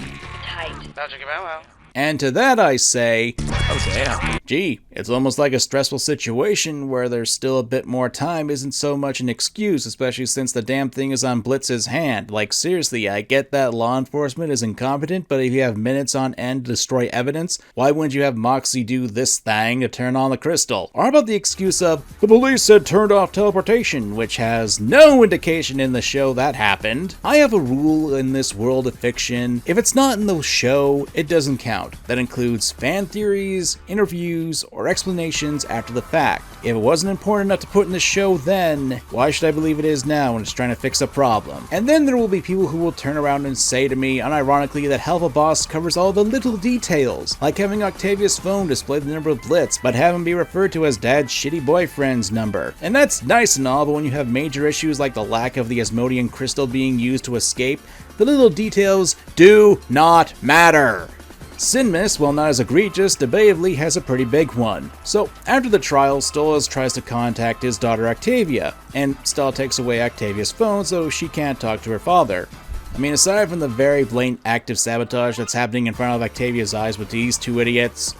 And to that I say, oh damn. Gee, it's almost like a stressful situation where there's still a bit more time isn't so much an excuse, especially since the damn thing is on Blitz's hand. Like seriously, I get that law enforcement is incompetent, but if you have minutes on end to destroy evidence, why wouldn't you have Moxie do this thing to turn on the crystal? Or how about the excuse of, the police had turned off teleportation, which has no indication in the show that happened. I have a rule in this world of fiction, if it's not in the show, it doesn't count. That includes fan theories, interviews, or explanations after the fact. If it wasn't important enough to put in the show then, why should I believe it is now when it's trying to fix a problem? And then there will be people who will turn around and say to me, unironically, that Helluva Boss covers all the little details, like having Octavia's phone display the number of Blitz, but have him be referred to as Dad's shitty boyfriend's number. And that's nice and all, but when you have major issues like the lack of the Asmodean crystal being used to escape, the little details do not matter. Sinmas, while not as egregious, debatably has a pretty big one. So, after the trial, Stolas tries to contact his daughter Octavia, and Stella takes away Octavia's phone so she can't talk to her father. I mean, aside from the very blatant active sabotage that's happening in front of Octavia's eyes with these 2 idiots,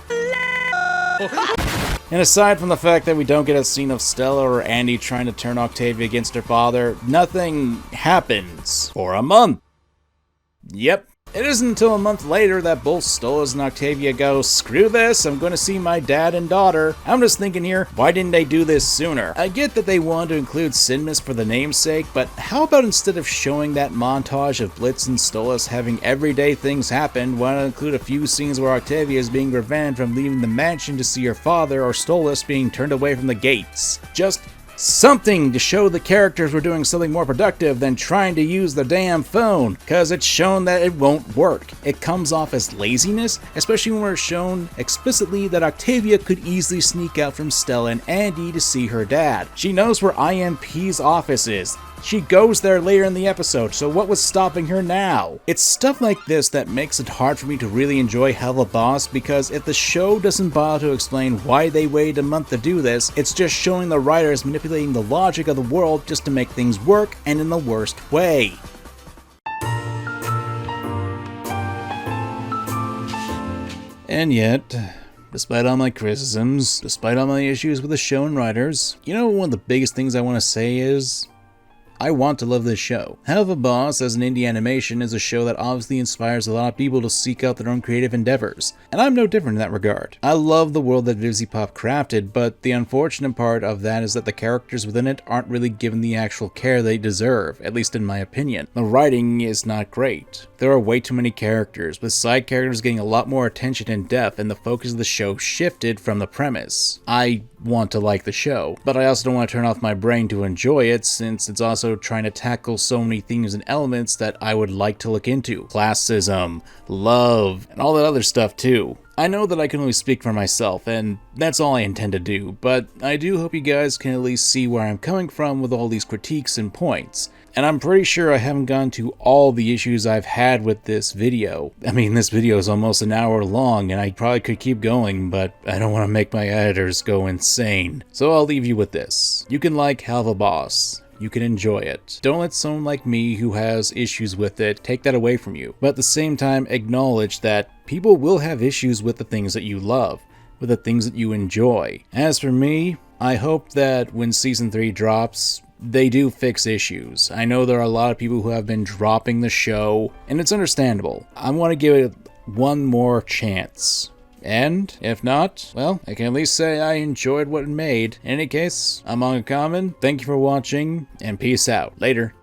and aside from the fact that we don't get a scene of Stella or Andy trying to turn Octavia against her father, nothing happens for a month. Yep. It isn't until a month later that both Stolas and Octavia go, screw this, I'm gonna see my dad and daughter. I'm just thinking here, why didn't they do this sooner? I get that they wanted to include Sinmas for the namesake, but how about instead of showing that montage of Blitz and Stolas having everyday things happen, why not include a few scenes where Octavia is being prevented from leaving the mansion to see her father, or Stolas being turned away from the gates? Just something to show the characters were doing something more productive than trying to use the damn phone, cause it's shown that it won't work. It comes off as laziness, especially when we're shown explicitly that Octavia could easily sneak out from Stella and Andy to see her dad. She knows where IMP's office is. She goes there later in the episode, so what was stopping her now? It's stuff like this that makes it hard for me to really enjoy Helluva, because if the show doesn't bother to explain why they waited a month to do this, it's just showing the writers manipulating the logic of the world just to make things work, and in the worst way. And yet, despite all my criticisms, despite all my issues with the show and writers, you know one of the biggest things I want to say is, I want to love this show. Helluva, as an indie animation, is a show that obviously inspires a lot of people to seek out their own creative endeavors, and I'm no different in that regard. I love the world that VivziePop crafted, but the unfortunate part of that is that the characters within it aren't really given the actual care they deserve, at least in my opinion. The writing is not great. There are way too many characters, with side characters getting a lot more attention and depth, and the focus of the show shifted from the premise. I want to like the show, but I also don't want to turn off my brain to enjoy it, since it's also trying to tackle so many themes and elements that I would like to look into. Classism, love, and all that other stuff too. I know that I can only speak for myself, and that's all I intend to do, but I do hope you guys can at least see where I'm coming from with all these critiques and points. And I'm pretty sure I haven't gone to all the issues I've had with this video. I mean, this video is almost an hour long, and I probably could keep going, but I don't want to make my editors go insane. So I'll leave you with this. You can like Helluva. You can enjoy it. Don't let someone like me who has issues with it take that away from you. But at the same time, acknowledge that people will have issues with the things that you love, with the things that you enjoy. As for me, I hope that when Season 3 drops, they do fix issues. I know there are a lot of people who have been dropping the show, and it's understandable. I want to give it one more chance. And if not, well, I can at least say I enjoyed what it made. In any case, I'm MangaKamen, thank you for watching, and peace out. Later.